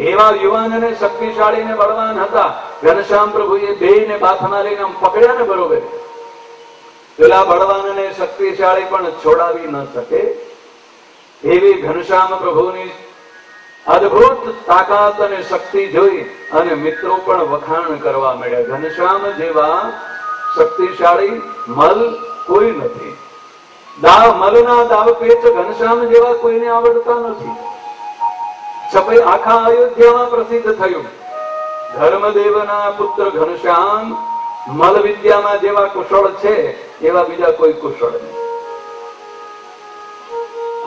એવા યુવાન અને શક્તિશાળી ને બળવાન હતા. ઘનશ્યામ પ્રભુએ બેયને બાથમાં લઈને આમ પકડ્યા ને બરોબર. પેલા બળવાન અને શક્તિશાળી પણ છોડાવી ન શકે એવી ઘનશ્યામ પ્રભુની અદભુત તાકાત અને શક્તિ જોઈ અને મિત્રો પણ વખાણ કરવા માંડ્યા. ઘનશ્યામ જેવા શક્તિશાળી મલ કોઈ નથી. મલના દાવ પેચ ઘનશ્યામ જેવા કોઈને આવડતા નથી. છપાઈ આખા અયોધ્યામાં પ્રસિદ્ધ થયું. ધર્મદેવના પુત્ર ઘનશ્યામ મલ વિદ્યામાં જેવા કુશળ છે એવા બીજા કોઈ કુશળ નહીં.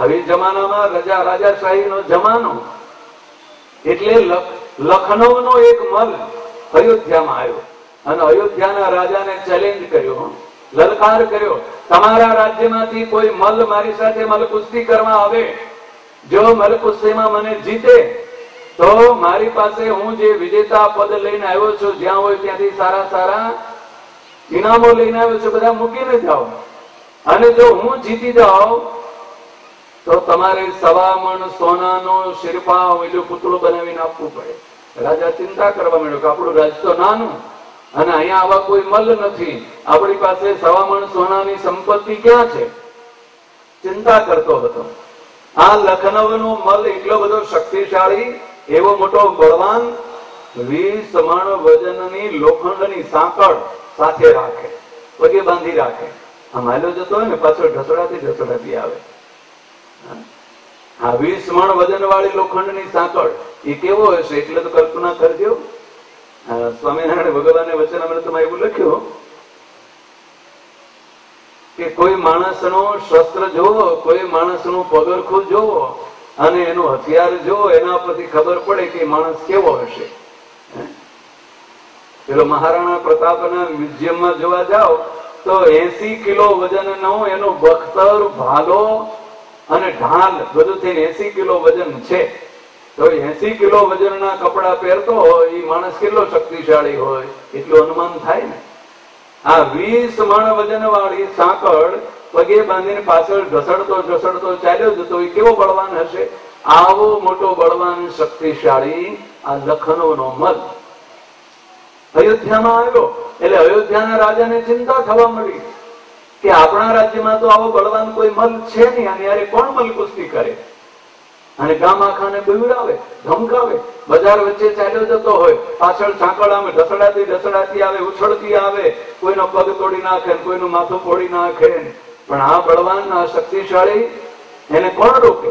હવે જમાનામાં રાજાશાહીનો જમાનો એટલે લખનૌનો એક મલ અયોધ્યામાં આવ્યો અને અયોધ્યાના રાજાને ચેલેન્જ કર્યો, લલકાર કર્યો, તમારા રાજ્યમાંથી કોઈ મલ મારી સાથે મલ કુસ્તી કરવા આવે, જો મલ કુસ્તીમાં મને જીતે તો મારી પાસે હું જે વિજેતા પદ લઈને આવ્યો છું, જ્યાં હોય ત્યાંથી સારા સારા ઇનામો લઈને આવ્યો છું, બધા મૂકીને જાઓ, અને જો હું જીતી જાઉં તો તમારે 1.25 મણ સોનાનો શિરપા ઓલું પુતળું બનાવીને આપવું પડે. રાજા ચિંતા કરવા માંડ્યો કે આપણું રાજ તો નાનું અને અહીંયા આવા કોઈ મલ નથી, આપણી પાસે 1.25 મણ સોનાની સંપત્તિ ક્યાં છે? ચિંતા કરતો હતો. આ લખનૌનો મલ એટલો બધો શક્તિશાળી, એવો મોટો બળવાન, 20 મણ વજનની લોખંડની સાંકળ સાથે રાખે, પગે બાંધી રાખે. આમ હાલ્યો જતો હોય ને પાછળ ઢસડાતી આવે. આ 20 મણ વજન વાળી લોખંડની સાંકળ એ કેવો હશે એટલે તો કલ્પના કરજો. સ્વામિનારાયણ ભગવાને વચનામૃતમાં એવું લખ્યું કે કોઈ માણસનો શસ્ત્ર જોવો, કોઈ માણસનું પગરખું જોવો અને એનું હથિયાર જોવો, એના પરથી ખબર પડે કે માણસ કેવો હશે. પેલો મહારાણા પ્રતાપના મ્યુઝિયમમાં જોવા જાઓ તો 80 કિલો વજનનો એનો બખ્તર, ભાલો અને ઢાલ બધું થઈને 80 કિલો વજન છે. તો 80 કિલો વજનના કપડા પહેરતો હોય એ માણસ કેટલો શક્તિશાળી હોય એટલું અનુમાન થાય ને. આ 20 મણ વજન વાળી સાંકળ પગે બાંધીને પાછળ ઘસડતો ચાલ્યો જતો એ કેવો બળવાન હશે? આવો મોટો બળવાન શક્તિશાળી આ લખનૌનો મલ અયોધ્યામાં આવ્યો. એટલે અયોધ્યાના રાજાને ચિંતા થવા મળી કે આપણા રાજ્યમાં તો આવો બળવાન કોઈ મલ છે નહીં, અને યારે કોણ મલ કુસ્તી કરે? અને ગામ આખાને બીવડાવે, ધમકાવે. બજાર વચ્ચે ચાલ્યો જતો હોય, પાછળ સાંકળ આમ ઢસડાતી આવે, ઉછળતી આવે, કોઈનો પગ તોડી નાખે, કોઈનું માથું ફોડી નાખે. પણ આ બળવાન, આ શક્તિશાળી, એને કોણ રોકે?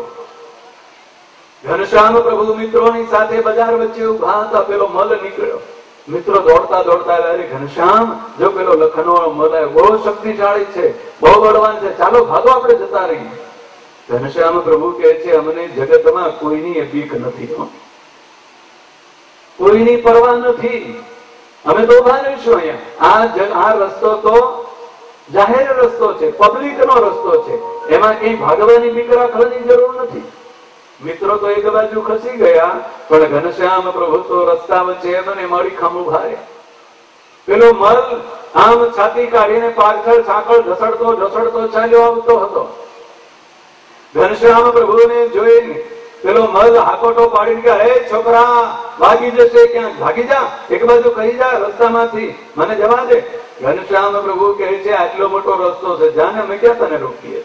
ઘનશ્યામ પ્રભુ મિત્રોની સાથે બજાર વચ્ચે ઉભા હતા. પેલો મલ નીકળ્યો, મિત્રો દોડતા અરે ઘનશ્યામ, જો પેલો લખનૌ મલ બહુ શક્તિશાળી છે, બહુ બળવાન છે, ચાલો ભાગો, આપણે જતા રહીએ. ઘનશ્યામ પ્રભુ કહે છે અમને જગતમાં કોઈની બીક નથી, કોઈની પરવા નથી, અમે તો ઉભા રહીશું અહીંયા. આ રસ્તો તો જાહેર રસ્તો છે, પબ્લિક નો રસ્તો છે, એમાં કઈ ભાગવાની બીક રાખવાની જરૂર નથી. મિત્રો તો એક બાજુ ખસી ગયા, પણ ઘનશ્યામ પ્રભુ તો રસ્તા વચ્ચે મને મળી ખમ ઉભા રહ્યા. પેલો મલ આમ છાતી કાઢીને પાછળ સાંકળ ઢસડતો ચાલ્યો આવતો હતો. ઘનશ્યામ પ્રભુને જોઈને પેલો મલ હાકોટો પાડીને કે હે છોકરા, ભાગી જશે, ક્યાંક ભાગી જા, એક બાજુ કહી જા, રસ્તામાંથી મને જવા દે. ઘનશ્યામ પ્રભુ કહે છે આટલો મોટો રસ્તો છે, જાને અમે ક્યાં તને રોકીએ છીએ?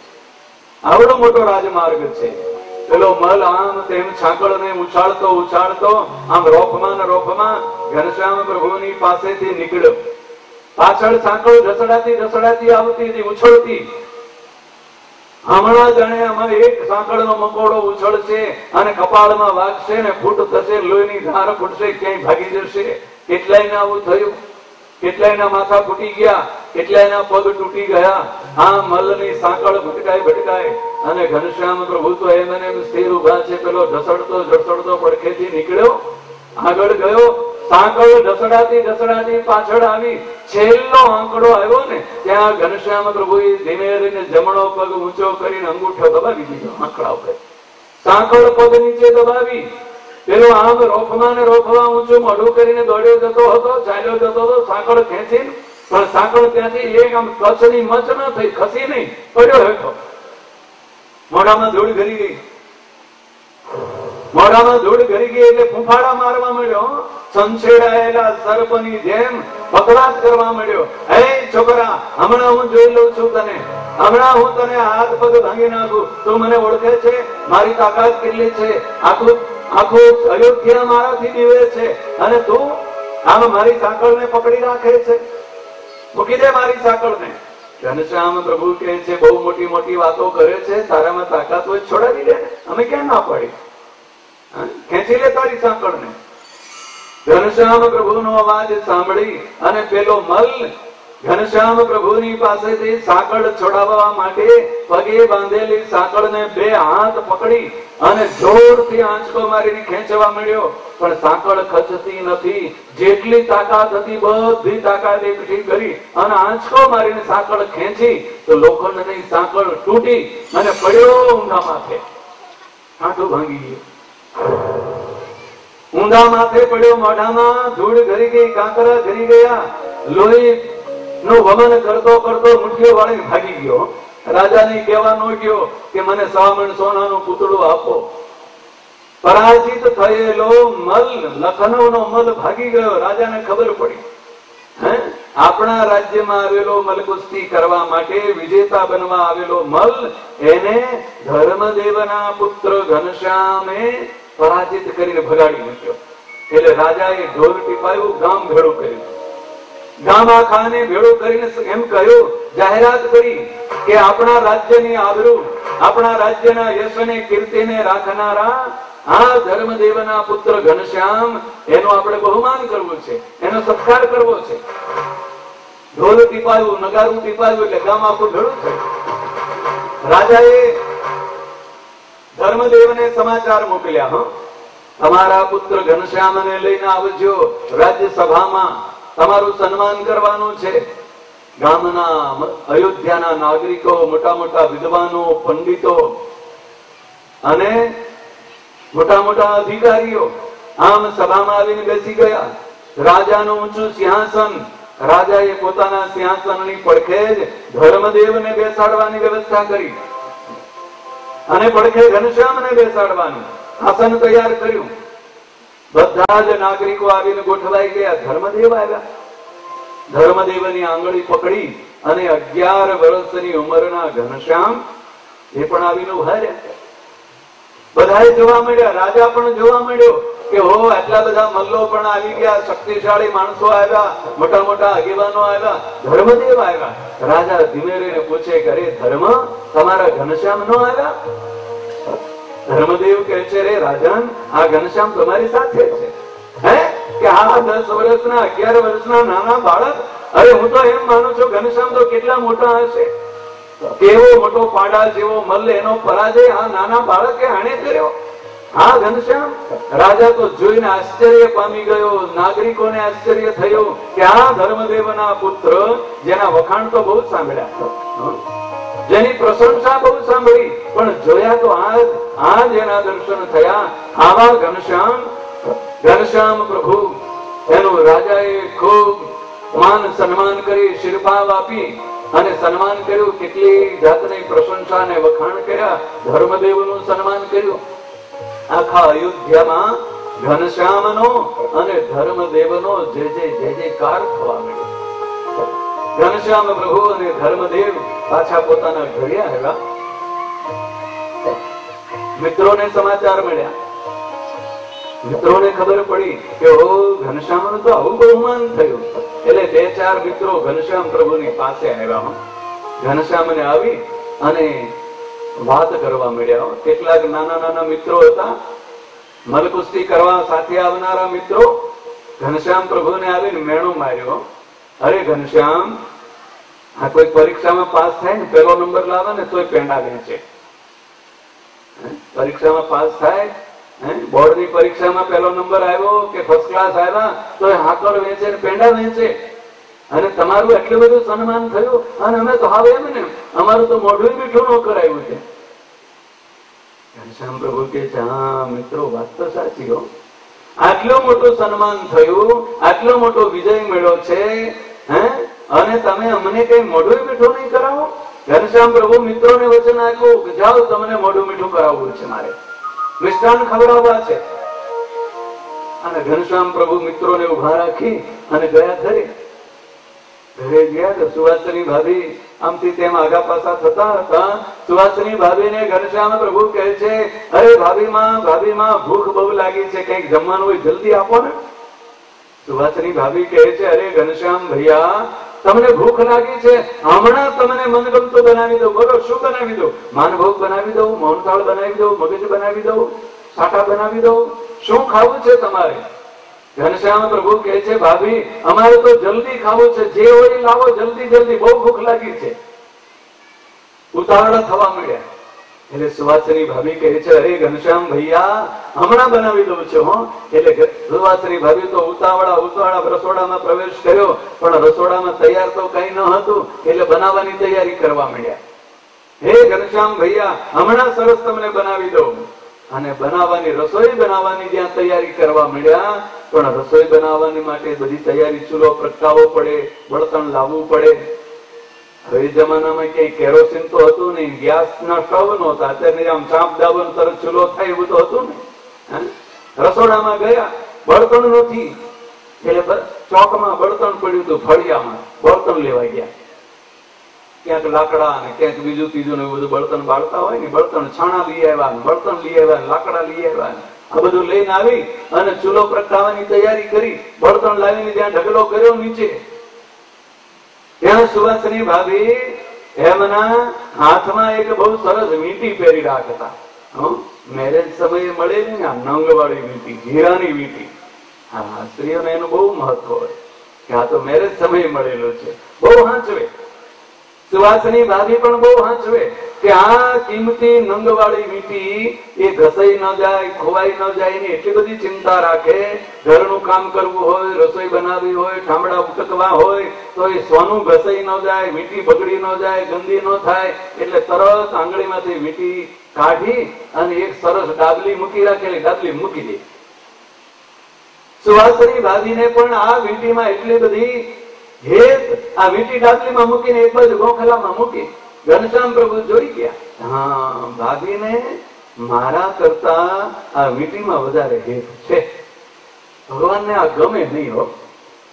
આવડો મોટો રાજમાર્ગ છે. પેલો મલ આમ તેમ છાંકળને ઉછાળતો આમ રોફમાં ઘનશ્યામ પ્રભુની પાસેથી નીકળ્યો. પાછળ સાંકળ ઢસડાતી આવતી હતી, ઉછળતી. હમણાં જાણે આમાં એક સાંકળનો મકોડો ઉછળશે અને કપાળમાં વાગશે ને ફૂટ થશે, લોહીની ધાર ફૂટશે, ક્યાંય ભાગી જશે. કેટલાયને આવું થયું, કેટલાયના માથા ફૂટી ગયા, કેટલાયના પગ તૂટી ગયા. આ મલની સાંકળ ભટકાય અને ઘનશ્યામ પ્રભુ તો એમ સ્થિર ઉભા છે. પેલો ઢસડતો પડખેથી નીકળ્યો, આગળ ગયો. સાંકળ ઢસડાતી પાછળ આવી. છેલ્લો આંકડો આવ્યો ને ત્યાં ઘનશ્યામ પ્રભુએ ધીમે ધીમે જમણો પગ ઊંચો કરીને અંગૂઠો દબાવી દીધો આંકડા ઉપર. સાંકળ પગ નીચે દબાવી. પેલો આમ રોફવા ઊંચું મોઢું કરીને દોડ્યો જતો હતો, ચાલ્યો જતો હતો, સાંકળ ખેંચી. પણ સાંકળ ત્યાંથી એક આમ કચ્છની મચ ન થઈ, ખસી નહીં, પડ્યો હેઠો. મોઢામાં ધૂળ ભરી ગઈ. મોઢામાં ધૂળ ઘરી ગઈ એટલે ફૂંફાડા મારવા મળ્યો, સંછેડાયેલા સર્પની જેમ પકડાટ કરવા મળ્યો. હે છોકરા, હમણાં હું જોઈ લઉં છું તને, હમણાં હું તને હાથ પગ ભાંગી નાખું. તું મને ઓળખે છે? મારી તાકાત કેટલી છે? આખું અયોધ્યા મારાથી દીવે છે અને તું આમ મારી સાંકળને પકડી રાખે છે. મૂકી દે મારી સાંકળને. ઘનશ્યામ પ્રભુ કહે છે, બહુ મોટી મોટી વાતો કરે છે, તારામાં તાકાત હોય છોડાવી દે, અમે ક્યાં ના પડી, ખેંચી લે તારી સાંકળને. ઘનશ્યામ પ્રભુનો અવાજ સાંભળી અને પેલો મલ ઘનશ્યામ પ્રભુની પાસેથી સાંકળ છોડાવવા માટે પગે બાંધેલી સાંકળને બે હાથ પકડી અને જોરથી આંચકો મારીને ખેંચવા મળ્યો, પણ સાંકળ ખચતી નથી. જેટલી તાકાત હતી બધી તાકાત એકઠી કરી અને આંચકો મારીને સાંકળ ખેંચી તો લોખંડની સાંકળ તૂટી અને પડ્યો ઊંધા માથે. આંટું ભાંગી ગયું, ઊંધા માથે પડ્યો. મોઢામાં ધૂળ ઘરી ગઈ, કાંકરા ઘરી ગયા. લોહી નું વમન કરતો કરતો મુઠ્ઠીઓ વાળીને ભાગી ગયો. રાજાને કહેવા ન ગયો કે મને 100 મણ સોનાનું પૂતળું આપો. પરાજિત થયેલો મલ, લખનૌનો મલ ભાગી ગયો. રાજાને ખબર પડી, આપણા રાજ્યમાં આવેલો મલ કુસ્તી કરવા માટે વિજેતા બનવા આવેલો મલ, એને ધર્મદેવના પુત્ર ઘનશ્યામે પરાજિત કરીને ભગાડી મૂક્યો. એટલે રાજાએ ઢોલ ટીપાયું, ગામ ભેળું કર્યું. ગામ આખાને ભેળું કરીને એમ કહ્યું, જાહેરાત કરી કે આપણા રાજ્યની આબરૂ, આપણા રાજ્યના યશને કીર્તિને રાખનારા આ ધર્મદેવના પુત્ર ઘનશ્યામ, એનું આપણે બહુમાન કરવું છે, એનો સત્કાર કરવો છે. ઢોલ ટીપાયું, નગારું ટીપાયું એટલે ગામ આખું ભેળું થયું. રાજાએ ધર્મદેવને સમાચાર મોકલ્યા, તમારા પુત્ર ઘનશ્યામને લઈને આવજો, રાજ્યસભામાં તમારું સન્માન કરવાનું છે. ગામના અયોધ્યાના નાગરિકો, મોટા મોટા વિદ્વાનો, પંડિતો અને મોટા મોટા અધિકારીઓ આમ સભામાં આવીને બેસી ગયા. રાજાનું ઊંચું સિંહાસન, રાજાએ પોતાના સિંહાસનની પડખે જ ધર્મદેવને બેસાડવાની વ્યવસ્થા કરી અને પડખે ઘનશ્યામને બેસાડવાનું આસન તૈયાર કર્યું. બધા જ નાગરિકો આવીને ગોઠવાઈ ગયા. ધર્મદેવ આવ્યા. ધર્મદેવની આંગળી પકડી અને 11 વર્ષની ઉંમરના ઘનશ્યામ એ પણ આવીને ઉભા રહ્યા. બધાએ જોવા મળ્યા, રાજા પણ જોવા મળ્યો કે હો, આટલા બધા મલ્લો પણ આવી ગયા, શક્તિશાળી માણસો આવ્યા, મોટા મોટા આગેવાનો આવ્યા, ધર્મદેવ આવ્યા. રાજા ધીમે રહીને પૂછે કે અરે ધર્મ, તમારા ઘનશ્યામ નો આવ્યા? ધર્મદેવ કહે છે, રે રાજન, આ ઘનશ્યામ તમારી સાથે છે. હે કે આ 10 વર્ષના 11 વર્ષના નાના બાળક? અરે હું તો એમ માનું છું ઘનશ્યામ તો કેટલા મોટા હશે, કેવો મોટો પાડા જેવો મલ્લ, એનો પરાજય આ નાના બાળકે આણે કર્યો. હા ઘનશ્યામ. રાજા તો જોઈને આશ્ચર્ય પામી ગયો, નાગરિકોને આશ્ચર્ય થયું કે આ ધર્મદેવના પુત્ર, જેના વખાણ તો બહુ સાંભળ્યા, જેની પ્રશંસા બહુ સાંભળી, પણ જોયા તો આજ એના દર્શન થયા. આવા ઘનશ્યામ પ્રભુ, એનું રાજાએ ખૂબ માન સન્માન કરી, શિરભાવ આપી અને સન્માન કર્યું. કેટલી જાતની પ્રશંસા અને વખાણ કર્યા, ધર્મદેવનું સન્માન કર્યું. આખા અયોધ્યામાં ઘનશ્યામનો અને ધર્મદેવનો જય જયકાર થવા મળ્યો. ઘનશ્યામ પ્રભુ અને ધર્મદેવ પાછા પોતાના ઘરે આવ્યા. મિત્રોને સમાચાર મળ્યા. મિત્રોને ખબર પડી કે ઓ, ઘનશ્યામનું તો આવું બહુમાન થયું. એટલે 2-4 મિત્રો ઘનશ્યામ પ્રભુની પાસે આવ્યા. ઘનશ્યામને આવી અને વાત કરવા મળ્યા. કેટલાક નાના નાના મિત્રો હતા, મલકુસ્તી કરવા સાથે આવનારા મિત્રો. ઘનશ્યામ પ્રભુને આવીને મેણું માર્યો, અરે ઘનશ્યામ, આ કોઈ પરીક્ષામાં પાસ થાય ને, 1લો નંબર લાવે ને તોય પેંડા વેચે. પરીક્ષામાં પાસ થાય, બોર્ડની પરીક્ષામાં 1લો નંબર આવ્યો કે ફર્સ્ટ ક્લાસ આવ્યા તોય હાકર વેચે ને પેંડા વેચે. અને તમારું એટલું બધું સન્માન થયું અને અમે તો હવે એમ ને અમારું તો મોઢું મીઠું ન કરાયું છે. ઘનશ્યામ પ્રભુ કે હા મિત્રો, વાત તો સાચી હો. આટલું મોટું સન્માન થયું, આટલો મોટો વિજય મળ્યો છે, અને તમે અમને કઈ મોઢું મીઠું નહીં કરાવો? ઘનશ્યામ પ્રભુ મિત્રોને વચન આપ્યું કે જાઓ, તમને મોઢું મીઠું કરાવવું છે મારે. મિષ્ટાન ખવડાવવા છે. અને ઘનશ્યામ પ્રભુ મિત્રોને ઉભા રાખી અને ગયા ઘરે. ઘરે ગયા તો સુવાસની ભાભી આમથી તેમ આગા પાછા થતા હતા. સુવાસની ભાભીને ઘનશ્યામ પ્રભુ કહે છે, અરે ભાભીમાં ભૂખ બહુ લાગી છે, કંઈક જમવાનું હોય જલ્દી આપો ને. સુવાસની ભાભી કહે છે, અરે ઘનશ્યામ ભૈયા, તમને ભૂખ લાગી છે, હમણાં તમને મનગમતું બનાવી દઉં. બોલો શું બનાવી દઉં? માનભોગ બનાવી દઉં, મોહનથાળ બનાવી દઉં, મગજ બનાવી દઉં, સાટા બનાવી દઉં, શું ખાવું છે તમારે? ઘનશ્યામ પ્રભુ કહે છે, ભાભી અમારે તો જલ્દી ખાવું છે, જે હોય લાવો જલ્દી જલ્દી, બહુ ભૂખ લાગી છે. ઉતાવળા થવા મળ્યા. એટલે સુવાસની ભાભી કહે છે, અરે ઘનશ્યામ ભૈયા, હમણાં બનાવી દઉં છું હો. એટલે સુવાસની ભાભી તો ઉતાવળા રસોડામાં પ્રવેશ કર્યો, પણ રસોડામાં તૈયાર તો કઈ ન હતું, એટલે બનાવવાની તૈયારી કરવા માંડ્યા. હે ઘનશ્યામ ભૈયા, હમણાં સરસ તમને બનાવી દઉં. અને રસોઈ બનાવવાની જ્યાં તૈયારી કરવા માંડ્યા, પણ રસોઈ બનાવવાની માટે બધી તૈયારી, ચૂલો પ્રગટાવવો પડે, બળતણ લાવવું પડે. હવે જમાનામાં કઈ કેરોસીન તો હતું નહીં, ગેસ ના સ્ટવ નહોતા. અત્યારે આમ ચાંપ દાબન તરત ચૂલો થાય એવું તો હતું ને. રસોડામાં ગયા, બળતણ નથી, એટલે ચોકમાં બળતણ પડ્યું હતું, ફળિયામાં બળતણ લેવા ગયા. ક્યાંક લાકડા અને ક્યાંક બીજું ત્રીજું ને એવું બધું બળતણ બાળતા હોય ને, બળતણ છાણા લઈ આવ્યા, બળતણ લઈ આવ્યા, લાકડા લઈ આવ્યા, આ બધું લઈને આવી અને ચૂલો પ્રગટાવવાની તૈયારી કરી. બળતણ લાવીને ત્યાં ઢગલો કર્યો નીચે. ત્યાં સુવાસની ભાભી એમના હાથમાં એક બહુ સરસ વીંટી પહેરી રાખતા. મેરેજ સમયે મળે ને આ નંગ વાળી વીંટી, હીરાની વીંટી. હા, સ્ત્રીઓને એનું બહુ મહત્વ હોય કે આ તો મેરેજ સમયે મળેલું છે. બહુ હાંચવે સુવાસની ભાભી, પણ બહુ હાંચવે કે આ કિંમતી નંગવાળી વીંટી એ ઘસાઈ ન જાય, ખોવાઈ ન જાય ને એટલી બધી ચિંતા રાખે. ઘરનું કામ કરવું હોય, રસોઈ બનાવવી હોય, ઠામડા ઉટકવા હોય તો એ સોનું ઘસાઈ ન જાય, વીંટી બગડી ન જાય, ગંદી ન થાય, એટલે તરત આંગળીમાંથી વીંટી કાઢી અને એક સરસ ડાબલી મૂકી રાખેલી ડાબલી મૂકી દે. સુવાસની ભાભીને પણ આ વીંટીમાં એટલી બધી હેત, આ વીંટી ડાબલીમાં મૂકીને એક બાજુ ગોખલામાં મૂકી. ઘનશ્યામ પ્રભુ જોઈ ગયા, હા ભાભીને મારા કરતા આ વીંટીમાં વધારે હેત છે. ભગવાનને આ ગમે નહીં હો.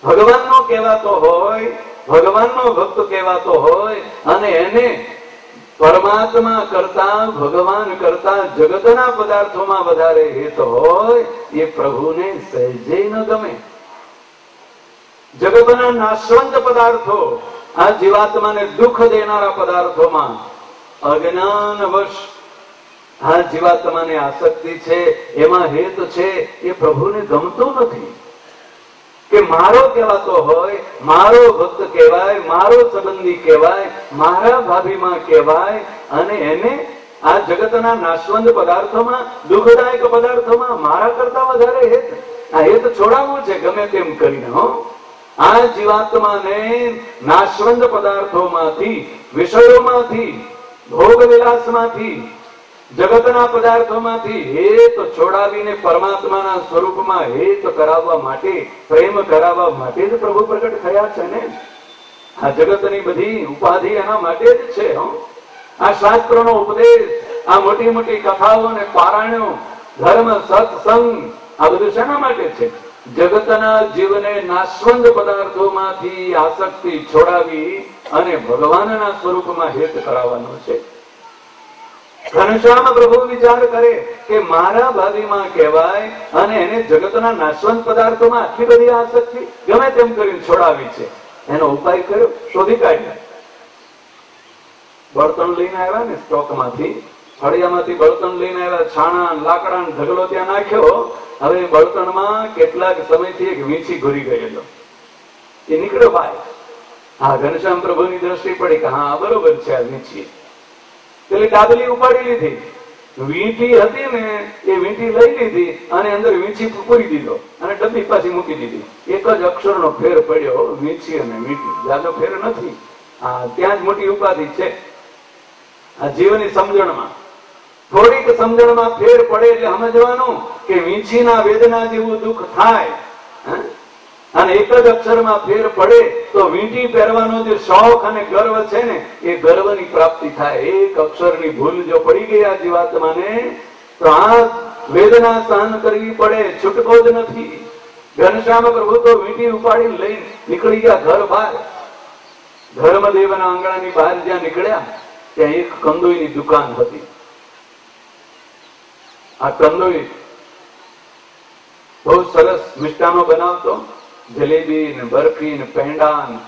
ભગવાનનો કહેવાતો હોય, ભગવાનનો ભક્ત કહેવાતો હોય અને એને પરમાત્મા કરતા, ભગવાન કરતા જગતના પદાર્થોમાં વધારે હેત હોય, એ પ્રભુને સહેજે ન ગમે. જગતના નાશવંત પદાર્થો, આ જીવાત્માને દુઃખ દેનારા પદાર્થોમાં અજ્ઞાનવશ આ જીવાત્માને આસક્તિ છે, એમાં હેત છે, એ પ્રભુને ગમતું નથી. કે મારો કહેવાતો હોય, મારો ભક્ત કહેવાય, મારો સંબંધી કહેવાય, મારા ભાભીમાં કહેવાય, અને એને આ જગતના નાશવંત પદાર્થોમાં, દુઃખદાયક પદાર્થોમાં મારા કરતા વધારે હેત. આ હેત છોડાવવું છે ગમે તેમ કરીને. હો, આ જીવાત્માને નાશવંત પદાર્થોમાંથી, વિષયોમાંથી, ભોગ વિલાસમાંથી, જગતના પદાર્થોમાંથી હેત છોડાવીને પરમાત્માના સ્વરૂપમાં હેત કરાવવા માટે, પ્રેમ કરાવવા માટે જ પ્રભુ પ્રગટ થયા છે ને. આ જગતની બધી ઉપાધિ એના માટે જ છે. આ શાસ્ત્રોનો ઉપદેશ, આ મોટી મોટી કથાઓ અને પારાયણો, ધર્મ, સત્સંગ, આ બધું શેના માટે છે? જગતના જીવને નાશવંત પદાર્થોમાંથી આસક્તિ છોડાવી અને ભગવાનના સ્વરૂપમાં હેત કરાવવાનો છે. ઘનશ્યામ પ્રભુ વિચાર કરે કે મારા ભાભીમાં કહેવાય અને એને જગતના નાશવંત પદાર્થોમાં આટલી બધી આસક્તિ ગમે તેમ કરીને છોડાવી છે. એનો ઉપાય કર્યો, શોધી કાઢ્યા. બળતણ લઈને આવ્યા ને સ્ટોકમાંથી, ફળિયામાંથી બળતણ લઈને આવ્યા, છાણા, લાકડા, ઢગલો ત્યાં નાખ્યો. હવે બળતણમાં કેટલાક સમયથી એક વીંછી ઘૂરી ગયેલો, એ નીકળ્યો બહાર. હા, ઘનશ્યામ પ્રભુની દ્રષ્ટિ પડી કે હા બરોબર છે આ વીંછી. પેલી ડાબલી ઉપાડી લીધી, વીંટી હતી ને એ વીંટી લઈ લીધી અને અંદર વીંછી પૂરી દીધો અને ડબ્બી પાછી મૂકી દીધી. એક જ અક્ષરનો ફેર પડ્યો, વીંછી અને વીંટી, જાજો ફેર નથી. હા, ત્યાં જ મોટી ઉપાધિ છે. આ જીવની સમજણમાં થોડીક સમજણમાં ફેર પડે એટલે સમજવાનું કે વીંછીના વેદના જેવું દુઃખ થાય. અને એક જ અક્ષરમાં ફેર પડે તો વીંટી પહેરવાનો જે શોખ અને ગર્વ છે ને, એ ગર્વની પ્રાપ્તિ થાય. એક અક્ષરની ભૂલ જો પડી ગઈ આ જીવાત્માને તો આ વેદના સહન કરવી પડે, છૂટકો જ નથી. ઘનશ્યામ પ્રભુ તો વીંટી ઉપાડી લઈ નીકળી ગયા ઘર બહાર. ધર્મદેવના આંગણાની બહાર જ્યાં નીકળ્યા ત્યાં એક કંદોઈની દુકાન હતી. આ કંદોઈ બહુ સરસ મિષ્ટાનો બનાવતો. જલેબી ને બરફી ને પેંડા ને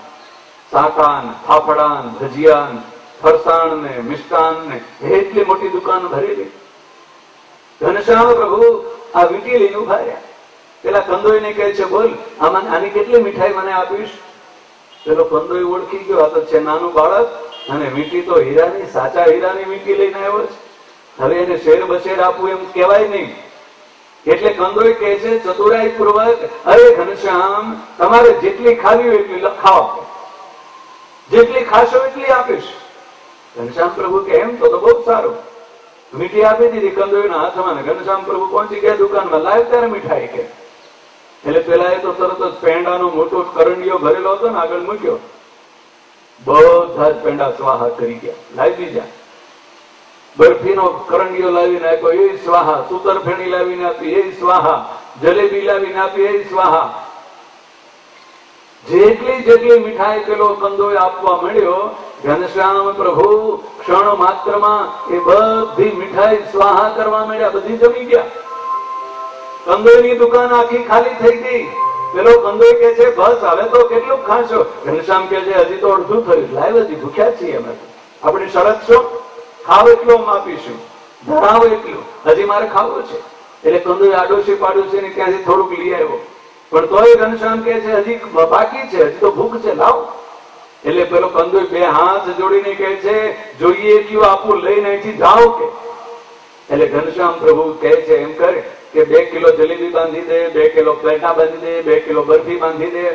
સાકા ને ફાફડા ને ભજીયા ને ફરસાણ ને મિષ્ટાન ને એટલી મોટી દુકાન ભરેલી. ઘનશ્યામ પ્રભુ આ વીંટી લઈને ઉભા રહ્યા. પેલા કંદોઈને કહે છે, બોલ આની કેટલી મીઠાઈ મને આપીશ? પેલો કંદોઈ ઓળખી ગયો, આ તો છે નાનું બાળક અને વીંટી તો હીરાની, સાચા હીરાની વીંટી લઈને આવ્યો છે. હવે એને શેર બશેર આપવું એમ કહેવાય નહીં. એટલે કંદોઈ કહે છે ચતુરાઈ પૂર્વક, અરે ઘનશ્યામ, તમારે જેટલી ખાવી હોય એટલી ખાઓ, જેટલી ખાશો એટલી આપીશ. ઘનશ્યામ પ્રભુ કે એમ તો બહુ સારું. મીઠી આપી દીધી કંદોઈના હાથમાં. ઘનશ્યામ પ્રભુ પહોંચી ગયા દુકાનમાં, લાવ તારે મીઠાઈ કે. એટલે પેલા એ તો તરત જ પેંડાનો મોટો કરંડિયો ભરેલો હતો ને આગળ મૂક્યો. બધા જ પેંડા સ્વાહા કરી ગયા. લાવી દીધા. બરફીનો કરંડિયો લાવીને આપ્યો, એ સ્વાહા. સુતરફેણી લાવીને આપી, એ સ્વાહા. જલેબી લાવીને આપી, એ સ્વાહા. જેટલી જેટલી મીઠાઈ પેલો કંદોય આપવા મળ્યો, ઘનશ્યામ પ્રભુ ક્ષણ માત્રમાં એ બધી મીઠાઈ સ્વાહા કરવા મળ્યા. બધી જમી ગયા. કંદોઈની દુકાન આખી ખાલી થઈ ગઈ. પેલો કંદોઈ કે છે, બસ હવે તો કેટલું ખાશો? ઘનશ્યામ કે છે, હજી તો અડધું થયું. લાવ, હજી ભૂખ્યા છીએ અમે. આપણી શરત શું? ખાવ એટલો આપીશું, ધરાવો એટલું, હજી મારે ખાવું છે. એટલે કંદોઈ આડોશી પાડોશી ને ત્યાંથી થોડુંક લઈ આવ્યો. પણ તોય ઘનશ્યામ કે છે, હજી બાકી છે, હજી તો ભૂખ છે, લાવ. એટલે પેલો કંદોઈ બે હાથ જોડીને કહે છે, જોઈએ એટલું આપું, લઈને અહીંથી જાઓ કે. એટલે ઘનશ્યામ પ્રભુ કહે છે, એમ કરે કે 2 કિલો જલેબી બાંધી દે, 2 કિલો પેટા બાંધી દે, 2 કિલો બરફી બાંધી દે.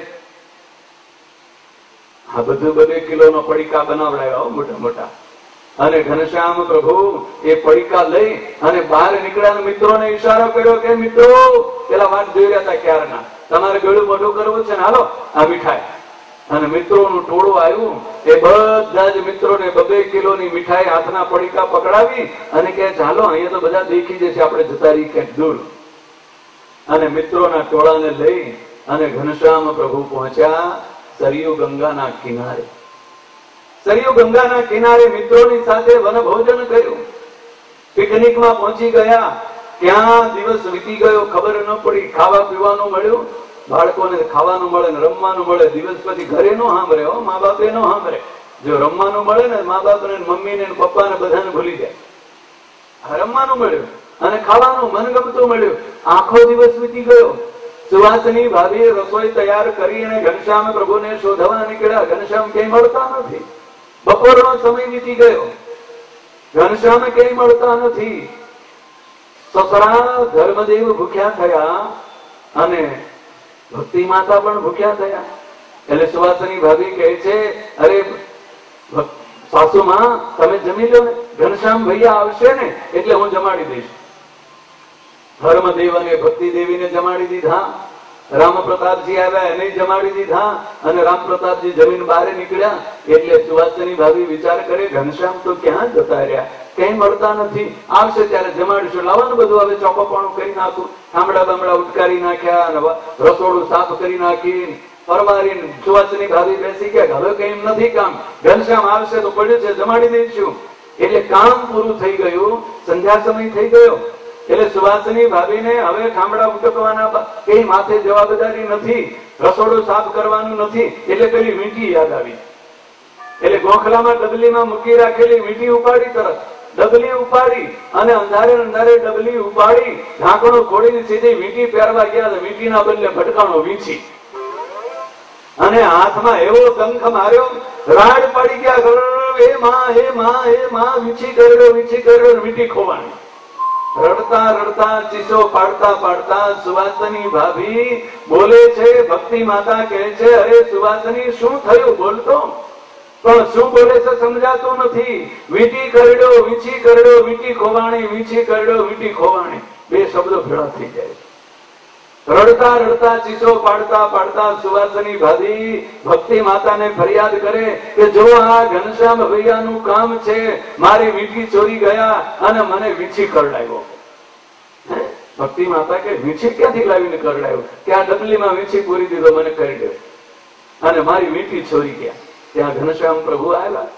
આ બધું 2 કિલોનો પડીકા બનાવડાવ્યા મોટા મોટા. અને ઘનશ્યામ પ્રભુ એ પડીકા લઈ અને બહાર નીકળ્યા. મિત્રોને ઈશારો કર્યો કે મિત્રો, પેલા વાત જોઈ રહ્યા હતા ક્યારના, તમારે ગળું મોઢું કરવું છે ને, હાલો આ મીઠાઈ. અને મિત્રોનું ટોળું આવ્યું. એ બધા જ મિત્રોને 2 કિલોની મીઠાઈ હાથના પડીકા પકડાવી અને કે ચાલો, અહીંયા તો બધા દેખી જશે, આપણે જતા રહી ક્યાંક દૂર. અને મિત્રોના ટોળાને લઈ અને ઘનશ્યામ પ્રભુ પહોંચ્યા સરયુ ગંગાના કિનારે. સરયુ ગંગાના કિનારે મિત્રોની સાથે વનભોજન કર્યું. પિકનિકમાં પહોંચી ગયા. ત્યાં દિવસ વીતી ગયો, ખબર ન પડી. ખાવા પીવાનું મળ્યું, બાળકોને ખાવાનું મળે ને રમવાનું મળે. દિવસ પછી ઘરે નો સાંભળે, મા બાપે નો સાંભળે. જો રમવાનું મળે ને, મા બાપ ને મમ્મી ને પપ્પા ને બધાને ભૂલી જાય. રમવાનું મળ્યું અને ખાવાનું મનગમતું મળ્યું. આખો દિવસ વીતી ગયો. સુવાસની ભાભીએ રસોઈ તૈયાર કરી અને ઘનશ્યામ પ્રભુને શોધવા નીકળ્યા. ઘનશ્યામ ક્યાંય મળતા નથી. બપોરનો સમય વીતી ગયો, ઘનશ્યામ ક્યાંય મળતા નથી. સસરા ધર્મદેવ ભૂખ્યા થયા અને ભક્તિ માતા પણ ભૂખ્યા થયા. એટલે સુવાસની ભાભી કહે છે, અરે સાસુમાં તમે જમી લો ને, ઘનશ્યામ ભૈયા આવશે ને એટલે હું જમાડી દઈશ. ધર્મદેવ અને ભક્તિ દેવીને જમાડી દીધા. રામ પ્રતાપજી આવ્યા, એને જમાડી દીધા. અને રામ પ્રતાપજી જમીન બહાર નીકળ્યા. એટલે સુવાસની ભાભી વિચાર કરે, ઘનશ્યામ તો ક્યાં જતા રહ્યા, ક્યાંય મળતા નથી. આવશે ત્યારે જમાડીશું. લાવવાનું બધું હવે ચોખ્ખું કરી નાખું. થાંભલા બામડા ઉટકારી નાખ્યા અને રસોડું સાફ કરી નાખી પરવારી સુવાસની ભાભી બેસી ગયા. હવે કઈ નથી કામ, ઘનશ્યામ આવશે તો પડ્યું છે, જમાડી દઈશું. એટલે કામ પૂરું થઈ ગયું. સંધ્યા સમય થઈ ગયો. એટલે સુવાસની ભાભીને હવે થાંભલા ઉટકવાના કઈ માથે જવાબદારી નથી, રસોડું સાફ કરવાનું નથી. એટલે પેલી વીંટી યાદ આવી. એટલે ગોખલામાં ડબલીમાં મૂકી રાખેલી વીંટી ઉપાડી, તરત ડબલી ઉપાડી અને અંધારે અંધારે ડબલી ઉપાડી ઢાંકણું ખોડીને સીધી વીંટી પહેરવા ગયા. વીંટીના બદલે ભટકાણો વીંછી અને હાથમાં એવો કંખ માર્યો, રાડ પડી ગયા. હે માં, હે માં, હે માં, વીંછી કર્યો, વીંછી કર્યો, વીંટી ખોવાણી. રડતા રડતા ચીસો પાડતા પાડતા સુવાસની ભાભી બોલે છે. ભક્તિ માતા કહે છે, અરે સુવાસની શું થયું, બોલતો. પણ શું બોલે છે સમજાતું નથી. વીંટી કરડ્યો, વીંછી કરડ્યો, વીંટી ખોવાણી, વીંછી કરડ્યો, વીંટી ખોવાણી. બે શબ્દો ભેળા થઈ જાય. રડતા રડતા ચીસો પાડતા પાડતા સુવાસની ભાભી ભક્તિ માતાને ફરિયાદ કરે કે જો આ ઘનશ્યામ ભૈયાનું કામ છે, મારી વીંટી ચોરી ગયા અને મને વીંછી કરડાવ્યો. ભક્તિ માતા કે વીંછી ક્યાંથી લાવીને કરડાયું કે આ ડબલીમાં વીંછી પૂરી દીધો મને કરી દે અને મારી વીંટી છોરી ગયા. ત્યાં ઘનશ્યામ પ્રભુ આવ્યા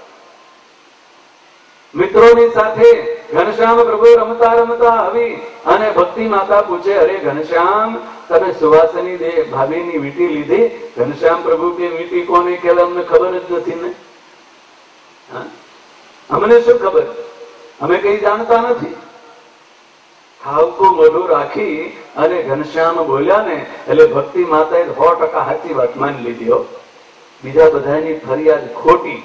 મિત્રોની સાથે. ઘનશ્યામ પ્રભુ રમતા રમતા આવી અને ભક્તિ માતા પૂછે, અરે ઘનશ્યામ તમે સુવાસની દે ભાભીની વીંટી લીધી? ઘનશ્યામ પ્રભુ કે વીંટી કોને કહેવાય અમને ખબર જ નથી ને. અમને શું ખબર, અમે કઈ જાણતા નથી. ખાવકું મોઢું રાખી અને ઘનશ્યામ બોલ્યા ને એટલે ભક્તિ માતાએ 100% સાચી વાત માની લીધી. બીજા બધાની ફરિયાદ ખોટી.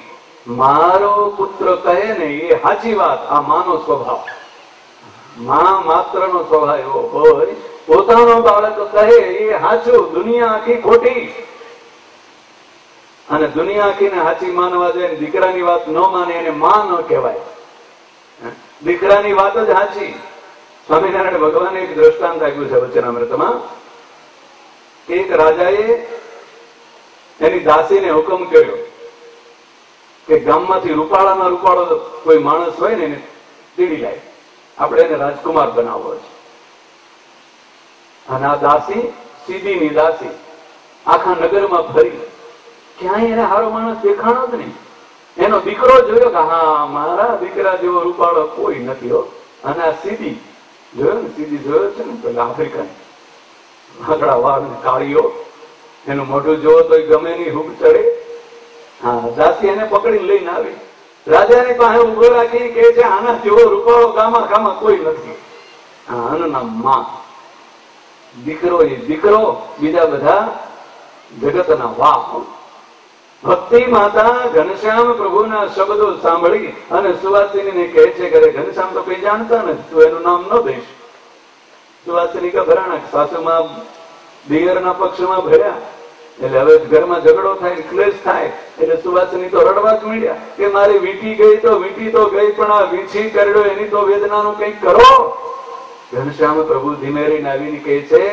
મારો પુત્ર કહે ને એ સાચી વાત. આ માનો સ્વભાવ, મા માત્ર નો સ્વભાવ એવો હોય. પોતાનો બાળક કહે એ સાચું, દુનિયા આખી ખોટી. અને દુનિયા આખીને સાચી માનવા જાય, દીકરાની વાત ન માને એને માં ન કહેવાય. દીકરાની વાત જ સાચી. સ્વામિનારાયણ ભગવાને એક દ્રષ્ટાંત આપ્યું છે વચનામૃતમાં. એક રાજાએ એની દાસીને હુકમ કર્યો કે ગામમાંથી રૂપાળામાં રૂપાળો કોઈ માણસ હોય ને એને તીડી લાય, આપણે એને રાજકુમાર બનાવવો છે. અને આ દાસી સીધીની દાસી આખા નગરમાં ફરી, ક્યાંય એને સારો માણસ દેખાણો જ નહીં. એનો દીકરો જોયો કે હા મારા દીકરા જેવો રૂપાળો કોઈ નથી હો. અને આ સીધી જોયો ને, સીધી જોયો છે ને પેલા આફ્રિકન આકડા વાળ ને કાળીઓ, એનું મોઢું જોવો તો ગમે નહીં, હુબ ચડે. હા, દાસી એને પકડીને લઈને આવી, રાજાની પાસે ઉભો રાખી કે છે આના જેવો રૂપાળો ગામમાં ગામમાં કોઈ નથી. હા, આનું નામ માં. દીકરો એ દીકરો, બીજા બધા જગતના વાહ. ભક્તિ માતા ઘનશ્યામ પ્રભુના શબ્દો સાંભળી અને સુવાસિનીને કહે છે કે ઘનશ્યામ તો કઈ જાણતા નથી, તું એનું નામ ન દઈશ. સુવાસિની કે ભરાણા સાસુમાં દિયરના પક્ષમાં ભર્યા એટલે હવે ઘરમાં ઝઘડો થાય, ક્લેશ થાય એટલે સુવાસિની તો રડવા જ મળ્યા કે મારી વીંટી ગઈ તો વીંટી તો ગઈ, પણ આ વીંછી કરડ્યો એની તો વેદનાનું કંઈક કરો. ઘનશ્યામ પ્રભુ ધીમે રહીને આવીને કહે છે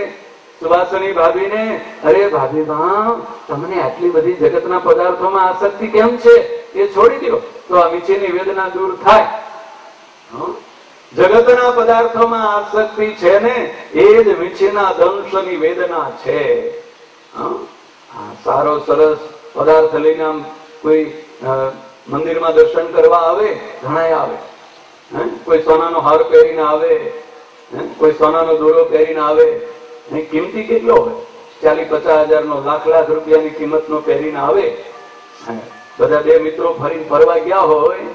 સુવાસની ભાભીને, અરે ભાભી માં તમને આટલી બધી જગતના પદાર્થોમાં આસક્તિ કેમ છે? એ છોડી દો તો આ વીંછીની વેદના દૂર થાય. જગતના પદાર્થોમાં આસક્તિ છે ને એ જ વીંછીના દંશની વેદના છે. સારો સરસ પદાર્થ લઈને આમ કોઈ મંદિરમાં દર્શન કરવા આવે, ઘણા આવે. કોઈ સોનાનો હાર પહેરીને આવે, કોઈ સોનાનો દોરો પહેરીને આવે. કિંમતી કેટલો હોય, 40-50 હજારનો, લાખ રૂપિયાની કિંમતનો પહેરીને આવે. બધા બે મિત્રો ફરીને ફરવા ગયા હોય,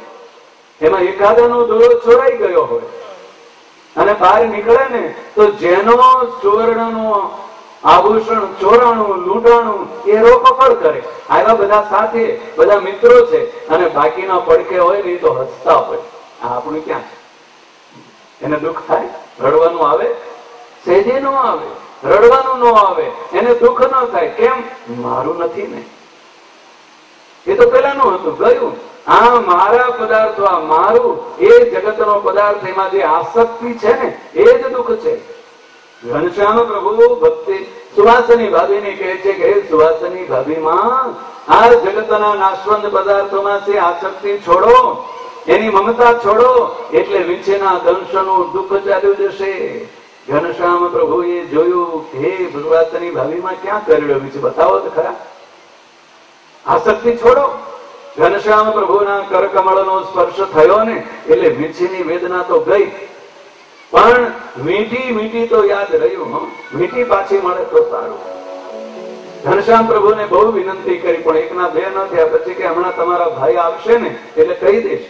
એમાં એકાદાનો દોરો ચોરાઈ ગયો હોય અને બહાર નીકળે ને તો જેનો સુવર્ણનો આભૂષણ ચોરાણું લૂંટાણું એ રોકકડ કરે. આવા બધા સાથે બધા મિત્રો છે અને બાકીના પડખે હોય ને એ તો હસતા હોય. આપણું ક્યાં છે? એને દુઃખ થાય, રડવાનું આવે? સહેજે ન આવે, રડવાનું ન આવે, એને દુઃખ ન થાય. કેમ? મારું નથી ને. એ તો પેલાનું હતું, ગયું. આ મારા પદાર્થો, આ મારું, એ જગતનો પદાર્થ, એમાં જે આસક્તિ છે ને એ જ દુઃખ છે. ઘનશ્યામ પ્રભુ ભક્તિ સુવાસની ભાભીને કહે છે કે સુવાસની ભાભી માં આ જગતના નાશવંત પદાર્થોમાં છે આસક્તિ છોડો, એની મમતા છોડો, એટલે વીંછીના દંશનું દુઃખ ચાલ્યું જશે. ઘનશ્યામ પ્રભુએ જોયું હે સુવાસની ભાભીમાં ક્યાં કર્યો વીંછી, બતાવો તો ખરા. આસક્તિ છોડો. ઘનશ્યામ પ્રભુના કરકમળનો સ્પર્શ થયો ને એટલે વીંછીની વેદના તો ગઈ, પણ મીઠી મીઠી તો યાદ રહ્યું. મીઠી પાછી મળે તો સારું. ઘનશ્યામ પ્રભુને બહુ વિનંતી કરી પણ એકના બે ન થયા. પછી કે હમણાં તમારા ભાઈ આવશે ને એટલે કહી દઈશ.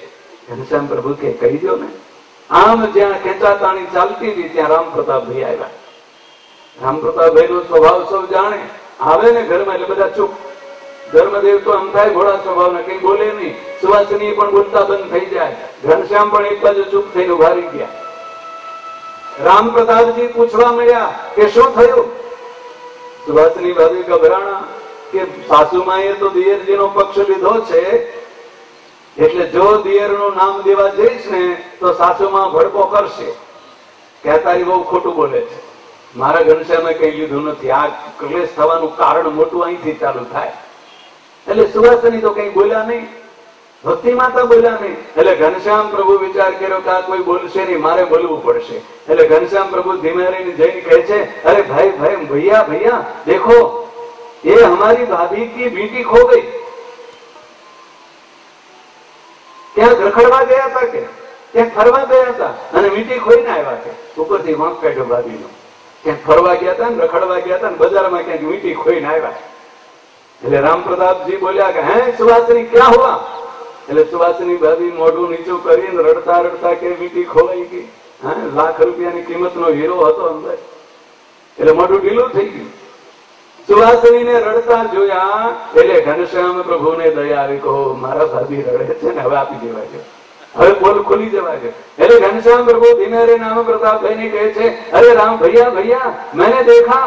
ઘનશ્યામ પ્રભુ કે કહી દો ને. આમ જ્યાં ખેંચાતાણી ચાલતી હતી ત્યાં રામ પ્રતાપભાઈ આવ્યા. રામ પ્રતાપભાઈ નો સ્વભાવ સૌ જાણે. આવે ને ઘરમાં એટલે બધા ચૂપ. ધર્મદેવ તો આમ થાય ઘોડા સ્વભાવના, કઈ બોલે નહીં. સુવાસિની પણ બોલતા બંધ થઈ જાય. ઘનશ્યામ પણ એક બાજુ ચૂપ થઈને ઉભા રહી ગયા. રામ પ્રતાપજી પૂછવા મળ્યા કે શું થયું? સુવાસની ભાભી ગભરાણા કે સાસુમાએ તો દિયરજીનો પક્ષ લીધો છે, એટલે જો દિયરનું નામ દેવા જઈશ ને તો સાસુમાં ભડકો કરશે કે તારી બહુ ખોટું બોલે છે. મારા ઘનશ્યામે કઈ લીધું નથી. આ ક્લેશ થવાનું કારણ મોટું અહીંથી ચાલુ થાય. એટલે સુવાસની તો કઈ બોલ્યા નહીં. ભક્તિ માતા બોલ્યા નહીં. એટલે ઘનશ્યામ પ્રભુ વિચાર કર્યો કે આ કોઈ બોલશે નહીં, મારે બોલવું પડશે. એટલે ઘનશ્યામ પ્રભુ ધીમે રહીને જઈને કહે છે, અરે ભાઈ ભાઈ ભૈયા ભૈયા દેખો, ये हमारी भाभी की बेटी खो गई. ક્યાંક રખડવા ગયા હતા કે ક્યાંક ફરવા ગયા હતા અને મીઠી ખોઈને આવ્યા કે ઉપરથી વાંક કાઢ્યો ભાભીનો. ક્યાંક ફરવા ગયા હતા ને રખડવા ગયા હતા ને બજારમાં ક્યાંક મીઠી ખોઈને આવ્યા. એટલે રામ પ્રતાપજી બોલ્યા કે હે સુવાસની ક્યાં હુઆ? એટલે સુવાસની ભાભી મોઢું નીચું કરીને રડતા રડતા કે મીઠી ખોવાઈ ગઈ. હા, લાખ રૂપિયાની કિંમતનો હીરો હતો અંદર. એટલે મોઢું ઢીલું થઈ ગયું. સુવાસનીને રડતા જોયા એટલે ઘનશ્યામ પ્રભુને દયા આવી, કહો મારા ભાભી રડે છે ને, હવે આપી દેવા છે, હવે બોલ ખોલી દેવા છે. એટલે ઘનશ્યામ પ્રભુ ધીમે રે નામ प्रतापભાઈ ने कहे છે, अरे राम भैया भैया मैंने देखा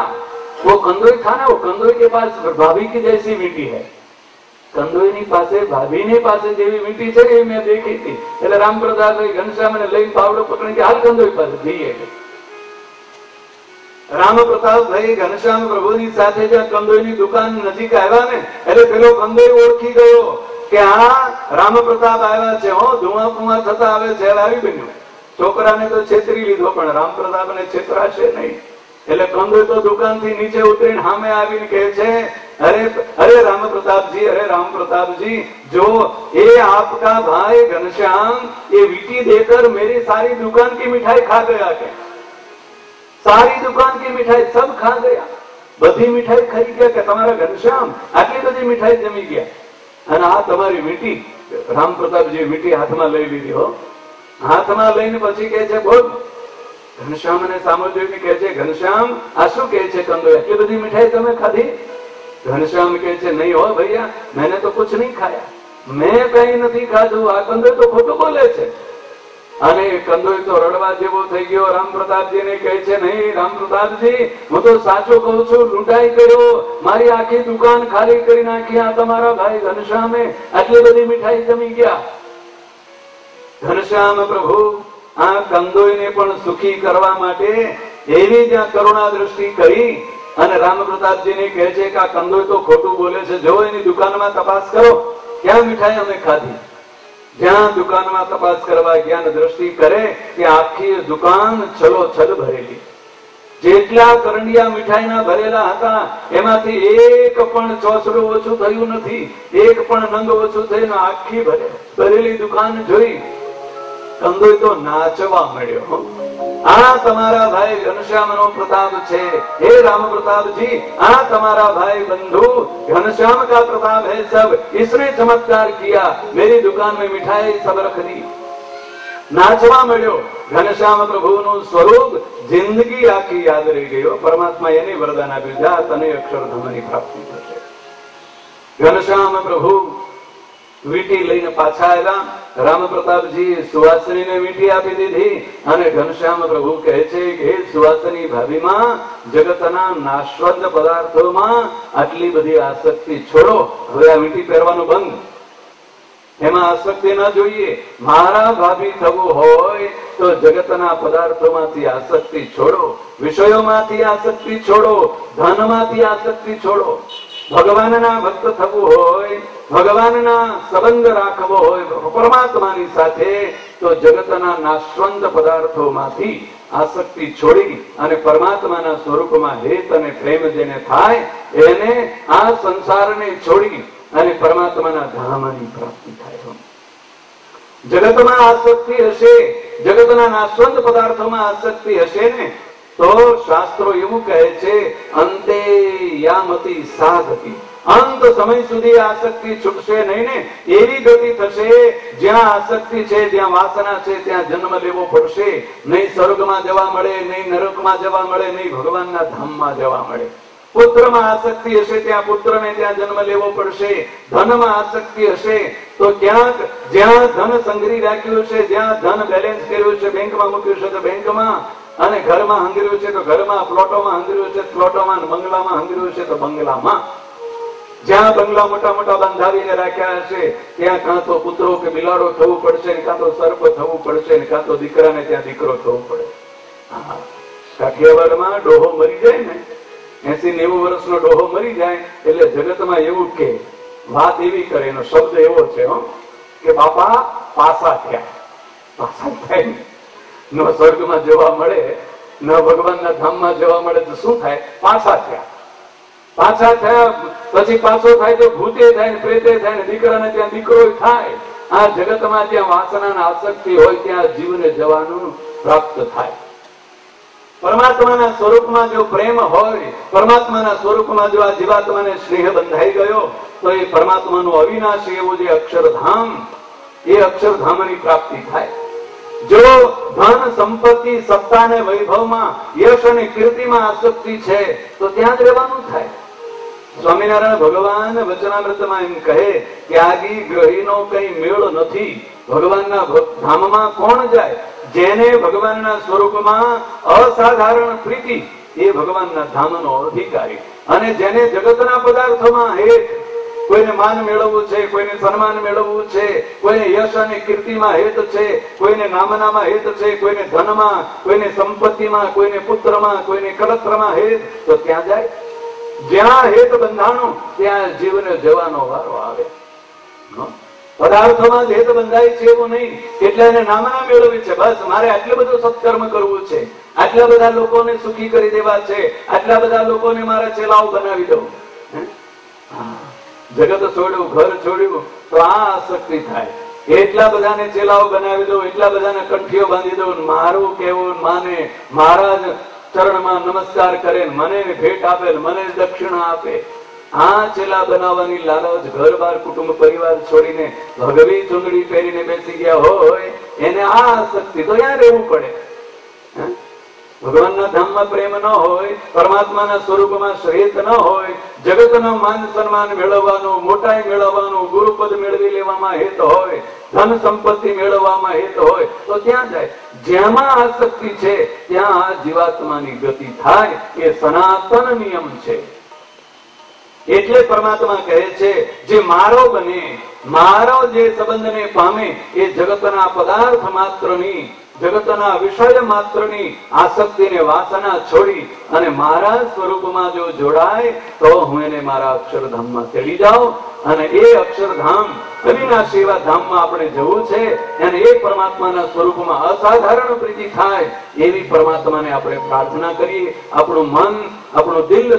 वो कंदोई था ना, वो कंदोई के पास भाभी की जैसी मीठी है. कंदोई ની પાસે ભાભી ની પાસે જેવી મીઠી છે એ મેં દેખી હતી. એટલે રામ પ્રતાપભાઈ ઘનશ્યામને લઈને પાવડો પકડી કે હાલ કંદોઈ પાસે જઈએ. રામ પ્રતાપભાઈ ઘનશ્યામ પ્રભુની સાથે જ્યાં કંદોઈની દુકાન નજીક આવ્યા ને એટલે પેલો કંદોઈ ઓળખી ગયો કે આ રામ પ્રતાપ આવ્યા છે. હો, ધુઆ પુઆ થતા આવે છે. આવી બન્યું. છોકરાને તો છેતરી લીધો પણ રામ પ્રતાપને છેતરાશે નહીં. એટલે કંદોઈ તો દુકાનથી નીચે ઉતરીને સામે આવીને કહે છે, अरे राम प्रतापजी, अरे राम प्रतापजी, जो ये आपका भाई घनश्याम ये वीटी देकर मेरी सारी दुकान की मिठाई खा गया के सारी दुकान की मिठाई सब खा गया. बधी मिठाई खाई गया કે તમારા ઘનશ્યામ આટલી બધી મિઠાઈ જમી ગયા. અને આ તમારી મીઠી. રામ પ્રતાપજી મીઠી હાથમાં લઈ લીધી. હો, હાથમાં લઈને પછી કહે છે, બોલ. ઘનશ્યામને સામે જોઈને કહે છે, ઘનશ્યામ આ શું કહે છે કંદોઈ, આટલી બધી મિઠાઈ તમે ખાધી? ઘનશ્યામ કહે છે, નહીં હો ભૈયા, मैंने तो कुछ नहीं खाया, मैं कहीं નથી ખાધું. આ કંદોઈ તો ખોટું બોલે છે. અને કંદોઈ તો રડવા જેવો થઈ ગયો. રામ પ્રતાપજી ને કહે છે, નહીં રામ પ્રતાપજી, હું તો સાચું કહું છું, લૂંટાઈ કર્યો, મારી આખી દુકાન ખાલી કરી નાખી. આ તમારા ભાઈ ઘનશ્યામે આટલી બધી મીઠાઈ જમી ગયા. ઘનશ્યામ પ્રભુ આ કંદોઈને પણ સુખી કરવા માટે એવી જ્યાં કરુણા દ્રષ્ટિ કરી અને રામ પ્રતાપજીને કહે છે કે આ કંદોઈ તો ખોટું બોલે છે, જો એની દુકાનમાં તપાસ કરો ક્યાં મીઠાઈ અમે ખાધી. જ્યાં દુકાનમાં તપાસ કરવા જ્ઞાન દ્રષ્ટિ કરે કે આખી દુકાન છલોછલ ભરેલી. જેટલા કરંડિયા મીઠાઈના ભરેલા હતા એમાંથી એક પણ ચોસડું ઓછું થયું નથી, એક પણ નંગ ઓછું થયું. આખી ભરેલી દુકાન જોઈ કંદોઈ તો નાચવા મળ્યો. આ તમારા ભાઈ ઘનશ્યામનો પ્રતાપ છે. हे राम प्रताप जी, આ તમારા ભાઈ बंधु घनश्याम का प्रताप है सब, इसने चमत्कार किया, मेरी दुकान में मिठाई सब रख दी. નાચવા મળ્યો. ઘનશ્યામ પ્રભુનું સ્વરૂપ જિંદગી આખી યાદ રહી ગયો. પરમાત્મા એને વરદાન આપ્યું, જા તને અક્ષરધામની પ્રાપ્તિ થશે. ઘનશ્યામ પ્રભુ વીટી લઈને પાછા આવ્યા. રામ પ્રતાપજી સુવાસનીને વીટી આપી દીધી અને ઘનશ્યામ પ્રભુ કહે છે કે સુવાસની ભાભીમાં જગતના નાશવંત પદાર્થોમાં આટલી બધી આસક્તિ છોડો. હવે આ વીટી પહેરવાનું બંધ, એમાં આસક્તિ ન જોઈએ. મારા ભાભી થવું હોય તો જગતના પદાર્થોમાંથી આસક્તિ છોડો, વિષયોમાંથી આસક્તિ છોડો, ધનમાંથી આસક્તિ છોડો. ભગવાનના ભક્ત થવું હોય, ભગવાનના સંબંધ રાખવો હોય પરમાત્માની સાથે તો જગતના નાશવંત પદાર્થોમાંથી આસક્તિ છોડી અને પરમાત્માના સ્વરૂપમાં હેત અને પ્રેમ જેને થાય એને આ સંસારને છોડી અને પરમાત્માના ધામની પ્રાપ્તિ થાય. જગતમાં આસક્તિ હશે, જગતના નાશવંત પદાર્થોમાં આસક્તિ હશે ને તો શાસ્ત્રો એવું કહે છે, અંતે યામતી સા ગતિ, અંત સમય સુધી આસક્તિ છૂટશે નહીં ને એવી ગતિ થશે જ્યાં આસક્તિ છે, જ્યાં વાસના છે ત્યાં જન્મ લેવો પડશે. નહીં સ્વર્ગમાં જવા મળે, નહીં નરકમાં જવા મળે, નહીં ભગવાનના ધામમાં જવા મળે. પુત્રમાં આસક્તિ હશે ત્યાં પુત્રને ત્યાં જન્મ લેવો પડશે. ધનમાં આસક્તિ હશે તો ક્યાંક જ્યાં ધન સંગ્રહી રાખ્યું છે, જ્યાં ધન બેલેન્સ કર્યું છે, બેંકમાં મૂક્યું છે તો બેંકમાં, અને ઘરમાં હંગર્યું છે તો ઘરમાં, પ્લોટોમાં હંગર્યું છે પ્લોટોમાં, બંગલામાં હંગર્યું છે તો બંગલામાં. જ્યાં બંગલા મોટા મોટા બંધાવીને રાખ્યા હશે ત્યાં કાં તો પુત્રો કે બિલાડો થવું પડશે, કાં તો સર્પ થવું પડશે, કાં તો દીકરાને ત્યાં દીકરો થવું પડે. કાઠિયાવાડમાં ડોહો મરી જાય ને, 80-90 વર્ષનો ડોહો મરી જાય એટલે જગતમાં એવું કે વાત એવી કરે, એનો શબ્દ એવો છે, કે બાપા પાસા થયા. પાસા થાય ન સ્વર્ગમાં જવા મળે, ન ભગવાનના ધામમાં જવા મળે તો શું થાય? પાસા થયા. પાછા થયા પછી પાછો થાય તો ભૂતે થાય ને પ્રેતે થાય ને દીકરાને ત્યાં દીકરો થાય. આ જગતમાં જ્યાં વાસના આસક્તિ હોય ત્યાં જીવને જવાનું પ્રાપ્ત થાય. પરમાત્માના સ્વરૂપમાં જો પ્રેમ હોય, પરમાત્માના સ્વરૂપમાં જો આ જીવાત્માને સ્નેહ બંધાઈ ગયો તો એ પરમાત્માનું અવિનાશી એવું જે અક્ષરધામ, એ અક્ષરધામની પ્રાપ્તિ થાય. જો ધન સંપત્તિ સત્તા અને વૈભવમાં યશ અને કીર્તિમાં આસક્તિ છે તો ત્યાં જ રહેવાનું થાય. સ્વામિનારાયણ ભગવાન વચનામૃતમાં એમ કહે કે આગી ગ્રહીનો કઈ મેળ નથી. ભગવાનના ધામમાં કોણ જાય? જેને ભગવાનના સ્વરૂપમાં અસાધારણ પ્રીતિ, એ ભગવાનના ધામનો અધિકારી. અને જેને જગતના પદાર્થોમાં હેત, કોઈને માન મેળવવું છે, કોઈને સન્માન મેળવવું છે, કોઈને યશ અને કીર્તિમાં હેત છે, કોઈને નામનામાં હેત છે, કોઈને ધનમાં, કોઈને સંપત્તિમાં, કોઈને પુત્રમાં, કોઈને કલત્રમાં હેત, તો ત્યાં જાય. જ્યાં હેત બંધાણું ત્યાં જીવને જવાનો વારો આવે. પદાર્થોમાં હેત બંધાય છે એવું નહીં, એટલે એને નામના મેળવી છે. બસ મારે આટલું બધું સત્કર્મ કરવું છે, આટલા બધા લોકોને સુખી કરી દેવા છે, આટલા બધા લોકોને મારા ચેલાઓ બનાવી દઉં. જગત છોડ્યું, ઘર છોડ્યું તો આ આસક્તિ થાય. એટલા બધાને ચેલાઓ બનાવી દઉં, એટલા બધાને કંઠીઓ બાંધી દઉં, મારું કેવું માને, મારા જ ચરણમાં નમસ્કાર કરે, મને ભેટ આપે, મને દક્ષિણા આપે. આ ચેલા બનાવવાની લાલચ, ઘર બાર કુટુંબ પરિવાર છોડીને ભગવી ચુંદડી પહેરીને બેસી ગયા હોય, એને આ આસક્તિ તો ત્યાં રહેવું પડે. ભગવાનના ધામમાં પ્રેમ ન હોય, પરમાત્માના સ્વરૂપમાં શ્રેષ્ઠ ન હોય, જગતનો માન સન્માન મેળવવાનું, મોટાઈ મેળવવાનું, ગુરુપદ મેળવી લેવામાં હેત હોય, ધન સંપત્તિ મેળવવામાં હેત હોય તો ત્યાં જાય. જેમાં આસક્તિ છે ત્યાં આ જીવાત્માની ગતિ થાય. એ સનાતન નિયમ છે. એટલે પરમાત્મા કહે છે જે મારો બને, મારો જે સંબંધને પામે, એ જગતના પદાર્થ માત્રની, જગતના વિષય માત્રની આસક્તિને વાસના છોડી અને મારા સ્વરૂપમાં જો જોડાય તો હું એને મારા અક્ષરધામમાં તેડી જાઉં. અને એ અક્ષરધામ, અવિનાશી એવા ધામમાં આપણે જવું છે. અને એ પરમાત્માના સ્વરૂપમાં અસાધારણ પ્રીતિ થાય એવી પરમાત્માને આપણે પ્રાર્થના કરીએ. આપણું મન, આપણું દિલ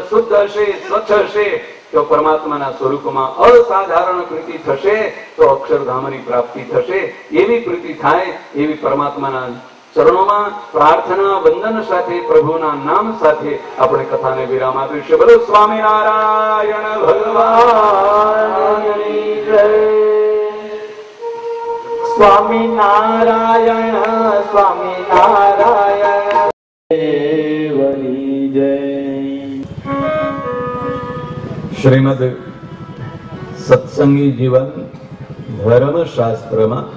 શુદ્ધ હશે, સ્વચ્છ હશે તો પરમાત્માના સ્વરૂપમાં અસાધારણ પ્રીતિ થશે, તો અક્ષરધામની પ્રાપ્તિ થશે. એવી પ્રીતિ થાય એવી પરમાત્માના ચરણોમાં પ્રાર્થના વંદન સાથે, પ્રભુના નામ સાથે આપણે કથાને વિરામ આપીશું. બોલો સ્વામિનારાયણ ભગવાનની જય. સ્વામિનારાયણ સ્વામિનારાયણ દેવની જય. શ્રીમદ સત્સંગી જીવન ધર્મશાસ્ત્રમાં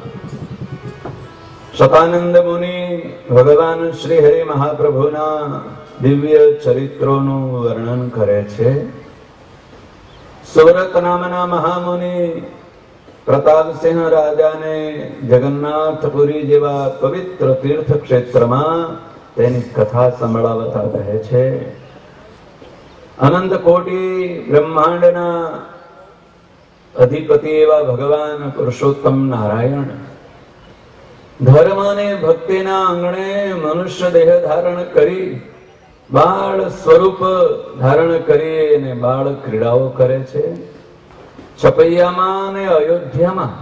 શતાનંદ મુનિ ભગવાન શ્રી હરિ મહાપ્રભુના દિવ્ય ચરિત્રોનું વર્ણન કરે છે. સુરત નામના મહામુનિ પ્રતાપસિંહ રાજાને જગન્નાથપુરી જેવા પવિત્ર તીર્થ ક્ષેત્રમાં તેની કથા સંભળાવતા કહે છે. અનંત કોટી બ્રહ્માંડના અધિપતિ એવા ભગવાન પુરુષોત્તમ નારાયણ ધર્મ અને ભક્તિના આંગણે મનુષ્ય દેહ ધારણ કરી, બાળ સ્વરૂપ ધારણ કરી અને બાળ ક્રીડાઓ કરે છે. છપૈયામાં અને અયોધ્યામાં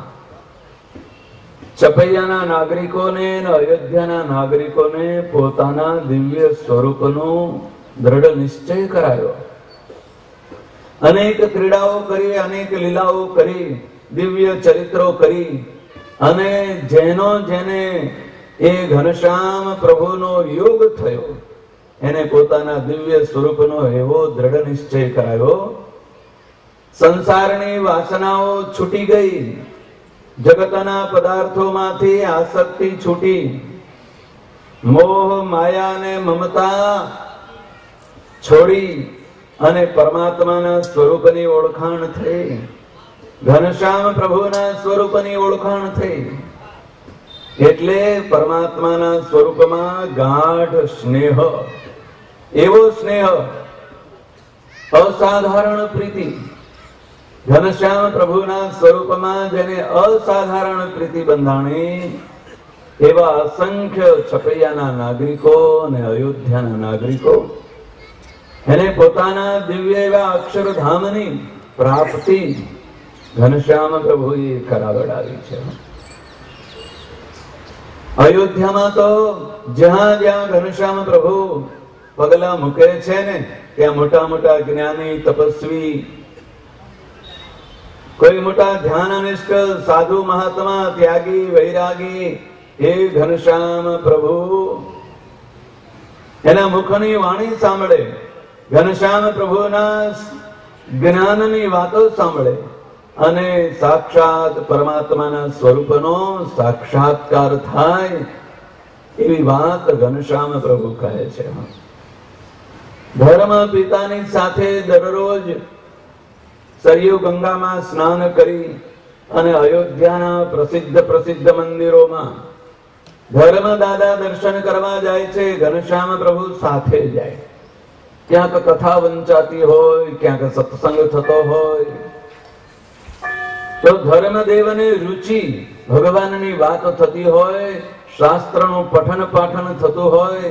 છપૈયાના નાગરિકોને અને અયોધ્યાના નાગરિકોને પોતાના દિવ્ય સ્વરૂપનો દ્રઢ નિશ્ચય કરાયો. અનેક ક્રીડાઓ કરી, અનેક લીલાઓ કરી, દિવ્ય ચરિત્રો કરી અને જેને એ ઘનશ્યામ પ્રભુનો યોગ થયો એને પોતાના દિવ્ય સ્વરૂપનો એવો દ્રઢ નિશ્ચય કરાયો. સંસારની વાસનાઓ છૂટી ગઈ, જગતના પદાર્થોમાંથી આસક્તિ છૂટી, મોહ માયા અને મમતા છોડી અને પરમાત્માના સ્વરૂપની ઓળખાણ થઈ, ઘનશ્યામ પ્રભુના સ્વરૂપની ઓળખાણ થઈ. એટલે પરમાત્માના સ્વરૂપમાં ગાઢ સ્નેહ, એવો સ્નેહ, અસાધારણ પ્રીતિ ઘનશ્યામ પ્રભુના સ્વરૂપમાં જેને અસાધારણ પ્રીતિ બંધાણી એવા અસંખ્ય છપૈયાના નાગરિકો અને અયોધ્યાના નાગરિકો એને પોતાના દિવ્ય એવા અક્ષરધામની પ્રાપ્તિ ઘનશ્યામ પ્રભુએ કરાવડાવી છે. અયોધ્યામાં તો જ્યાં જ્યાં ઘનશ્યામ પ્રભુ પગલા મૂકે છે ને ત્યાં મોટા મોટા જ્ઞાની તપસ્વી, કોઈ મોટા ધ્યાનનિષ્ઠ સાધુ મહાત્મા, ત્યાગી વૈરાગી એ ઘનશ્યામ પ્રભુ એના મુખની વાણી સાંભળે, ઘનશ્યામ પ્રભુના જ્ઞાનની વાતો સાંભળે અને સાક્ષાત પરમાત્માના સ્વરૂપનો સાક્ષાત્કાર થાય એવી વાત ઘનશ્યામ પ્રભુ કહે છે. ધર્મ પિતાની સાથે દરરોજ સરયુ ગંગામાં સ્નાન કરી અને અયોધ્યાના પ્રસિદ્ધ મંદિરોમાં ધર્મ દાદા દર્શન કરવા જાય છે. ઘનશ્યામ પ્રભુ સાથે જાય. ક્યાંક કથા વંચાતી હોય, ક્યાંક સત્સંગ થતો હોય તો ધર્મદેવને રુચિ ભગવાનની વાત થતી હોય, શાસ્ત્રનું પઠન પાઠન થતું હોય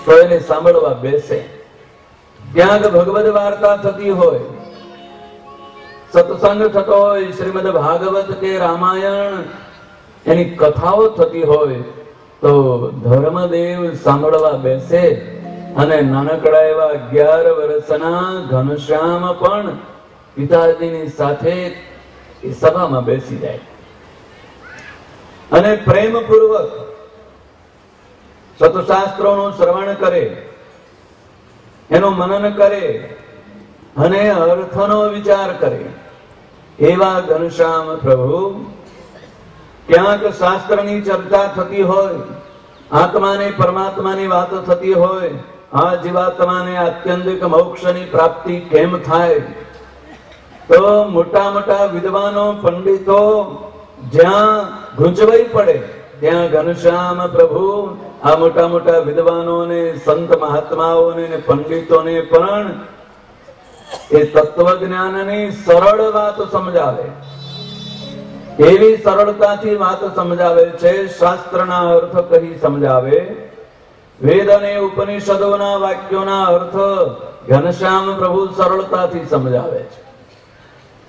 તો એને સાંભળવા બેસે. ક્યાંક ભગવદ વાર્તા થતી હોય, સત્સંગ થતો હોય, શ્રીમદ ભાગવત કે રામાયણ એની કથાઓ થતી હોય તો ધર્મદેવ સાંભળવા બેસે અને નાનકડા એવા 11 વર્ષના ઘનશ્યામ પણ પિતાજીની સાથે એ સભામાં બેસી જાય અને પ્રેમપૂર્વક સત્શાસ્ત્રોનું શ્રવણ કરે, એનું મનન કરે અને અર્થનો વિચાર કરે. એવા ઘનશ્યામ પ્રભુ ક્યાંક શાસ્ત્રની ચર્ચા થતી હોય, આત્માને પરમાત્માની વાતો થતી હોય, આ જીવાત્માને આત્યંતિક મોક્ષની પ્રાપ્તિ કેમ થાય તો મોટા મોટા વિદ્વાનો પંડિતો જ્યાં ગૂંચવાઈ પડે ત્યાં ઘનશ્યામ પ્રભુ આ મોટા મોટા વિદ્વાનોને, સંત મહાત્માઓને, પંડિતોને પણ એ તત્વજ્ઞાનની સરળ વાત સમજાવે. એવી સરળતાથી વાત સમજાવે છે, શાસ્ત્રના અર્થ કહી સમજાવે, વેદ અને ઉપનિષદોના વાક્યોના અર્થ ઘનશ્યામ પ્રભુ સરળતાથી સમજાવે છે.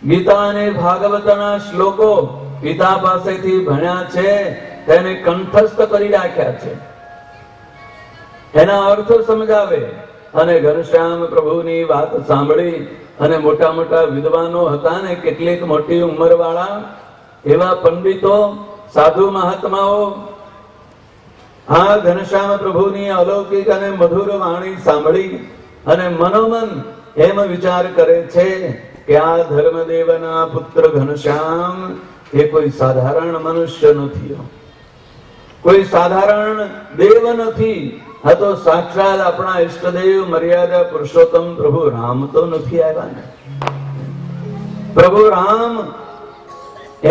ગીતા અને ભાગવતના શ્લોકો પિતા પાસેથી ભણ્યા છે, તેને કંઠસ્થ કરી રાખ્યા છે, એના અર્થ સમજાવે. અને ઘનશ્યામ પ્રભુની વાત સાંભળી અને મોટા મોટા વિદ્વાનો હતા ને કેટલીક મોટી ઉંમર વાળા એવા પંડિતો, સાધુ મહાત્માઓ આ ઘનશ્યામ પ્રભુની અલૌકિક અને મધુર વાણી સાંભળી અને મનોમન એમ વિચાર કરે છે કે આ ધર્મદેવના પુત્ર ઘનશ્યામ એ કોઈ સાધારણ મનુષ્ય નથી, કોઈ સાધારણ દેવ નથી. આ તો સાક્ષાત આપણા ઈષ્ટદેવ મર્યાદા પુરુષોત્તમ પ્રભુ રામ તો નથી આવ્યા ને. પ્રભુ રામ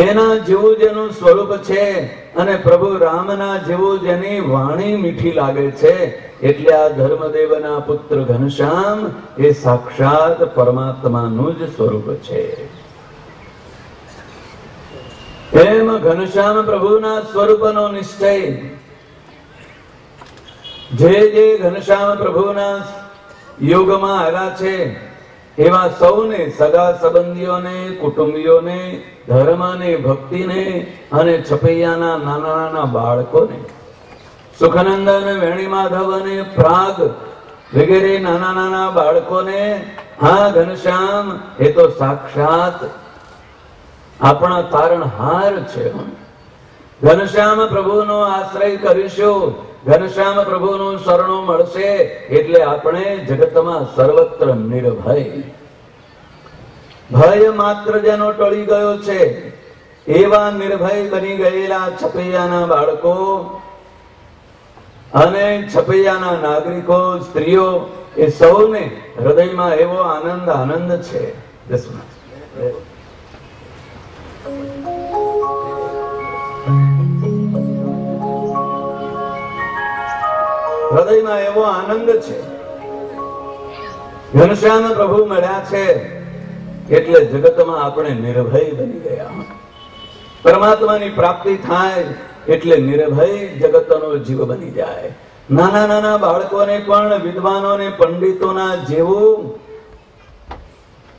એના જેવું જેનું સ્વરૂપ છે અને પ્રભુ રામના જેવું જેની વાણી મીઠી લાગે છે એટલે આ ધર્મદેવના પુત્ર ઘનશ્યામ એ સાક્ષાત પરમાત્માનું જ સ્વરૂપ છે. એમ ઘનશ્યામ પ્રભુના સ્વરૂપનો નિશ્ચય જે જે ઘનશ્યામ પ્રભુના યોગમાં આવ્યા છે એવા સૌને, સગા સંબંધીઓને, કુટુંબીઓને, ધર્મને, ભક્તિને અને છપૈયાના નાના નાના બાળકોને, સુખનંદન, વેણી માધવ અને પ્રાગ વગેરે નાના નાના બાળકોને હા ઘનશ્યામ એ તો સાક્ષાત આપણા તારણહાર છે. ઘનશ્યામ પ્રભુનો આશ્રય કરીશું, ઘનશ્યામ પ્રભુનું શરણું મળશે એટલે આપણે જગતમાં સર્વત્ર નિર્ભય. ભય માત્ર જેનો ટળી ગયો છે એવા નિર્ભય બની ગયેલા છપૈયાના બાળકો અને છપૈયાના નાગરિકો, સ્ત્રીઓ એ સૌને હૃદયમાં એવો આનંદ છે. હૃદયમાં એવો આનંદ છે. ઘનશ્યામ પ્રભુ મળ્યા છે એટલે જગતમાં આપણે નિર્ભય બની ગયા. પરમાત્માની પ્રાપ્તિ થાય એટલે નિર્ભય જગતનો જીવ બની જાય. નાના નાના બાળકોને પણ વિદ્વાનોને પંડિતોના જેવું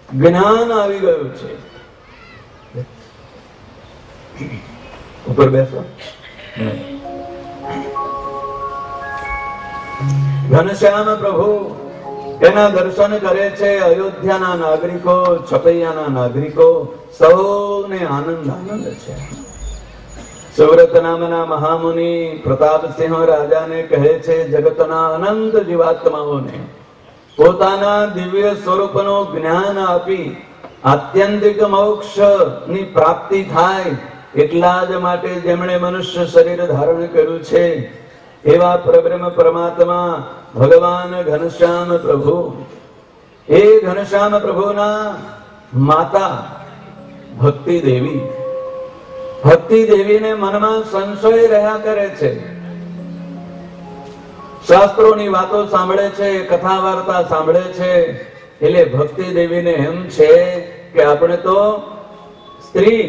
જ્ઞાન આવી ગયું છે. ઉપર બેસો. ઘનશ્યામ પ્રભુ એના દર્શન કરે છે. અયોધ્યાના નાગરિકો, છપૈયાના નાગરિકો સૌને આનંદ આનંદ છે. સુવ્રત નામના મહામુનિ પ્રતાપસિંહ રાજાને કહે છે, જગતના અનંત જીવાત્માઓને પોતાના દિવ્ય સ્વરૂપનું જ્ઞાન આપી આત્યંતિક મોક્ષ ની પ્રાપ્તિ થાય એટલા જ માટે જેમણે મનુષ્ય શરીર ધારણ કર્યું છે એવા પરબ્રહ્મ પરમાત્મા ભગવાન ઘનશ્યામ પ્રભુ, એ ઘનશ્યામ પ્રભુના માતા ભક્તિ દેવી, ભક્તિ દેવીને મનમાં સંશય રહ્યા કરે છે. શાસ્ત્રોની વાતો સાંભળે છે, કથા વાર્તા સાંભળે છે, એટલે ભક્તિ દેવીને એમ છે કે આપણે તો સ્ત્રી,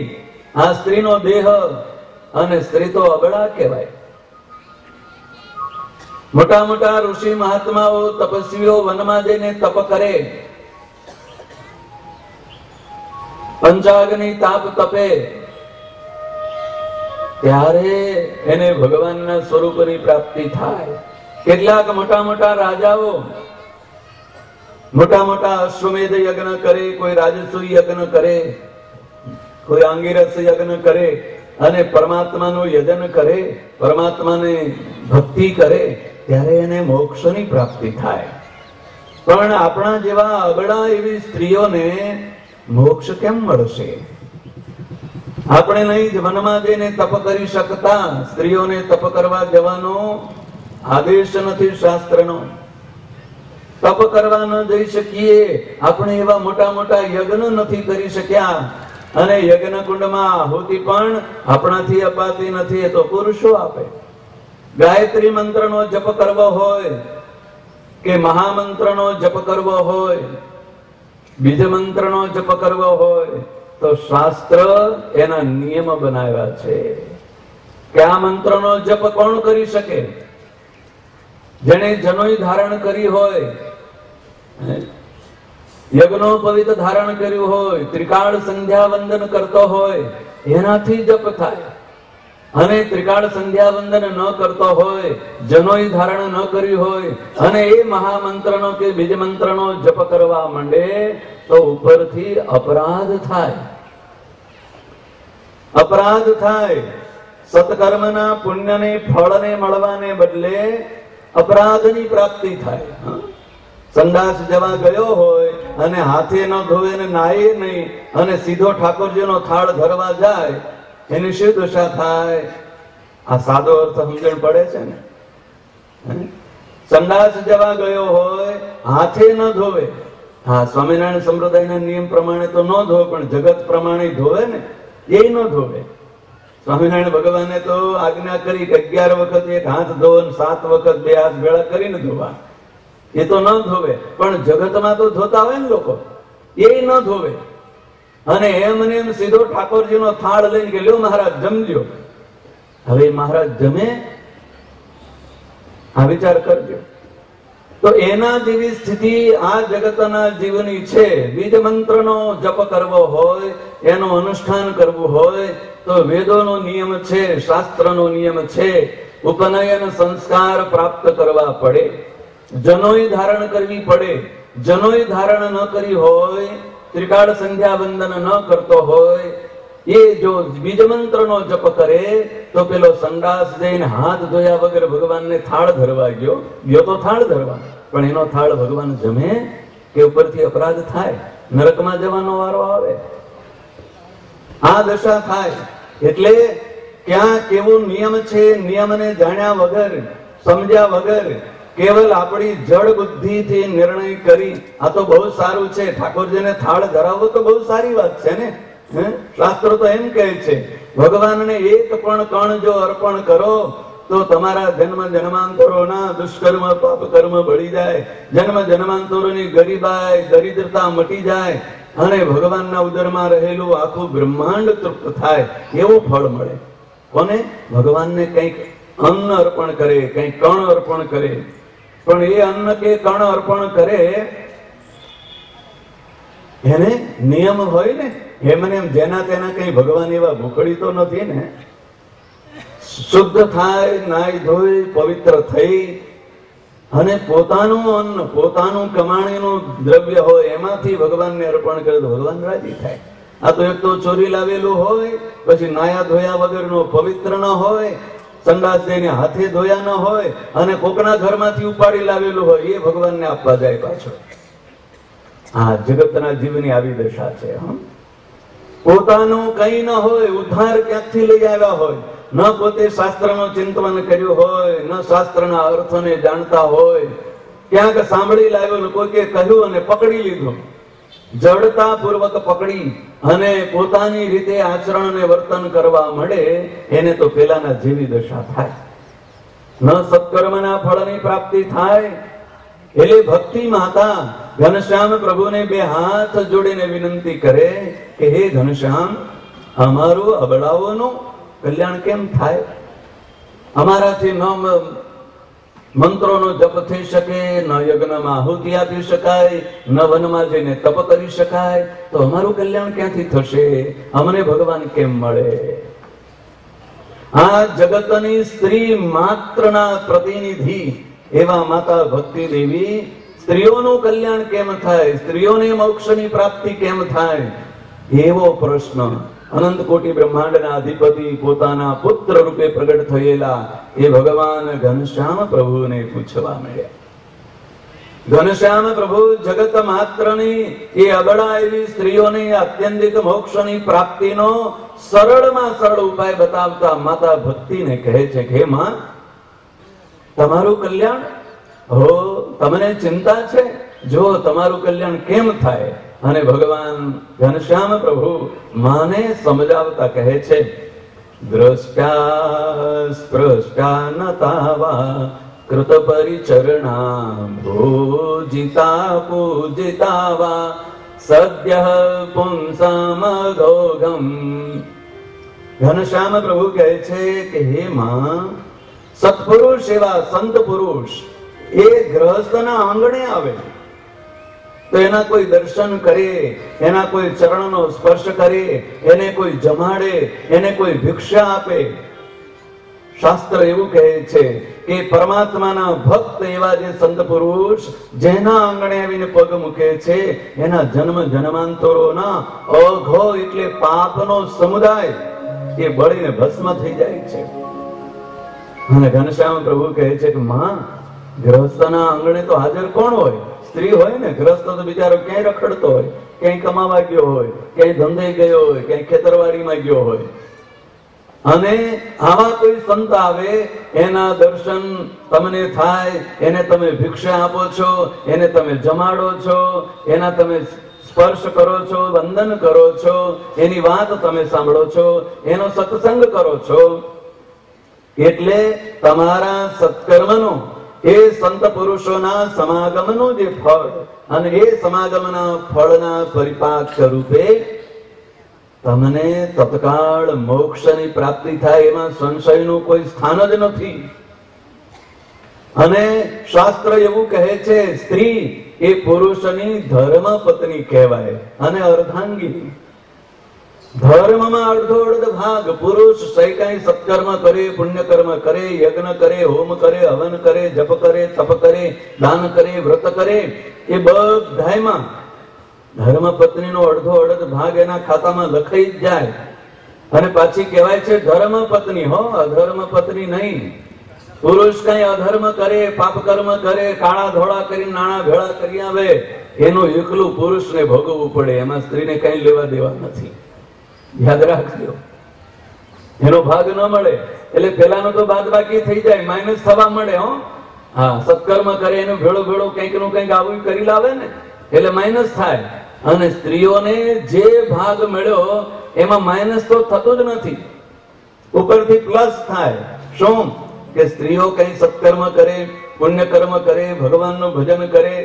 આ સ્ત્રીનો દેહ અને સ્ત્રી તો અબળા કહેવાય. મોટા મોટા ઋષિ મહાત્માઓ તપસ્વીઓ વનમાં જઈને તપ કરે, પંચાગ્નિ તાપ તપે, ત્યારે એને ભગવાનના સ્વરૂપની પ્રાપ્તિ થાય. કેટલાક મોટા મોટા રાજાઓ મોટા મોટા અશ્વમેધ યજ્ઞ કરે, કોઈ રાજસૂય યજ્ઞ કરે, કોઈ આંગિરસ યજ્ઞ કરે અને પરમાત્માનું યજન કરે, પરમાત્માને ભક્તિ કરે, ત્યારે એને મોક્ષની પ્રાપ્તિ થાય. પણ આપણા જેવા અબળા એવી સ્ત્રીઓને મોક્ષ કેમ મળશે? આપણે નહીં જ વનમાં જઈને તપ કરી શકતા. સ્ત્રીઓને તપ કરવા જવાનો આદેશ નથી શાસ્ત્રનો. તપ કરવા ન જઈ શકીએ, આપણે એવા મોટા મોટા યજ્ઞ નથી કરી શક્યા, અને યજ્ઞ કુંડમાં આહુતિ પણ આપણાથી અપાતી નથી, એ તો પુરુષો આપે. ગાયત્રી મંત્રનો જપ કરવો હોય કે મહામંત્રનો જપ કરવો હોય, બીજ મંત્રનો જપ કરવો હોય તો શાસ્ત્ર એના નિયમ બનાવ્યા છે કે આ મંત્રનો જપ કોણ કરી શકે? જેને જનોઈ ધારણ કરી હોય, યજ્ઞોપવિત ધારણ કર્યું હોય, ત્રિકાળ સંધ્યા વંદન કરતો હોય, એનાથી જપ થાય. અને ત્રિકાળ સંધ્યા વંદન ન કરતો હોય, જનોઈ ધારણ ન કર્યું હોય અને એ મહામંત્રનો કે બીજ મંત્રનો જપ કરવા માંડે તો ઉપરથી અપરાધ થાય. અપરાધ થાય. સત્કર્મના પુણ્યને ફળને મળવાને બદલે અપરાધની પ્રાપ્તિ થાય. સંદાસ જવા ગયો હોય અને હાથે ન ધોવે ને નાહે નહીં અને સીધો ઠાકોરજીનો થાળ ધરવા જાય, એની શું દશા થાય? આ સાદો અર્થ સમજણ પડે છે ને? સંદાસ જવા ગયો હોય, હાથે ન ધોવે. હા, સ્વામિનારાયણ સંપ્રદાયના નિયમ પ્રમાણે તો ન ધોવે, પણ જગત પ્રમાણે ધોવે ને, એ ન ધોવે. સ્વામિનારાયણ ભગવાને તો આજ્ઞા કરી કે 11 વખત એક હાથ ધોવો, 7 વખત 2 હાથ ભેળા કરીને ધોવા. એ તો ન ધોવે, પણ જગતમાં તો ધોતા હોય ને લોકો, એ ન ધોવે. અને એમને એમ સીધો ઠાકોરજીનો થાળ લઈને કે લ્યો મહારાજ જમજો. હવે મહારાજ જમે? આ વિચાર કરજો. તો એના જેવી સ્થિતિ આ જગતના જીવની છે. બીજ મંત્રનો જપ કરવો હોય, એનું અનુષ્ઠાન કરવું હોય તો વેદોનો નિયમ છે, શાસ્ત્રનો નિયમ છે. ઉપનયન સંસ્કાર પ્રાપ્ત કરવા પડે, જનોઈ ધારણ કરવી પડે. જનોઈ ધારણ ન કરી હોય, ત્રિકાળ સંધ્યા વંદન ન કરતો હોય, એ જો બીજ મંત્રનો જપ કરે તો પેલો સંડાસ જઈને હાથ ધોયા વગર ભગવાનને થાળ ધરવા ગયો તો થાળ ધરવા, પણ એનો થાળ ભગવાન જમે કે ઉપરથી અપરાધ થાય, નરકમાં જવાનો વારો આવે. આ દશા થાય. એટલે ક્યાં કેવો નિયમ છે, નિયમને જાણ્યા વગર, સમજ્યા વગર કેવલ આપણી જડ બુદ્ધિથી નિર્ણય કરી આ તો બહુ સારું છે, ઠાકોરજીને થાળ ધરાવવો તો બહુ સારી વાત છે ને. શાસ્ત્રો તો એમ કહે છે, ભગવાનને એક પણ કણ જો અર્પણ કરો તો તમારા જન્મ જન્માંતરોના દુષ્કર્મ પાપ કર્મ બળી જાય, જન્મ જન્માંતરોની ગરીબાઈ દરિદ્રતા મટી જાય અને ભગવાનના ઉદરમાં રહેલું આખું બ્રહ્માંડ તૃપ્ત થાય એવું ફળ મળે. કોને? ભગવાનને કંઈક અન્ન અર્પણ કરે, કંઈક કણ અર્પણ કરે. પણ એ અન્ન કે કણ અર્પણ કરે એને નિયમ હોય ને. એમને જેના તેના કઈ ભગવાન એવા ભૂખડી તો નથી ને. શુદ્ધ થાય, નાઈ ધોઈ પવિત્ર થઈ અને પોતાનું અન્ન, પોતાનું કમાણીનું દ્રવ્ય હોય એમાંથી ભગવાનને અર્પણ કરે તો ભગવાન રાજી થાય. આ તો એક તો ચોરી લાવેલું હોય, પછી નાયા ધોયા વગરનો પવિત્ર ન હોય, સંડાસ જઈને હાથે ધોયા ન હોય અને કોકના ઘરમાંથી ઉપાડી લાવેલું હોય એ ભગવાનને આપવા જાય પાછો. આ જગતના જીવની આવી દશા છે. પોતાનું કઈ ન હોય, ઉદ્ધાર ક્યાંકથી લઈ આવ્યા હોય, ન પોતે શાસ્ત્રનું ચિંતન કર્યું હોય, ન શાસ્ત્રના અર્થને જાણતા હોય, ક્યાંક સાંભળી લાવ્યું, કોઈકે કહ્યું અને પકડી લીધું, જડતા પૂર્વક પકડી અને પોતાની રીતે આચરણ અને વર્તન કરવા મળે એને તો પેલાના જેવી દશા થાય. ન સત્કર્મના ફળની પ્રાપ્તિ થાય. એટલે ભક્તિ માતા ઘનશ્યામ પ્રભુને બે હાથ જોડીને વિનંતી કરે કે હે ઘનશ્યામ, અમારું અબળાઓનું કલ્યાણ કેમ થાય? અમારાથી ન મંત્રોનો જપ થઈ શકે, ન યજ્ઞમાં આહુતિ આપી શકાય, ન વનમાં જઈને તપ કરી શકાય, તો અમારું કલ્યાણ ક્યાંથી થશે? અમને ભગવાન કેમ મળે? આ જગતની સ્ત્રી માત્રના પ્રતિનિધિ એવા માતા ભક્તિ દેવી સ્ત્રીઓનું કલ્યાણ કેમ થાય, સ્ત્રીઓને મોક્ષની પ્રાપ્તિ કેમ થાય, એવો પ્રશ્ન અનંત કોટી બ્રહ્માંડના અધિપતિ પોતાના પુત્ર રૂપે પ્રગટ થયેલા એ ભગવાન ઘનશ્યામ પ્રભુને પૂછવા મળ્યા. ઘનશ્યામ પ્રભુ જગત માત્રની એ અબળા એવી સ્ત્રીઓને આત્યંતિક મોક્ષની પ્રાપ્તિનો સરળમાં સરળ ઉપાય બતાવતા માતા ભક્તિને કહે છે કે હે માં, તમારું કલ્યાણ હો, તમને ચિંતા છે, જો તમારું કલ્યાણ કેમ થાય? અને ભગવાન ઘનશ્યામ પ્રભુ માને સમજાવતા કહે છે, દ્રષ્ટા સ્પૃષ્ટા નતાવા કૃત પરિચરણા ભોજિતા પૂજિતા વા સદ્ય પુંસામગોગમ. ઘનશ્યામ પ્રભુ કહે છે કે હે માં, સત્પુરુષ એવા સંત પુરુષ એ ગ્રહસ્થના આંગણે આવે તો એના કોઈ દર્શન કરે, એના કોઈ ચરણનો સ્પર્શ કરે, એને કોઈ જમાડે, એને કોઈ ભિક્ષા આપે. શાસ્ત્ર એવું કહે છે કે પરમાત્માના ભક્ત એવા જે સંત પુરુષ જેના આંગણે આવીને પગ મૂકે છે એના જન્મ જન્માંતરોના અઘો એટલે પાપનો સમુદાય એ બળીને ભસ્મ થઈ જાય છે. અને ઘનશ્યામ પ્રભુ કહે છે કે માં, ગ્રહસ્થના આંગણે તો હાજર કોણ હોય? સ્ત્રી હોય ને. ગ્રસ્ત તો બિચારો ક્યાંય રખડતો હોય, ક્યાંય કમાવા ગયો હોય, ક્યાંય ધંધે ગયો હોય, ક્યાંય ખેતરવાડીમાં ગયો હોય. અને આવા કોઈ સંત આવે, એના દર્શન તમને થાય, એને તમે ભિક્ષા આપો છો, એને તમે જમાડો છો, એના તમે સ્પર્શ કરો છો, વંદન કરો છો, એની વાત તમે સાંભળો છો, એનો સત્સંગ કરો છો, એટલે તમારા સત્કર્મનો એ સંત પુરુષોના સમાગમનું જે ફળ અને એ સમાગમના ફળના પરિપાક રૂપે તમને તત્કાળ મોક્ષની પ્રાપ્તિ થાય, એમાં સંશયનું કોઈ સ્થાન જ નથી. અને શાસ્ત્ર એવું કહે છે, સ્ત્રી એ પુરુષની ધર્મ પત્ની કહેવાય અને અર્ધાંગીની. ધર્મમાં અડધો અડધ ભાગ પુરુષ કઈ સત્કર્મ કરે, પુણ્યકર્મ કરે, યજ્ઞ કરે, હોમ કરે, હવન કરે, જપ કરે, તપ કરે, દાન કરે, વ્રત કરે, એ બધાયમાં ધર્મ પત્નીનો અડધો અડધ ભાગ એના ખાતામાં લખાઈ જ જાય. અને પાછી કહેવાય છે ધર્મ પત્ની, હો, અધર્મ પત્ની નહીં. પુરુષ કઈ અધર્મ કરે, પાપ કર્મ કરે, કાળા ધોળા કરી નાણાં ભેળા કરી આવે, એનું એકલું પુરુષને ભોગવવું પડે, એમાં સ્ત્રીને કઈ લેવા દેવા નથી. યાદ રાખજો, એનો ભાગ ન મળે એટલે પેલાનો તો બાદ બાકી થઈ જાય, માઇનસ થવા મળે. હો, હા, સત્કર્મ કરે એનું ભેળો ભેળો કંઈક નું કંઈક આવું કરી લાવે ને એટલે માઇનસ થાય. અને સ્ત્રીઓને જે ભાગ મળ્યો એમાં માઇનસ તો થતો જ નથી, ઉપરથી પ્લસ થાય. શું કે સ્ત્રીઓ કઈ સત્કર્મ કરે, પુણ્યકર્મ કરે, ભગવાનનું ભજન કરે,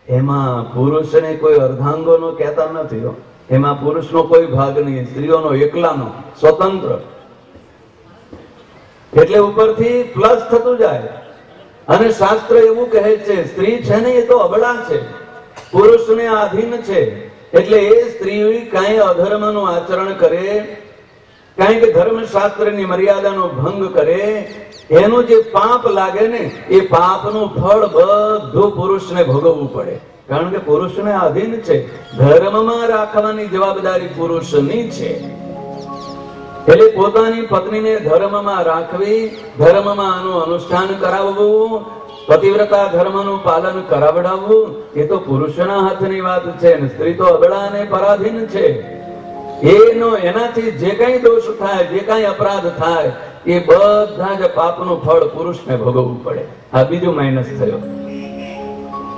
એમાં પુરુષને કોઈ અર્ધાંગોનો કહેતા નથી. એમાં પુરુષનો કોઈ ભાગ નહીં, સ્ત્રીઓનો એકલાનો સ્વતંત્ર. એટલે ઉપરથી પ્લસ થતું જાય. અને શાસ્ત્ર એવું કહે છે સ્ત્રી છે ને એ તો અબળા છે, પુરુષને આધીન છે. એટલે એ સ્ત્રી કાંઈ અધર્મનું આચરણ કરે, કાંઈક ધર્મશાસ્ત્રની મર્યાદાનો ભંગ કરે, એનું જે પાપ લાગે ને એ પાપનું ફળ બધું પુરુષને ભોગવવું પડે. કારણ કે પુરુષને આધીન છે, ધર્મમાં રાખવાની જવાબદારી પુરુષની છે. એટલે પોતાની પત્નીને ધર્મમાં રાખવી, ધર્મમાં આનું અનુષ્ઠાન કરાવવું, પતિવ્રતા ધર્મનું પાલન કરાવડાવવું એ તો પુરુષના હાથની વાત છે. સ્ત્રી તો અબળા અને પરાધીન છે. એનાથી જે કઈ દોષ થાય, જે કઈ અપરાધ થાય એ બધા જ પાપનું ફળ પુરુષને ભોગવવું પડે. આ બીજું માઇનસ થયો.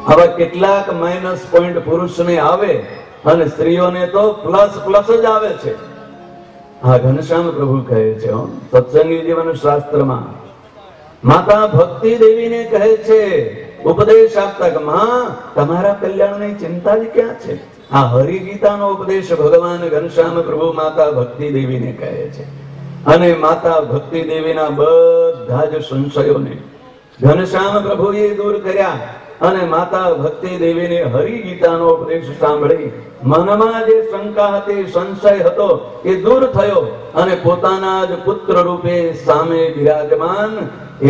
આવા કેટલાક માઇનસ પોઈન્ટ પુરુષને આવે અને સ્ત્રીઓને તો પ્લસ પ્લસ જ આવે છે. આ ઘનશ્યામ પ્રભુ કહે છે સત્સંગી જીવન શાસ્ત્રમાં, માતા ભક્તિ દેવીને કહે છે ઉપદેશ આપતા કે માં તમારા કલ્યાણની ચિંતા જ ક્યાં છે. આ હરિગીતાનો ઉપદેશ ભગવાન ઘનશ્યામ પ્રભુ માતા ભક્તિ દેવીને કહે છે. અને માતા ભક્તિ દેવીના બધા જ સંશયોને ઘનશ્યામ પ્રભુએ દૂર કર્યા. અને માતા ભક્તિ દેવીને હરિગીતાનો ઉપદેશ સાંભળી મનમાં જે શંકા હતી, સંશય હતો એ દૂર થયો. અને પોતાના જ પુત્ર રૂપે સામે બિરાજમાન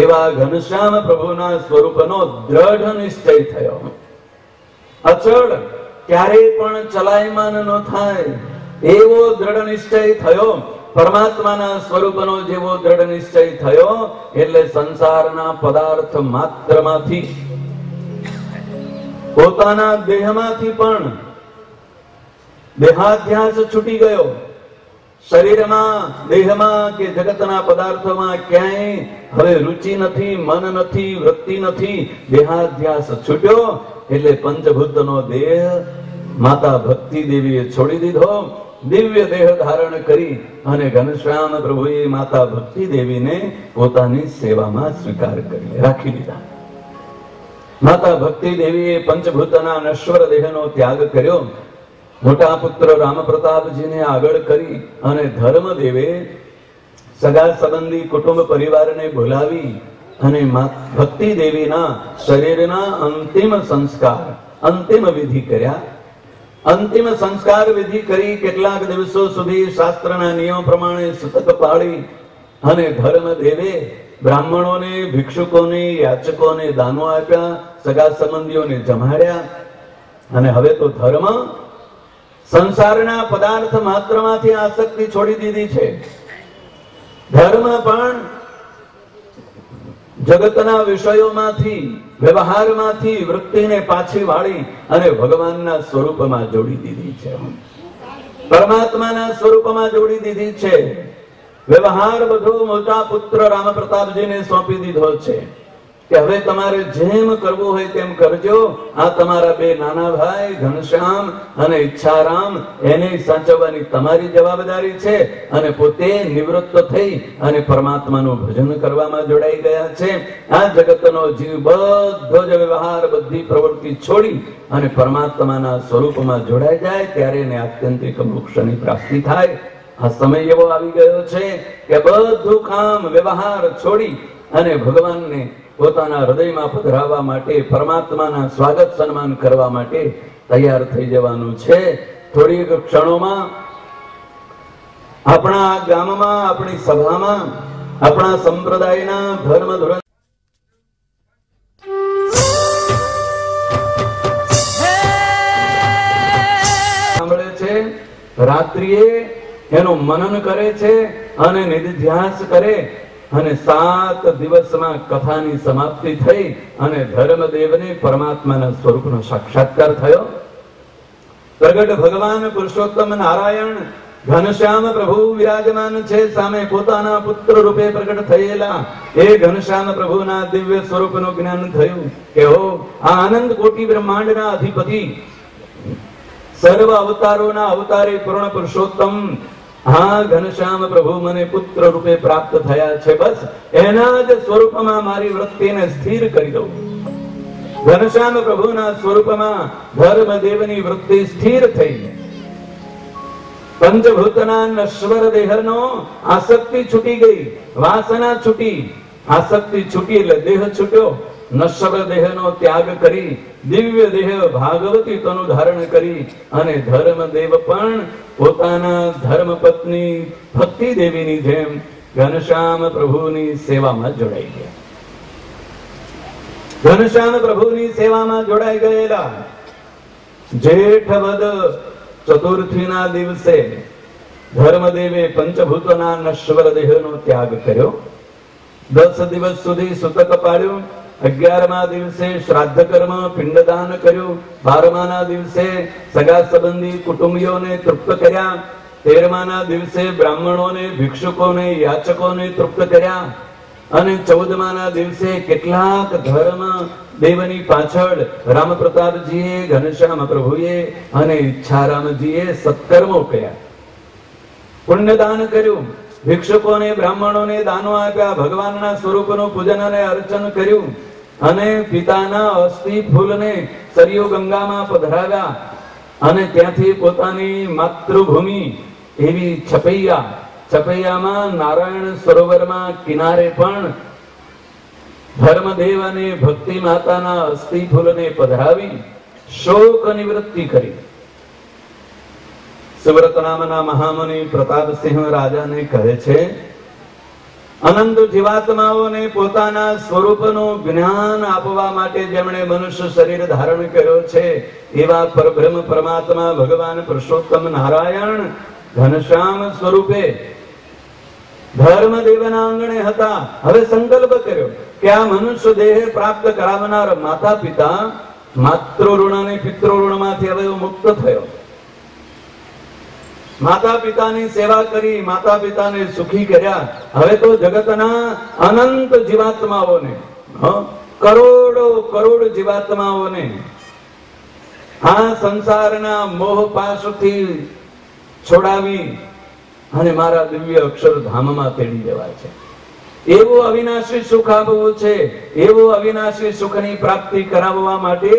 એવા ઘનશ્યામ પ્રભુના સ્વરૂપનો દ્રઢ નિશ્ચય થયો. અચળ, ક્યારેય પણ ચલાયમાન ન થાય એવો દ્રઢ નિશ્ચય થયો. પરમાત્માના સ્વરૂપનો જેવો દ્રઢ નિશ્ચય થયો એટલે સંસારના પદાર્થ માત્રમાંથી, પોતાના દેહમાંથી પણ દેહાધ્યાસ છૂટી ગયો. શરીરમાં, દેહમાં કે જગતના પદાર્થોમાં ક્યાંય હવે રુચિ નથી, મન નથી, વૃત્તિ નથી. દેહાધ્યાસ છૂટ્યો એટલે પંચભૂતનો દેહ માતા ભક્તિ દેવીએ છોડી દીધો. દિવ્ય દેહ ધારણ કરી અને ઘનશ્યામ પ્રભુએ માતા ભક્તિ દેવીને પોતાની સેવામાં સ્વીકાર કરી રાખી લીધા. માતા ભક્તિ દેવીએ પંચભૂતના નશ્વર દેહનો ત્યાગ કર્યો. મોટા પુત્ર રામ પ્રતાપજીને આગળ કરી અને ધર્મદેવે સગા સંબંધી કુટુંબ પરિવારને બોલાવી અને ભક્તિ દેવીના શરીરના અંતિમ સંસ્કાર, અંતિમ વિધિ કર્યા. અંતિમ સંસ્કાર વિધિ કરી કેટલાક દિવસો સુધી શાસ્ત્રના નિયમ પ્રમાણે સતત પાળી અને ધર્મદેવે બ્રાહ્મણોને, ભિક્ષુકોને, યાચકોને દાનો આપ્યા, સગા સંબંધીઓને જમાડ્યા. અને હવે તો ધર્મ સંસારના પદાર્થ માત્રમાંથી આસક્તિ છોડી દીધી છે. ધર્મ પણ જગતના વિષયોમાંથી, વ્યવહારમાંથી વૃત્તિને પાછી વાળી અને ભગવાનના સ્વરૂપમાં જોડી દીધી છે. પરમાત્માના સ્વરૂપમાં જોડી દીધી છે. વ્યવહાર બધો મોટા પુત્ર રામ પ્રતાપજીને સોંપી દીધો છે કે હવે તમારે જેમ કરવું હોય તેમ કરજો. આ તમારા બે નાના ભાઈ ઘનશ્યામ અને ઈચ્છારામ, એને સાચવવાની તમારી જવાબદારી છે. અને પોતે નિવૃત્ત થઈ અને પરમાત્માનું ભજન કરવામાં જોડાઈ ગયા છે. આ જગતનો જીવ બધો જ વ્યવહાર, બધી પ્રવૃત્તિ છોડી અને પરમાત્માના સ્વરૂપમાં જોડાઈ જાય ત્યારે એને આત્યંતિક મોક્ષની પ્રાપ્તિ થાય. આ સમય એવો આવી ગયો છે કે બધું કામ, વ્યવહાર છોડી અને ભગવાનને પોતાના હૃદયમાં પધરાવવા માટે, પરમાત્માના સ્વાગત સન્માન કરવા માટે તૈયાર થઈ જવાનું છે. થોડીક ક્ષણોમાં આપણા ગામમાં, આપણી સભામાં, આપણા સંપ્રદાયના ધર્મ ધોરણ સાંભળે છે. રાત્રિએ એનું મનન કરે છે અને નિધ્યાસ કરે અને 7 દિવસમાં કથાની સમાપ્તિ થઈ અને ધર્મદેવને પરમાત્માના સ્વરૂપનો સાક્ષાત્કાર થયો. પ્રગટ ભગવાન પુરુષોત્તમ નારાયણ ઘનશ્યામ પ્રભુ વિરાજમાન છે. સામે પોતાના પુત્ર રૂપે પ્રગટ થયેલા એ ઘનશ્યામ પ્રભુના દિવ્ય સ્વરૂપનું જ્ઞાન થયું કે હો, આ આનંદ કોટી બ્રહ્માંડના અધિપતિ, સર્વ અવતારોના અવતારી પૂર્ણ પુરુષોત્તમ, હા ઘનશ્યામ પ્રભુ મને પુત્ર રૂપે પ્રાપ્ત થયા છે. બસ એના જ સ્વરૂપમાં મારી વૃત્તિને સ્થિર કરી દઉં. ઘનશ્યામ પ્રભુના સ્વરૂપમાં ધર્મદેવની વૃત્તિ સ્થિર થઈ. પંચભૂતના નશ્વર દેહનો આસક્તિ છૂટી ગઈ, વાસના છૂટી. આસક્તિ છૂટી એટલે દેહ છૂટ્યો. નશ્વર દેહનો ત્યાગ કરી દિવ્ય દેહ ભાગવતી તનું ધારણ કરી અને ધર્મદેવ પણ પોતાના ધર્મપત્ની ભક્તિ દેવીની જેમ ઘનશ્યામ પ્રભુની સેવામાં જોડાઈ ગયા. ઘનશ્યામ પ્રભુની સેવામાં જોડાઈ ગયેલા જેઠ વદ ચતુર્થીના દિવસે ધર્મદેવે પંચભૂતોના નશ્વર દેહનો ત્યાગ કર્યો. 10 દિવસ સુધી સુતક પાડ્યું. 11મા દિવસે શ્રાદ્ધ કર્મ પિંડદાન કર્યું. 12માના દિવસે સગા સંબંધી કુટુંબીઓને તૃપ્ત કર્યા. 13માના દિવસે બ્રાહ્મણોને, ભિક્ષુકોને, યાચકોને તૃપ્ત કર્યા. અને 14માના દિવસે કેટલાક ધર્મ દેવની પાછળ રામ પ્રતાપજીએ, ઘનશ્યામ પ્રભુએ અને ઈચ્છારામજીએ સત્કર્મો કર્યા. પુણ્યદાન કર્યું. ભિક્ષુકોને, બ્રાહ્મણોને દાનો આપ્યા. ભગવાનના સ્વરૂપનું પૂજન અને અર્ચન કર્યું. અને પિતાના અસ્થિ ફૂલને સરયુ ગંગામાં પધરાવ્યા. અને ત્યાંથી પોતાની માતૃભૂમિ એવી છપૈયામાં નારાયણ સરોવરમાં કિનારે પણ ધર્મદેવ અને ભક્તિ માતાના અસ્થિ ફૂલને પધરાવી શોક નિવૃત્તિ કરી. સુવ્રત નામના મહામુનિ પ્રતાપસિંહ રાજાને કહે છે, અનંત જીવાત્માઓને પોતાના સ્વરૂપનું જ્ઞાન આપવા માટે જેમણે મનુષ્ય શરીર ધારણ કર્યો છે એવા પરબ્રહ્મ પરમાત્મા ભગવાન પુરુષોત્તમ નારાયણ ઘનશ્યામ સ્વરૂપે ધર્મદેવના આંગણે હતા. હવે સંકલ્પ કર્યો કે આ મનુષ્ય દેહ પ્રાપ્ત કરાવનાર માતા પિતા માતૃ ઋણ અને પિતૃ ઋણમાંથી હવે મુક્ત થયો. માતા પિતાની સેવા કરી, માતા પિતાને સુખી કર્યા. હવે તો જગતના અનંત જીવાત્માઓને, કરોડ જીવાત્માઓને આ સંસારના મોહ પાશથી છોડાવી અને મારા દિવ્ય અક્ષરધામમાં તેડી દેવા છે. એવું અવિનાશી સુખ આપવું છે. એવું અવિનાશી સુખની પ્રાપ્તિ કરાવવા માટે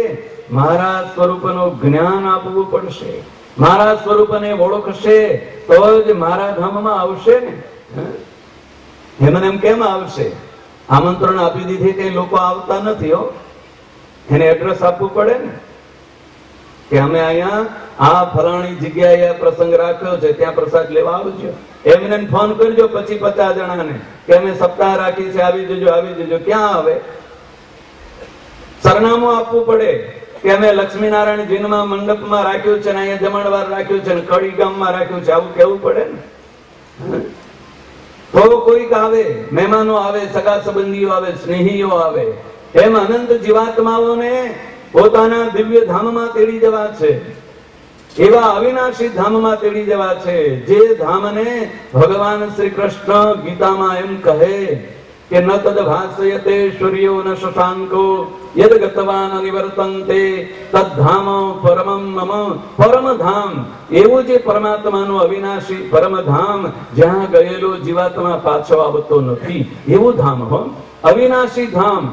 મારા સ્વરૂપનું જ્ઞાન આપવું પડશે. મારા સ્વરૂપને ઓળખશે તો જ મારા ધામમાં આવશે ને. એમને એમ કેમ આવશે? આમંત્રણ આપી દીધી કઈ લોકો આવતા નથી હો. એને એડ્રેસ આપવું પડે ને કે અમે અહીંયા આ ફલાણી જગ્યાએ પ્રસંગ રાખ્યો છે, ત્યાં પ્રસાદ લેવા આવજો. એમને ફોન કરજો 50 જણાને કે અમે સપ્તાહ રાખી છે, આવી જજો આવી જજો. ક્યાં આવે? સરનામું આપવું પડે કે અમે લક્ષ્મીનારાયણ જીનમાં મંડપમાં રાખ્યું છે ને અહીંયા જમણવાર રાખ્યું છે ને કડી ગામમાં રાખ્યું છે. આવું કેવું પડે ને. તો કોઈક આવે, મહેમાનો આવે, સગા સંબંધીઓ આવે, સ્નેહીઓ આવે. એમ અનંત જીવાત્માઓને પોતાના દિવ્ય ધામમાં તેડી જવા છે. એવા અવિનાશી ધામમાં તેડી જવા છે. જે ધામને ભગવાન શ્રી કૃષ્ણ ગીતામાં એમ કહે કે ન તદ ભાસયતે સૂર્યો ન શશાંકો યદ ગતવાન નિવર્તન્તે તદ્ધામ પરમં મમ. પરમધામ એવું જે પરમાત્માનું અવિનાશી પરમધામ, જ્યાં ગયેલો જીવાત્મા પાછો આવતો નથી એવું ધામ હો. અવિનાશી ધામ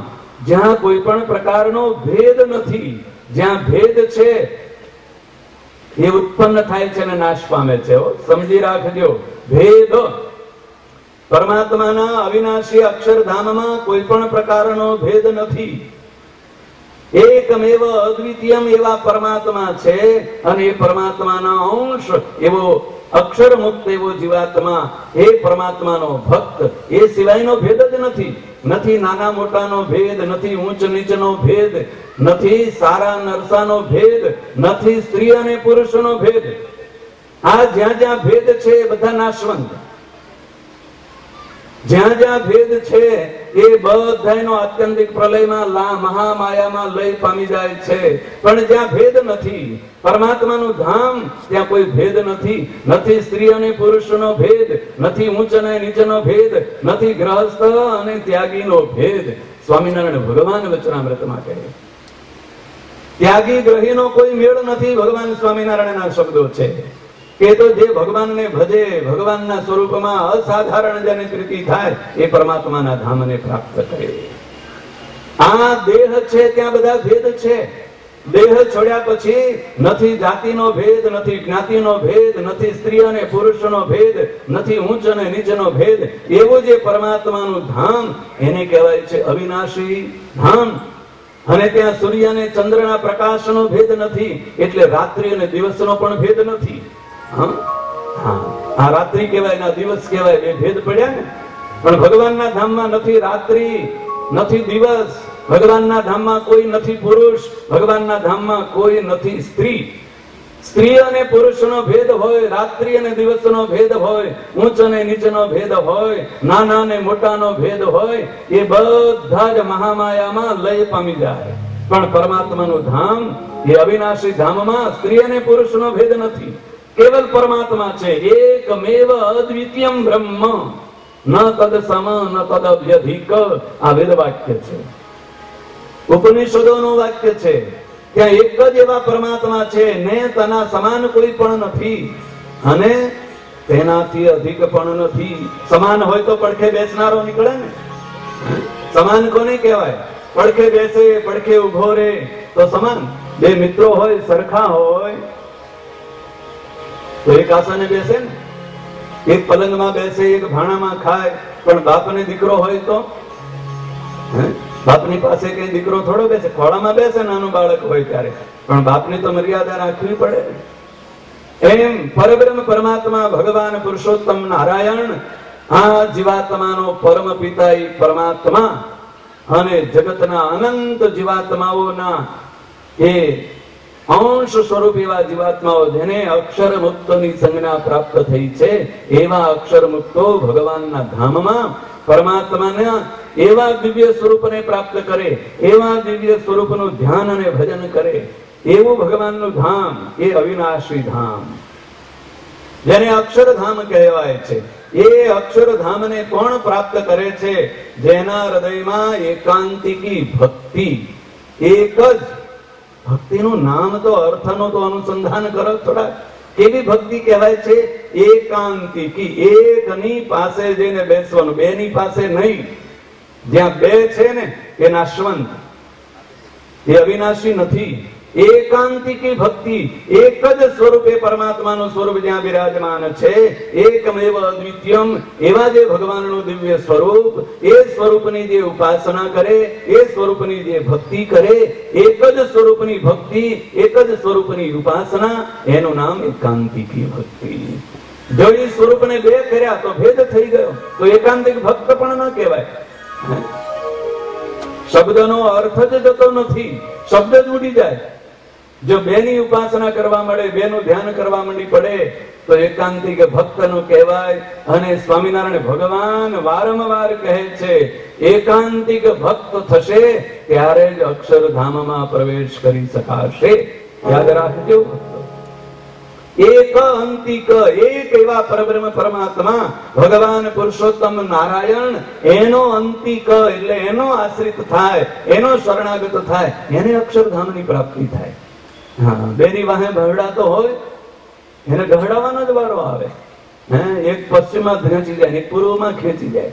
જ્યાં કોઈ પણ પ્રકારનો ભેદ નથી. જ્યાં ભેદ છે એ ઉત્પન્ન થાય છે અને નાશ પામે છે. સમજી રાખજો, ભેદ પરમાત્માના અવિનાશી અક્ષરધામમાં કોઈ પણ પ્રકારનો ભેદ નથી. એકમેવ અદ્વિતીયમ એવા પરમાત્મા છે અને એ પરમાત્માના અંશ એવો અક્ષર મુક્ત એવો જીવાત્મા, એ પરમાત્માનો ભક્ત. એ સિવાયનો ભેદ જ નથી. નથી નાના મોટાનો ભેદ, નથી ઊંચ નીચનો ભેદ, નથી સારા નરસાનો ભેદ, નથી સ્ત્રી અને પુરુષનો ભેદ. આ જ્યાં જ્યાં ભેદ છે એ બધા નાશવંત. જ્યાં જ્યાં ભેદ છે એ બધાનો આત્યંતિક પ્રલયમાં મહામાયામાં લય પામી જાય છે. પણ જ્યાં ભેદ નથી, પરમાત્માનું ધામ, ત્યાં કોઈ ભેદ નથી. નથી સ્ત્રી અને પુરુષનો ભેદ, નથી ઊંચ અને નીચનો ભેદ, નથી ગ્રહસ્થ અને ત્યાગીનો ભેદ. સ્વામિનારાયણ ભગવાન વચનામૃતમાં કહે ત્યાગી ગ્રહીનો કોઈ મેળ નથી. ભગવાન સ્વામિનારાયણના શબ્દો છે કે તો જે ભગવાનને ભજે, ભગવાનના સ્વરૂપમાં અસાધારણ જેને પ્રીતિ થાય એ પરમાત્માના ધામને પ્રાપ્ત કરે. આ દેહ છે ત્યાં બધા ભેદ છે. દેહ છોડ્યા પછી નથી જાતિનો ભેદ, નથી જ્ઞાતિનો ભેદ, નથી સ્ત્રી અને પુરુષનો ભેદ, નથી ઊંચ અને નીચનો ભેદ. એવું જે પરમાત્માનું ધામ એને કહેવાય છે અવિનાશી ધામ. અને ત્યાં સૂર્ય અને ચંદ્રના પ્રકાશનો ભેદ નથી, એટલે રાત્રિ અને દિવસનો પણ ભેદ નથી. આ રાત્રિ કહેવાય ને દિવસ કહેવાય, બે ભેદ પડ્યા ને. પણ ભગવાનના ધામમાં નથી રાત્રિ, નથી દિવસ. ભગવાનના ધામમાં કોઈ નથી પુરુષ, ભગવાનના ધામમાં કોઈ નથી સ્ત્રી. સ્ત્રી અને પુરુષનો ભેદ હોય, રાત્રિ અને દિવસનો ભેદ હોય, ઊંચ અને નીચનો ભેદ હોય, નાના અને મોટાનો ભેદ હોય, એ બધા જ મહામાયામાં લય પામી જાય. પણ પરમાત્માનું ધામ એ અવિનાશી ધામમાં સ્ત્રી અને પુરુષનો ભેદ નથી. કેવલ પરમાત્મા છે, એકમેવ અદ્વિતીયમ બ્રહ્મ, ન તદ સમ ન તદ અવ્યધિક. આ વેદ વાક્ય છે, ઉપનિષદોનું વાક્ય છે. ત્યાં એક જ એવા પરમાત્મા છે, ને તેના સમાન કોઈ પણ નથી અને તેનાથી અધિક પણ નથી. સમાન હોય તો પડખે બેસનારો નીકળે ને. સમાન કોને કહેવાય? પડખે બેસે, પડખે ઉભો રહે તો સમાન. બે મિત્રો હોય, સરખા હોય તો એક આસને બેસે ને, એક પલંગમાં બેસે, એક ભાણામાં ખાય. પણ બાપ ને દીકરો હોય તો બાપની પાસે કઈ દીકરો થોડો બેસે, ખોળામાં બેસે નાનું બાળક હોય ત્યારે, પણ બાપની તો મર્યાદા રાખવી પડે. એમ પરબ્રહ્મ પરમાત્મા ભગવાન પુરુષોત્તમ નારાયણ આ જીવાત્માનો પરમ પિતા એ પરમાત્મા અને જગતના અનંત જીવાત્માઓના એ અંશ સ્વરૂપ એવા જીવાત્માઓ જેને અક્ષર મુક્તની સંજ્ઞા પ્રાપ્ત થઈ છે, એવા અક્ષર મુક્તો ભગવાનના ધામમાં પરમાત્માના એવા દિવ્ય સ્વરૂપને પ્રાપ્ત કરે, એવા દિવ્ય સ્વરૂપનું ધ્યાન અને ભજન કરે, એવું ભગવાનનું ધામ એ અવિનાશી ધામ, જેને અક્ષરધામ કહેવાય છે. એ અક્ષરધામને કોણ પ્રાપ્ત કરે છે? જેના હૃદયમાં એકાંતિકી ભક્તિ. એક જ ભક્તિનું નામ તો અર્થનો તો અનુસંધાન કરો થોડા. કેવી ભક્તિ કહેવાય છે? એકાંતિકી. એકની પાસે જઈને બેસવાનું, બેની પાસે નહીં. જ્યાં બે છે ને એ નાશવંત, એ અવિનાશી નથી. એકાંતિકી ભક્તિ, એક જ સ્વરૂપે પરમાત્માનું સ્વરૂપ જ્યાં બિરાજમાન છે, એકમેવ અદ્વિતીયમ, એવા જે ભગવાનનું દિવ્ય સ્વરૂપ, એ સ્વરૂપની જે ઉપાસના કરે, એ સ્વરૂપની જે ભક્તિ કરે, એક જ સ્વરૂપની ભક્તિ, એક જ સ્વરૂપની ઉપાસના, એનું નામ એકાંતિકી ભક્તિ. જો એ સ્વરૂપને બે કર્યા તો ભેદ થઈ ગયો, તો એકાંતિક ભક્ત પણ ન કહેવાય. શબ્દનો અર્થ જ જતો નથી, શબ્દ જ ઉડી જાય. જો બેની ઉપાસના કરવા મળે, બેનું ધ્યાન કરવા માંડી પડે તો એકાંતિક ભક્ત નું કહેવાય. અને સ્વામિનારાયણ ભગવાન વારંવાર કહે છે, એકાંતિક ભક્ત થશે ત્યારે જ અક્ષરધામમાં પ્રવેશ કરી શકાશે. યાદ રાખજો, એક અંતિક, એક એવા પરબ્રહ્મ પરમાત્મા ભગવાન પુરુષોત્તમ નારાયણ, એનો અંતિક એટલે એનો આશ્રિત થાય, એનો શરણાગત થાય, એને અક્ષરધામની પ્રાપ્તિ થાય. હા, બેની વાહે બહડા તો હોય, એને ગહડાવાનો જ વારો આવે. એક પશ્ચિમમાં ખેંચી જાય, એક પૂર્વમાં ખેંચી જાય.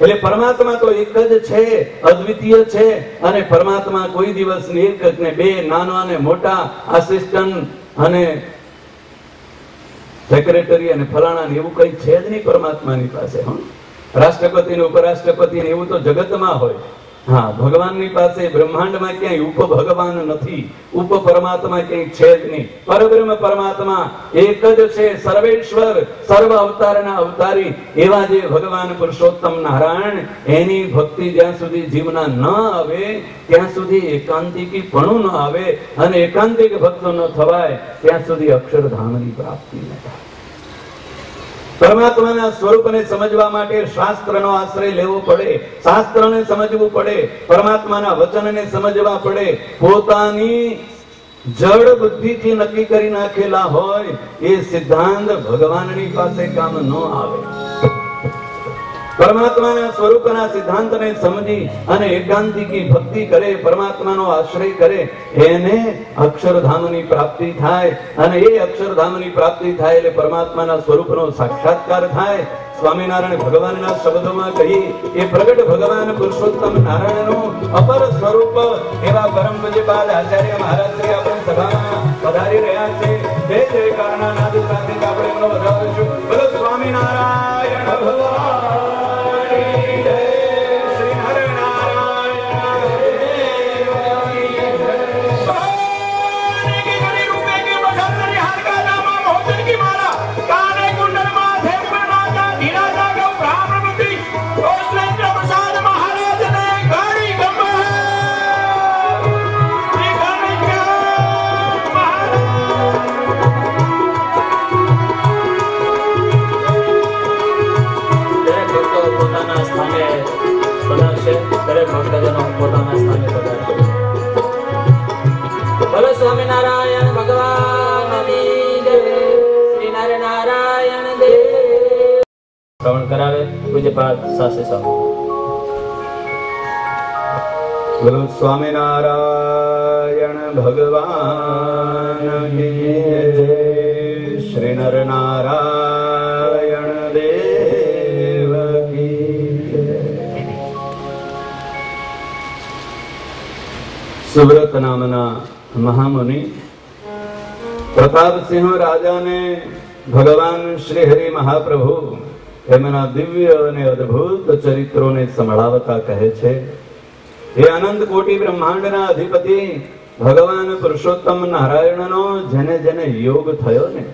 એટલે પરમાત્મા તો એક જ છે, અદ્વિતીય છે. અને પરમાત્મા કોઈ દિવસ એક ને બે, નાના અને મોટા, આસિસ્ટન્ટ અને સેક્રેટરી અને ફલાણા એવું કઈ છે જ નહીં પરમાત્માની પાસે. રાષ્ટ્રપતિ ને ઉપરાષ્ટ્રપતિ ને એવું તો જગતમાં હોય. હા, ભગવાનની પાસે બ્રહ્માંડમાં ક્યાંય ઉપ ભગવાન નથી, ઉપ પરમાત્મા ક્યાંય છે જ નહીં. પરબ્રહ્મ પરમાત્મા એક જ છે, સર્વેશ્વર, સર્વ અવતારના અવતારી એવા જે ભગવાન પુરુષોત્તમ નારાયણ, એની ભક્તિ જ્યાં સુધી જીવના ન આવે ત્યાં સુધી એકાંતિકી પણ ન આવે, અને એકાંતિક ભક્ત ન થવાય ત્યાં સુધી અક્ષરધામની પ્રાપ્તિ ન થાય. પરમાત્માના સ્વરૂપને સમજવા માટે શાસ્ત્રનો આશ્રય લેવો પડે, શાસ્ત્રને સમજવું પડે, પરમાત્માના વચનને સમજવા પડે. પોતાની જડ બુદ્ધિથી નક્કી કરી નાખેલા હોય એ સિદ્ધાંત ભગવાનની પાસે કામ ન આવે. પરમાત્માના સ્વરૂપના સિદ્ધાંતને સમજી અને એકાંતિકી ભક્તિ કરે, પરમાત્માનો આશ્રય કરે, એને અક્ષરધામની પ્રાપ્તિ થાય. અને એ અક્ષરધામની પ્રાપ્તિ થાય એટલે પરમાત્માના સ્વરૂપનો સાક્ષાત્કાર થાય. સ્વામિનારાયણ ભગવાનના શબ્દોમાં કહી એ પ્રગટ ભગવાન પુરુષોત્તમ નારાયણનું અપર સ્વરૂપ એવા પરમ પૂજ્યપાદ આચાર્ય મહારાજ શ્રી આપણી સભામાં પધારી રહ્યા છે. જય જયકારના નાદ સાથે આપણે એમનો વધાવીશું. બોલો સ્વામિનારાયણ ભગવાન. બોલો સ્વામિનારાયણ ભગવાનની જય. શ્રી નારાયણ દેવ. શ્રવણ કરાવે પૂજ્યપાદ શાસ્ત્રી સ્વામી. બોલો સ્વામિનારાયણ ભગવાન કી જય. શ્રી નારાયણ દેવ કી જય. સુવ્રત નામના મહામુનિ પ્રતાપસિંહ રાજાને ભગવાન શ્રી હરિ મહાપ્રભુ એમના દિવ્ય અને અદ્ભુત ચરિત્રોને સંભળાવતા કહે છે, હે અનંત કોટી બ્રહ્માંડના અધિપતિ ભગવાન પુરુષોત્તમ નારાયણનો જેને જેને યોગ થયો ને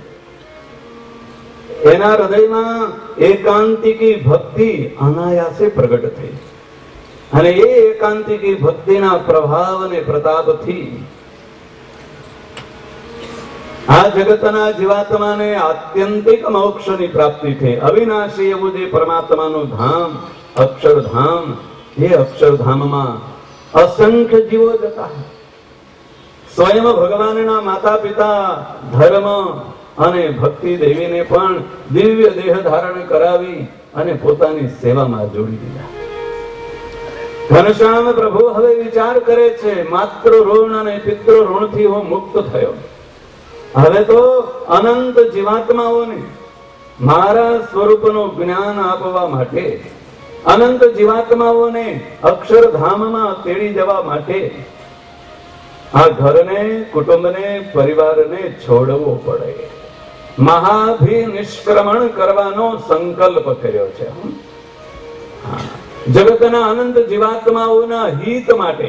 એના હૃદયમાં એકાંતિકી ભક્તિ અનાયાસે પ્રગટ થઈ. અને એ એકાંતિકી ભક્તિના પ્રભાવ અને પ્રતાપથી આ જગતના જીવાત્માને આત્યંતિક મોક્ષની પ્રાપ્તિ થઈ. અવિનાશી એવું જે પરમાત્માનું ધામ અક્ષરધામ, એ અક્ષરધામમાં અસંખ્ય જીવો જતા. સ્વયં ભગવાનના માતા પિતા ધર્મ અને ભક્તિ દેવીને પણ દિવ્ય દેહ ધારણ કરાવી અને પોતાની સેવામાં જોડી દીધા. ઘનશ્યામ પ્રભુ હવે વિચાર કરે છે, માત્ર ઋણ અને પિતૃ ઋણથી હું મુક્ત થયો. હવે તો અનંત જીવાત્માઓને મારા સ્વરૂપનું જ્ઞાન આપવા માટે, અનંત જીવાત્માઓને અક્ષરધામમાં તેડી જવા માટે આ ઘરને, કુટુંબને, પરિવારને છોડવો પડે. મહાભિનિષ્ક્રમણ કરવાનો સંકલ્પ કર્યો છે. જગતના અનંત જીવાત્માઓના હિત માટે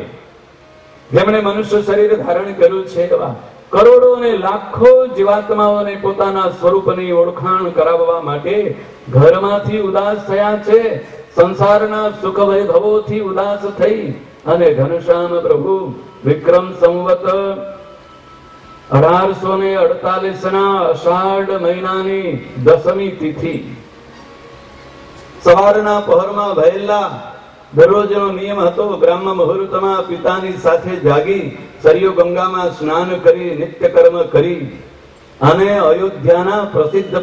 જેમણે મનુષ્ય શરીર ધારણ કર્યું છે એવા કરોડો અને લાખો જીવાત્માઓને પોતાના સ્વરૂપની ઓળખાણ કરાવવા માટે ઘરમાંથી ઉદાસ થયા છે. સંસારના સુખ વૈભવોથી ઉદાસ થઈ અને ઘનશ્યામ પ્રભુ વિક્રમ સંવત 1848 ના અષાઢ મહિનાની 10મી તિથિ સવારના પહોરમાં વહેલા દરરોજનો નિયમ હતો, બ્રહ્મ મુહૂર્તમાં પિતાની સાથે જાગી સરયુ ગંગામાં સ્નાન કરી નિત્ય કર્મ કરી અને અયોધ્યાના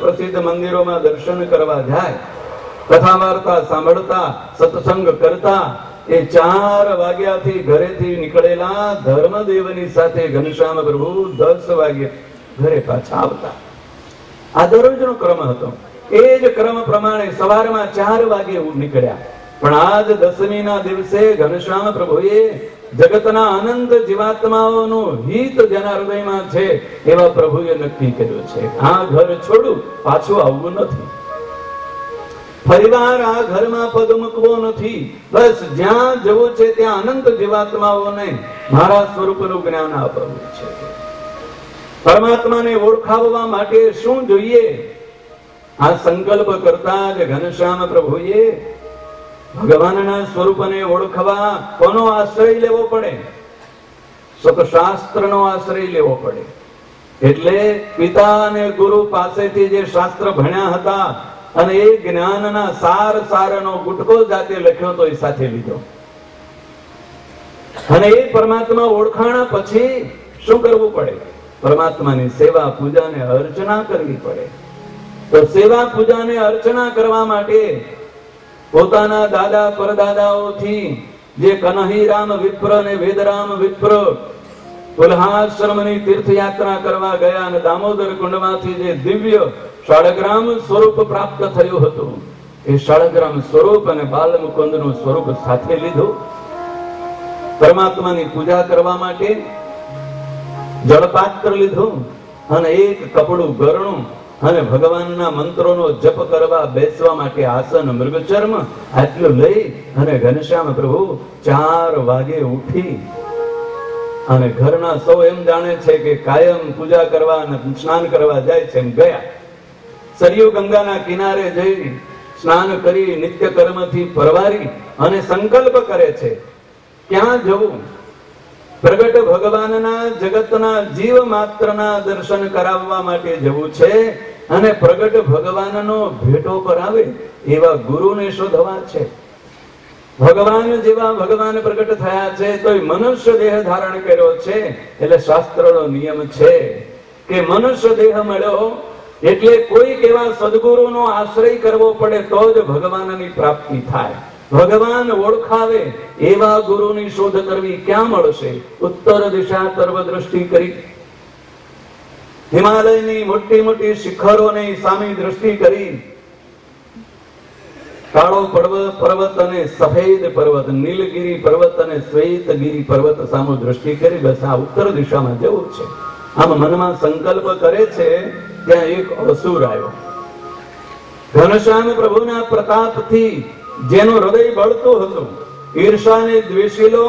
પ્રસિદ્ધ મંદિરોમાં દર્શન કરવા જાય. કથા વાર્તા સાંભળતા, સત્સંગ કરતા એ 4 વાગ્યાથી ઘરેથી નીકળેલા ધર્મદેવની સાથે ઘનશ્યામ પ્રભુ 10 વાગે ઘરે પાછા આવતા. આ દરરોજનો ક્રમ હતો. એ જ ક્રમ પ્રમાણે સવારમાં 4 વાગે નીકળ્યા. પણ આજ 10મી ના દિવસે ઘનશ્યામ પ્રભુએ જગતના અનંત જીવાત્માઓનું હિત જેના હૃદયમાં છે એવા પ્રભુએ નક્કી કર્યું છે, આ ઘર છોડું, પાછું આવવું નથી. ફરીવાર આ ઘરમાં પગ મૂકવો નથી. બસ જ્યાં જવું છે ત્યાં અનંત જીવાત્માઓને મારા સ્વરૂપનું જ્ઞાન આપવું છે. પરમાત્માને ઓળખાવવા માટે શું જોઈએ? આ સંકલ્પ કરતા જ ઘનશ્યામ પ્રભુએ ભગવાનના સ્વરૂપને ઓળખવા કોનો આશ્રય લેવો પડે? સતશાસ્ત્રનો આશ્રય લેવો પડે. એટલે પિતા અને ગુરુ પાસેથી જે શાસ્ત્ર ભણ્યા હતા અને એ જ્ઞાનના સારનો ગુટકો જાતે લખ્યો તો એ સાથે લીધો. અને એ પરમાત્મા ઓળખાણા પછી શું કરવું પડે? પરમાત્માની સેવા, પૂજા ને અર્ચના કરવી પડે. તો સેવા, પૂજા ને અર્ચના કરવા માટે પોતાના દાદા પરદાદાઓથી જે કનહીરામ વિપ્ર અને વેદરામ વિપ્ર ઉલ્હાશ્રમની તીર્થયાત્રા કરવા ગયા અને દામોદર કુંડમાંથી જે દિવ્ય શાળગ્રામ સ્વરૂપ પ્રાપ્ત થયું હતું, એ શાળગ્રામ સ્વરૂપ અને બાલમુકુંદનું સ્વરૂપ સાથે લીધું. પરમાત્માની પૂજા કરવા માટે જળપાત્ર લીધું અને એક કપડું ગરણું અને ભગવાનના મંત્રોનો જપ કરવા બેસવા માટે આસન મૃગચર્મ આટલું લઈ અને ઘનશ્યામ પ્રભુ 4 વાગે ઉઠી અને ઘરના સૌ એમ જાણે છે કે કાયમ પૂજા કરવા અને સ્નાન કરવા જાય છે, એમ ગયા. સરયુ ગંગાના કિનારે જઈ સ્નાન કરી નિત્ય કર્મથી પરવારી અને સંકલ્પ કરે છે ક્યાં જવું. પ્રગટ ભગવાનના જગતના જીવ માત્રના દર્શન કરાવવા માટે જવું છે અને પ્રગટ ભગવાનનો ભેટો કરાવે એવા ગુરુને શોધવા છે. ભગવાન જેવા ભગવાન પ્રગટ થયા છે તો મનુષ્ય દેહ ધારણ કર્યો છે. એટલે શાસ્ત્રનો નિયમ છે કે મનુષ્ય દેહ મળ્યો એટલે કોઈક એવા સદગુરુનો આશ્રય કરવો પડે તો જ ભગવાનની પ્રાપ્તિ થાય. ભગવાન ઓળખાવે એવા ગુરુની શોધ કરવી ક્યાં મળશે? ઉત્તર દિશા તરફ દ્રષ્ટિ કરી, હિમાલયની મોટી મોટી શિખરોની સામે દ્રષ્ટિ કરી, કાળો પર્વત અને સફેદ પર્વત, નીલગિરી પર્વત અને શ્વેતગિરી પર્વત સામે દ્રષ્ટિ કરી, બસ આ ઉત્તર દિશામાં જવું છે. આમ મનમાં સંકલ્પ કરે છે ત્યાં એક અસુર આવ્યો. ઘનશ્યામ પ્રભુના પ્રતાપથી જેનું હૃદય બળતું હતું, ઈર્ષાને દ્વેષીલો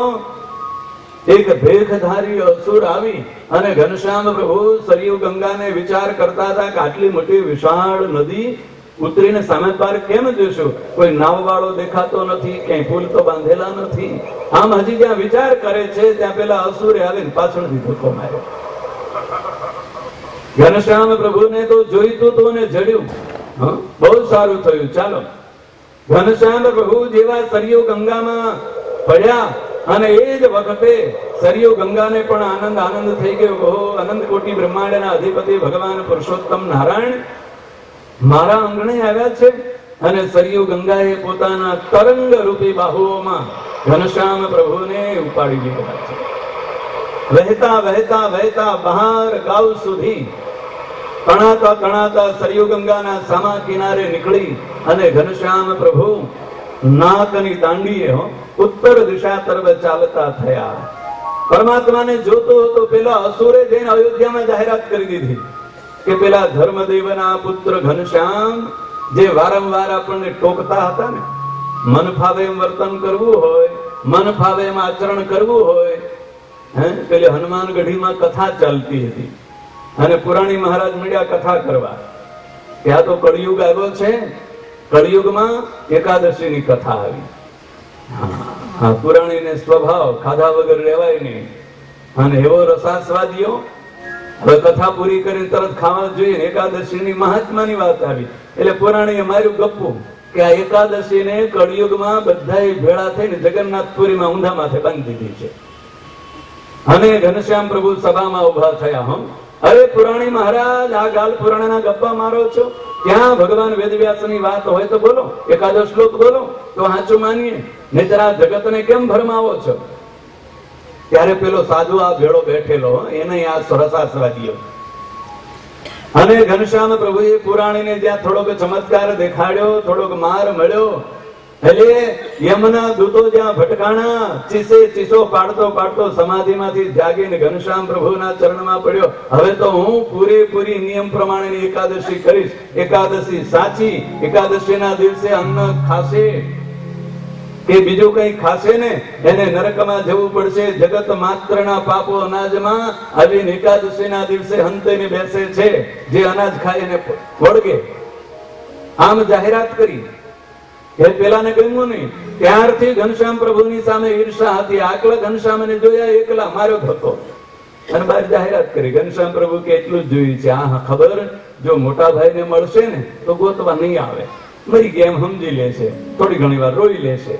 એક ભેખધારી અસુર આવી અને ઘનશ્યામ પ્રભુ સરયુ ગંગાને વિચાર કરતા હતા કે આટલી મોટી વિશાળ નદી ઉતરીને સામે પાર કેમ જશું? કોઈ નાવ વાળો દેખાતો નથી, ક્યાંય પુલ તો બાંધેલા નથી. આમ હજી જ્યાં વિચાર કરે છે ત્યાં પેલા અસુરે આવીને પાછળથી ધક્કો માર્યો. ઘનશ્યામ પ્રભુને તો જોઈતું હતું ને જડ્યું. બહુ સારું થયું. ચાલો, ઘનશ્યામ પ્રભુ જેવા સરયુ ગંગામાં પડ્યા અને એ જ વખતે સરયુ ગંગાને પણ આનંદ થઈ ગયો. ઓહો, અનંત કોટી બ્રહ્માંડના અધિપતિ ભગવાન પુરુષોત્તમ નારાયણ મારા આંગણે આવ્યા છે. અને સરયુ ગંગાએ પોતાના તરંગ રૂપી બાહુઓમાં ઘનશ્યામ પ્રભુને ઉપાડી લીધા છે. વહેતા વહેતા વહેતા બહાર ગાવ સુધી તણાતા તણાતા સરયુ ગંગાના સામા કિનારે નીકળી અને ઘનશ્યામ પ્રભુ નાકની દાંડીએ ઉત્તર દિશા તરફ ચાલતા થયા. પરમાત્માને જોતો હતો પેલા અસુરે જઈને અયોધ્યામાં જાહેરાત કરી દીધી કે પેલા ધર્મદેવના પુત્ર ઘનશ્યામ જે વારંવાર આપણને ટોકતા હતા ને, મન ફાવે એમ વર્તન કરવું હોય, મન ફાવે એમ આચરણ કરવું હોય. પેલી હનુમાન ગઢીમાં કથા ચાલતી હતી અને પુરાણી મહારાજ મળ્યા કથા કરવા કે આ તો કળિયુગ આવ્યો છે, કળિયુગમાં એકાદશીની કથા આવી. હા, પુરાણીને સ્વભાવ ખાધા વગર રહેવાય નહીં અને એવો રસાસ્વાદીઓ હવે કથા પૂરી કરીને તરત ખાવા જોઈએ. એકાદશીની મહાત્માની વાત આવી એટલે પુરાણીએ માર્યું ગપ્પું કે આ એકાદશીને કળિયુગમાં બધાય ભેળા થઈને જગન્નાથપુરીમાં ઊંધા માથે બાંધી દીધી છે. અને ઘનશ્યામ પ્રભુ સભામાં ઉભા થયા. અરે પુરાણી મહારાજ, આ ગાલ પુરાણના ગપ્પા મારો છો? ક્યાં ભગવાન વેદવ્યાસની વાત હોય તો બોલો, એકાદો શ્લોક બોલો તો સાચું માનીએ, નહીંતર આ જગતને કેમ ભરમાવો છો? ત્યારે પેલો સાધુ આ ભેળો બેઠેલો એને આ સરસાસ્વાદીઓ અને ઘનશ્યામ પ્રભુએ પુરાણીને જ્યાં થોડોક ચમત્કાર દેખાડ્યો, થોડોક માર મળ્યો એટલે યમના દૂતો જ્યાં ભટકાણા, ચીસે ચીસો પાડતો પાડતો સમાધિમાંથી જાગીને ઘનશ્યામ પ્રભુના ચરણમાં પડ્યો. હવે તો હું પૂરેપૂરી નિયમ પ્રમાણેની એકાદશી કરીશ. એકાદશી સાચી. એકાદશીના દિવસે અન્ન ખાશે કે બીજું કઈ ખાશે ને એને નરકમાં જવું પડશે. જગત માત્રના પાપો અનાજમાં આવીને એકાદશીના દિવસે હંતેને બેસે છે. જે અનાજ ખાય એને વળગે. આમ જાહેરાત કરી. પેલાને ગમ્યું નહીં. ત્યારથી ઘનશ્યામ પ્રભુની સામે ઈર્ષા હતી. આકલા ઘનશ્યામને જોયા એકલા માર્યો હતો અને બહાર જાહેરાત કરી. ઘનશ્યામ પ્રભુ કે એટલું જ જોયું છે. હા, ખબર, જો મોટા ભાઈને મળશે ને તો ગોતવા નહીં આવે, મરી ગયા એમ સમજી લેશે, થોડી ઘણી વાર રોઈ લેશે,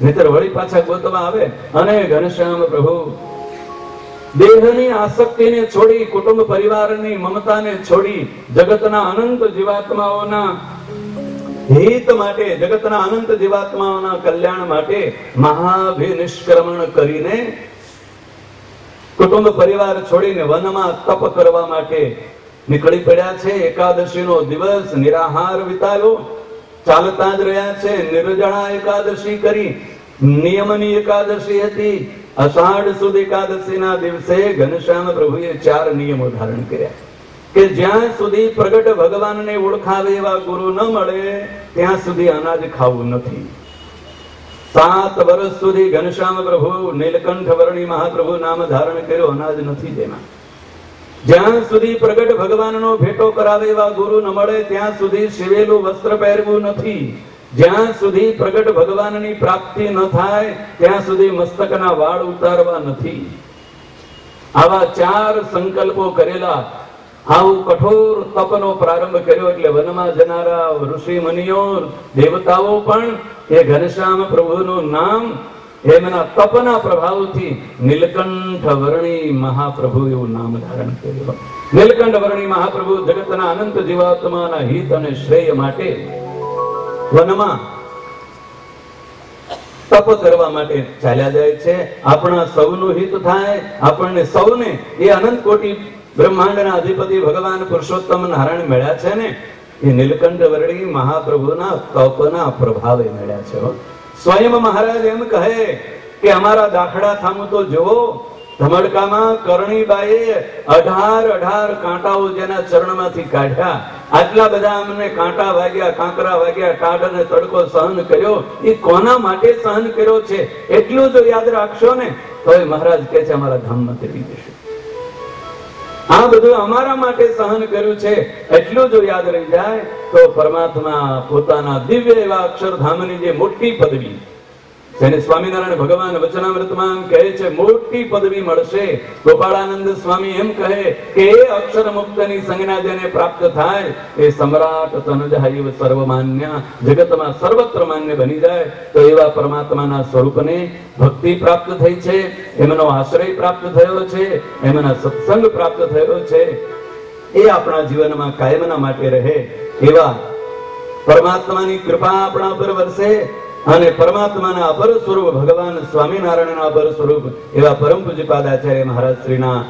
નહીતર વળી પાછા ગોતવા આવે. અને ઘનશ્યામ પ્રભુ દેહની આસક્તિને છોડી, કુટુંબ પરિવારની મમતાને છોડી, જગતના અનંત જીવાત્માઓના હિત માટે, જગતના અનંત જીવાત્માઓના કલ્યાણ માટે મહાભિનિષ્ક્રમણ કરીને કુટુંબ પરિવાર છોડીને વનમાં તપ કરવા માટે નીકળી પડ્યા છે. એકાદશીનો દિવસ નિરાહાર વિતાવ્યો, ચાલતા જ રહ્યા છે. નિર્જળા એકાદશી કરી, નિયમની એકાદશી હતી. અષાઢ સુદ એકાદશીના દિવસે ઘનશ્યામ પ્રભુએ 4 નિયમો ધારણ કર્યા કે જ્યાં સુધી પ્રગટ ભગવાનને ઓળખાવે એવા ગુરુ ન મળે ત્યાં સુધી અનાજ ખાવું નથી. 7 વર્ષ સુધી ઘનશ્યામ પ્રભુ નીલકંઠ વર્ણી મહાપ્રભુ નામ ધારણ કર્યો, અનાજ નથી જેમાં. જ્યાં સુધી પ્રગટ ભગવાનનો ભેટો કરાવે એવા ગુરુ ન મળે ત્યાં સુધી શિવેલું વસ્ત્ર પહેરવું નથી. જ્યાં સુધી પ્રગટ ભગવાનની પ્રાપ્તિ ન થાય ત્યાં સુધી મસ્તકના વાળ ઉતારવા નથી. આવા 4 સંકલ્પો કરેલા, આવું કઠોર તપનો પ્રારંભ કર્યો. એટલે વનમાં જનારા ઋષિ મુનિઓ, દેવતાઓ પણ એ ઘનશ્યામ પ્રભુનું નામ એમના તપના પ્રભાવથી નીલકંઠ વર્ણી મહાપ્રભુ એવું નામ ધારણ કર્યું. નીલકંઠ વર્ણી મહાપ્રભુ જગતના અનંત જીવાત્માના હિત અને શ્રેય માટે વનમાં તપ કરવા માટે ચાલ્યા જાય છે. આપણા સૌનું હિત થાય, આપણને સૌને એ અનંત કોટી બ્રહ્માંડના અધિપતિ ભગવાન પુરુષોત્તમ નારાયણ મળ્યા છે ને, એ નીલકંઠ વર્ણી મહાપ્રભુના તપના પ્રભાવે મળ્યા છે. સ્વયં મહારાજ એમ કહે કે અમારા દાખલા થામું તો જુઓ. ધમડકામાં કરણીબાઈએ 18 કાંટાઓ જેના ચરણમાંથી કાઢ્યા. આટલા બધા અમને કાંટા વાગ્યા, કાંકરા વાગ્યા, ટાઢ અને તડકો સહન કર્યો. એ કોના માટે સહન કર્યો છે એટલું જો યાદ રાખશો ને તો મહારાજ કહે છે અમારા ધામમાં તેડી જશે. આ બધું અમારા માટે સહન કર્યું છે એટલું જો યાદ રહી જાય તો પરમાત્મા પોતાના દિવ્ય એવા અક્ષરધામની જે મોટી પદવી, જેને સ્વામિનારાયણ ભગવાન વચનામૃતમાં કહે છે મોટી પદવી મળશે. ગોપાળાનંદ સ્વામી એમ કહે કે એ અક્ષર મુક્તની સંજ્ઞા જેને પ્રાપ્ત થાય એ સમ્રાટ તનુજાયવ સર્વમાન્ય, જગતમાં સર્વત્ર માન્ય બની જાય. તો એવા પરમાત્માના સ્વરૂપને ભક્તિ પ્રાપ્ત થઈ છે, એમનો આશ્રય પ્રાપ્ત થયો છે, એમના સત્સંગ પ્રાપ્ત થયો છે. એ આપણા જીવનમાં કાયમના માટે રહે એવા પરમાત્માની કૃપા આપણા પર વરસે અને પરમાત્માના અપર સ્વરૂપ ભગવાન સ્વામિનારાયણના અપર સ્વરૂપ એવા પરમ પૂજ્યપાદ આચાર્ય મહારાજ શ્રીના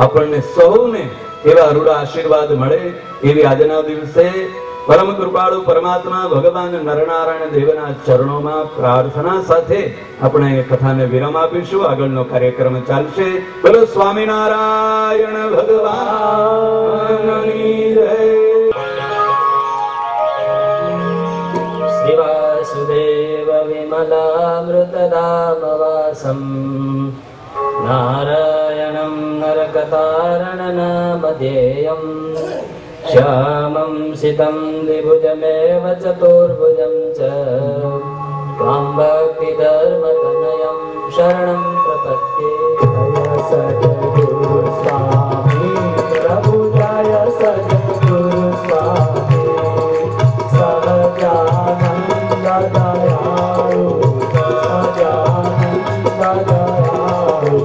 આપણને સૌને એવા રૂડા આશીર્વાદ મળે એવી આજના દિવસે પરમ કૃપાળુ પરમાત્મા ભગવાન નરનારાયણ દેવના ચરણોમાં પ્રાર્થના સાથે આપણે એ કથાને વિરામ આપીશું. આગળનો કાર્યક્રમ ચાલશે. બોલો સ્વામિનારાયણ ભગવાનની જય. વાસુદેવ વિમલામૃતધામવાસમ નારાયણં નરકતારણનામધેયં શ્યામં સિतं દ્વિભુજમેવ ચતુર્ભુજં ચ ત્વાં ભક્તિધર્મતનયં શરણં પ્રપદ્યે. સદગુરુ સ્વામી પ્રભુ જય સદગુરુ સ્વામી સહજાનંદ દયાળુ સહજાનંદ દયાળુ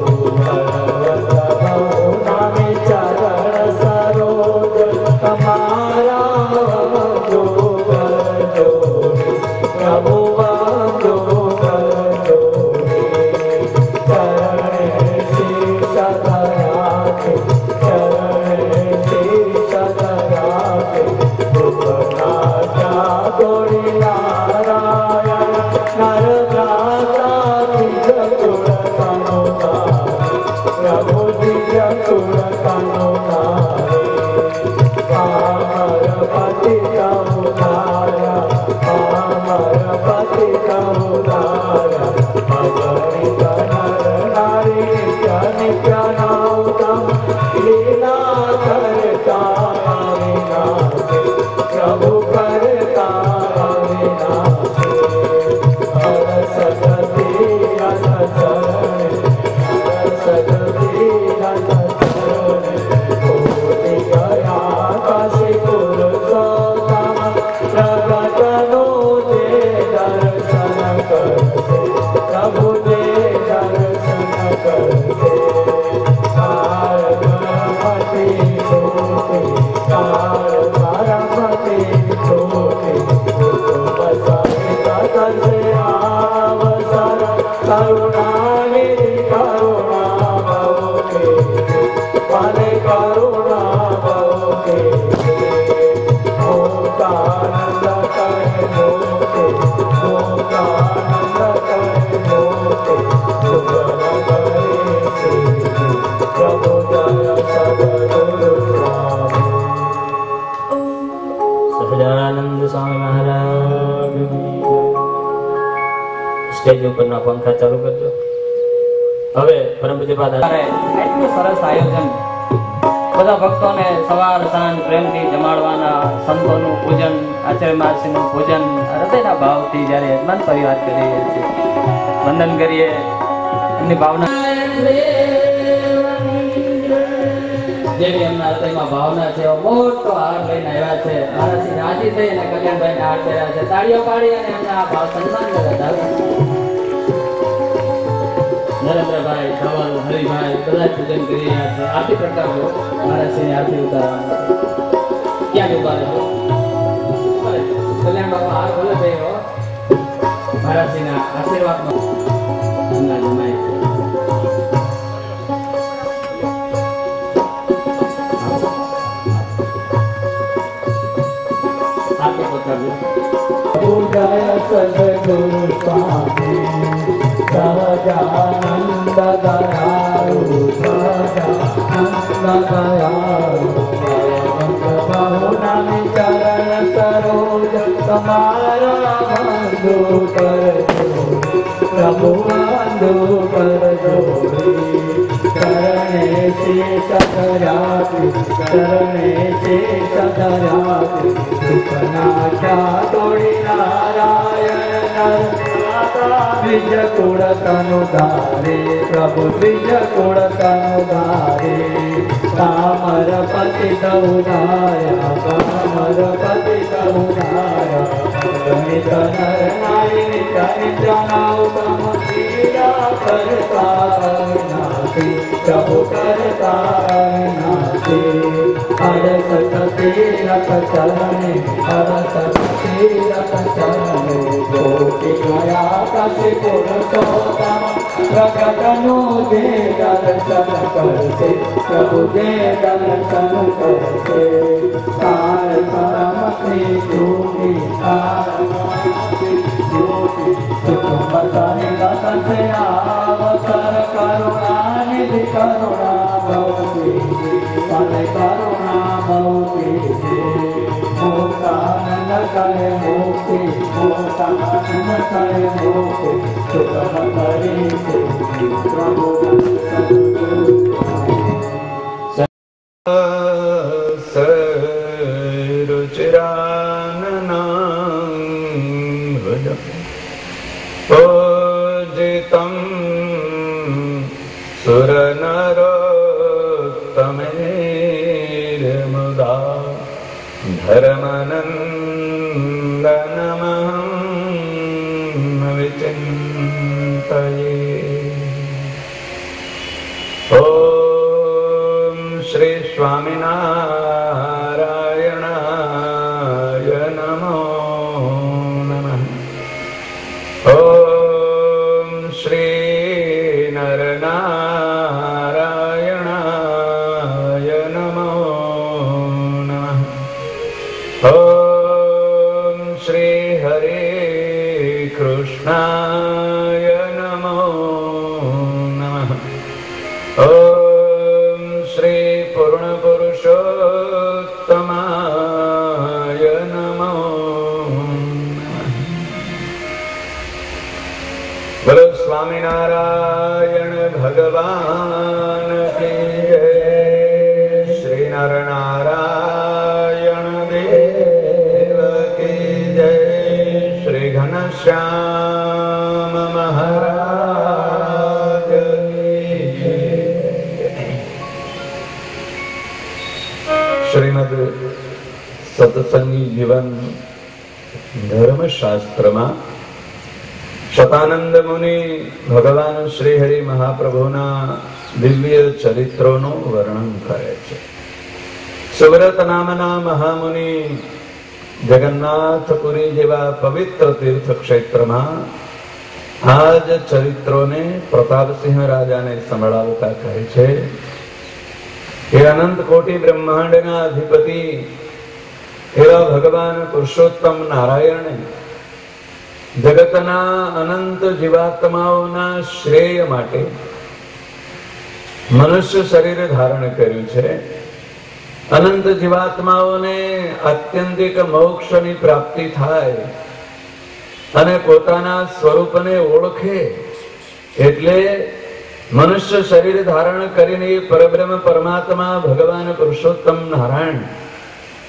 નામે ચરણ સરોજ તમારા જો કરજો પ્રભુ વાંધો કરજો ચરણે શીશ ધરાકે ચરણે શીશ ધરાકે ઉપના ગોરી નારાયણ નર ભ્રાતા દિવ્ય કુળ પ્રભુ દિવ્ય કુળ પામર પતિ કમુદારા પામર પતિ કમુદારા અગણિત નર નારી નિત્ય નિત્ય નૌતમ લીલા કરતા વિનાશે પ્રભુ કરતા વિનાશે. હર સગતિ રથ ચરણે હર સગતિ રથ ચરણે કોટી ગયા કાશી પુરુષોત્તમ પ્રગટનો જે દર્શન કરશે પ્રભુ જે દર્શન કરશે. કાર ગણપતિ છોટી કાર ગણપતિ છોટી સ્વામી મહારાજ. સ્ટેજ ઉપરના પંખા ચાલુ કરજો. હવે પરમ પૂજ્યપાદ એટલું સરસ આયોજન, બધા ભક્તોને સવાર સાંજ પ્રેમથી જમાડવાના, સંતોનું પૂજન, આચાર્ય મહારાજનું પૂજન, હૃદયના ભાવથી જ્યારે યજમાન પરિવાર કરીએ છીએ, વંદન કરીએ, એમની ભાવના જેવી એમના હૃદયમાં ભાવના છે, મોટો હાર લઈને આવ્યા છે. મહારાજજી રાજી થઈ અને કલ્યાણભાઈને હાર કર્યા છે. તાળીઓ પાડી અને એમના આ ભાવ સન્માન કર્યા. નરેન્દ્રભાઈ, ધવલ, હરિભાઈ બધા પૂજન કરી રહ્યા છે. આરતી પ્રગટાવજો. મહારાજની આરતી ઉતારવાની ક્યાં ઉભા રહેજો. કલ્યાણ બાબા હાર ભલે થયો, મહારાજજીના આશીર્વાદમાં એમના જમાય છે. આરતી પ્રગટાવજો. જય સદગુરુ સ્વામી સહજાનંદ દયાળુ, સહજાનંદ દયાળુ, બહુનામી ચરણ સરોજ તમારા બંધુ કરજો, પ્રભુ બંધુ કરજો. ચરણે શેષ ધર્યાતી, ચરણે શેષ ધર્યાતી, સુખનાશા તોડી નારાયણ દ્વિજ કુળ તનુ ધારે, પ્રભુ દ્વિજ કુળ તનુ ધારે. કામર પતિ ઉદાયા, કામર પતિ ઉદાયા, નિત નર નારી નિત નિત્યના ઉત્તમ ક્રીડા કરતા નાથી, પ્રભુ કરતા નાથી. અરસત તીરથ ચરણે, અરસત તીરથ ચરણે, કોટી ગયા કશે પુરુષોત્તમ, પ્રગટનું જે દર્શન કરશે, પ્રભુ જે દર્શન કરશે. તાર પરમથી જૂની, તાર પરમથી જૂની, કુટુંબ સહિત સંસે અવસર કરુણાનિધિ, કરુણા ભવતી મને કરુણા ભવતી. મોકાનંદ કરે મોક્તિ, મોકાનંદ કરે મોક્તિ, સુખમ કરી પ્રભુ પૂજિતં સુરનરોત્તમૈર્મુદા ધર્મનંદનમહં વિચિંતયે. ઓમ શ્રી સ્વામિનારાયણાય નમો નમઃ. ઓમ શ્રી નરનારાયણાય નમો નમઃ. ઓમ શ્રી હરે કૃષ્ણાય નમો નમઃ. ઓમ શ્રી પૂર્ણ પુરુષોત્તમાય નમો નમઃ. બોલો સ્વામિનારાયણ ભગવાન કી જય. શ્રી નરનારાયણ દેવ કી જય. શ્રી ઘનશ્યામ મહારાજ કી જય. શ્રીમદ સત્સંગી જીવન ધર્મશાસ્ત્રમાં શતાનંદ મુનિ ભગવાન શ્રી હરિ મહાપ્રભુના દિવ્ય ચરિત્રોનું વર્ણન કરે છે. સુવ્રત નામના મહામુનિ જગન્નાથપુરી જેવા પવિત્ર તીર્થ ક્ષેત્રમાં આ જ ચરિત્રોને પ્રતાપસિંહ રાજાને સંભળાવતા કહે છે કે અનંત કોટી બ્રહ્માંડના અધિપતિ એવા ભગવાન પુરુષોત્તમ નારાયણે જગતના અનંત જીવાત્માઓના શ્રેય માટે મનુષ્ય શરીર ધારણ કર્યું છે. અનંત જીવાત્માઓને આત્યંતિક મોક્ષની પ્રાપ્તિ થાય અને પોતાના સ્વરૂપને ઓળખે એટલે મનુષ્ય શરીર ધારણ કરીને પરબ્રહ્મ પરમાત્મા ભગવાન પુરુષોત્તમ નારાયણ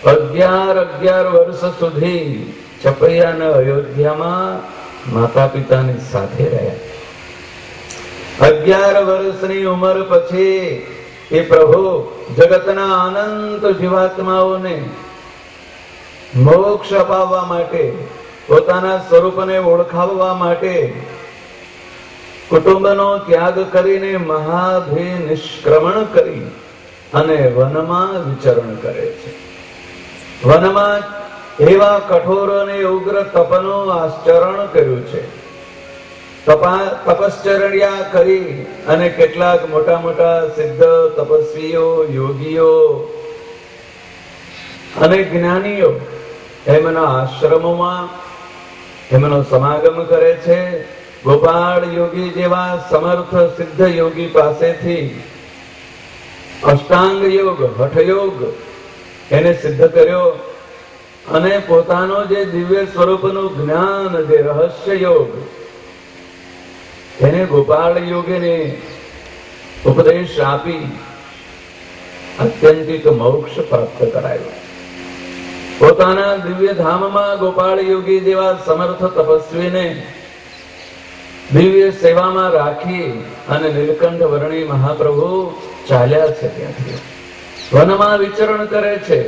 11 વર્ષ સુધી છપૈયાના અયોધ્યામાં માતા પિતાની સાથે રહ્યા. 11 વર્ષની ઉંમર પછી એ પ્રભુ જગતના અનંત જીવાત્માઓને મોક્ષ અપાવવા માટે, પોતાના સ્વરૂપને ઓળખાવવા માટે કુટુંબનો ત્યાગ કરીને મહાભિનિષ્ક્રમણ કરી અને વનમાં વિચરણ કરે છે. વનમાં એવા કઠોર અને ઉગ્ર તપનું આચરણ કર્યું છે. તપશ્ચર્યા કરી અને કેટલાક મોટા મોટા સિદ્ધ તપસ્વીઓ, યોગીઓ અને જ્ઞાનીઓ એમના આશ્રમોમાં એમનો સમાગમ કરે છે. ગોપાળ યોગી જેવા સમર્થ સિદ્ધ યોગી પાસેથી અષ્ટાંગ યોગ, હઠયોગ એને સિદ્ધ કર્યો અને પોતાનો જે દિવ્ય સ્વરૂપનું જ્ઞાન, જે રહસ્ય યોગ એને ગોપાળ યોગીને ઉપદેશ આપી આત્યંતિક મોક્ષ પ્રાપ્ત કરાયો. પોતાના દિવ્ય ધામમાં ગોપાળ યોગી જેવા સમર્થ તપસ્વીને દિવ્ય સેવામાં રાખી અને નીલકંઠ વર્ણી મહાપ્રભુ ચાલ્યા છે. ત્યાંથી વનમાં વિચરણ કરે છે.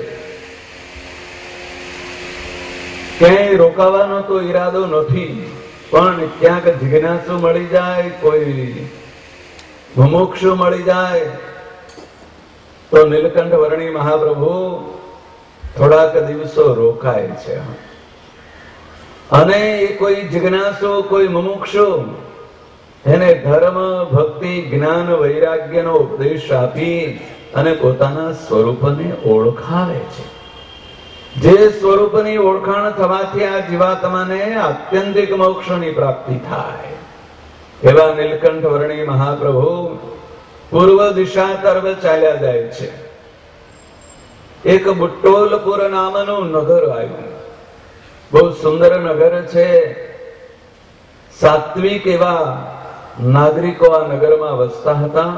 ક્યાંય રોકાવાનો તો ઈરાદો નથી, પણ ક્યાંક જિજ્ઞાસુ મળી જાય, કોઈ મુમુક્ષુ મળી જાય તો નીલકંઠ વર્ણી મહાપ્રભુ થોડાક દિવસો રોકાય છે. અને એ કોઈ જિજ્ઞાસુ, કોઈ મુમુક્ષુ એને ધર્મ, ભક્તિ, જ્ઞાન, વૈરાગ્યનો ઉપદેશ આપી અને પોતાના સ્વરૂપને ઓળખાવે છે. જે સ્વરૂપની ઓળખાણ થવાથી આ જીવાત્માને આત્યંતિક મોક્ષની પ્રાપ્તિ થાય એવા નીલકંઠ વર્ણી મહાપ્રભુ પૂર્વ દિશા તરફ ચાલ્યા જાય છે. એક બુટ્ટોલપુર નામનું નગર આવ્યું. બહુ સુંદર નગર છે. સાત્વિક એવા નાગરિકો આ નગરમાં વસતા હતા.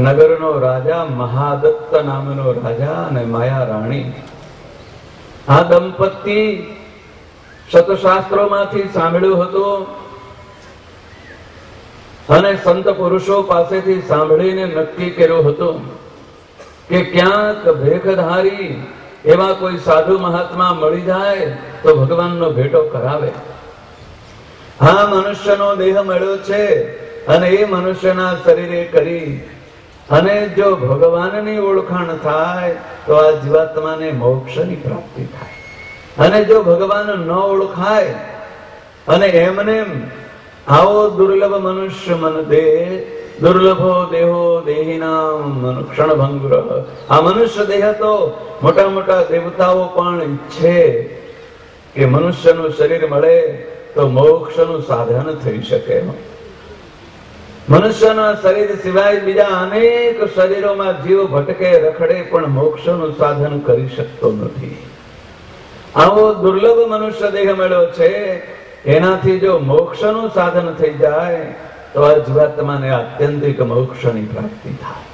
નગરનો રાજા મહાદત્ત નામનો રાજા અને માયા રાણી. આ દંપતી સતશાસ્ત્રોમાંથી સાંભળ્યું હતું અને સંત પુરુષો પાસેથી સાંભળીને નક્કી કર્યું હતું કે ક્યાંક ભેખધારી એવા કોઈ સાધુ મહાત્મા મળી જાય તો ભગવાનનો ભેટો કરાવે. હા, મનુષ્યનો દેહ મળ્યો છે અને એ મનુષ્યના શરીરે કરી અને જો ભગવાનની ઓળખાણ થાય તો આ જીવાત્માને મોક્ષની પ્રાપ્તિ થાય. અને જો ભગવાન ન ઓળખાય અને એમને આવો દુર્લભ મનુષ્ય મન દેહ, દુર્લભો દેહો દેહિનામ ક્ષણભંગુર. આ મનુષ્ય દેહ તો મોટા મોટા દેવતાઓ પણ ઈચ્છે કે મનુષ્યનું શરીર મળે તો મોક્ષનું સાધન થઈ શકે. મનુષ્યના શરીર સિવાય બીજા અનેક શરીરોમાં જીવ ભટકે, રખડે, પણ મોક્ષનું સાધન કરી શકતો નથી. આવો દુર્લભ મનુષ્ય દેહ મળ્યો છે, એનાથી જો મોક્ષનું સાધન થઈ જાય તો આ જીવાત્માને આત્યંતિક મોક્ષની પ્રાપ્તિ થાય.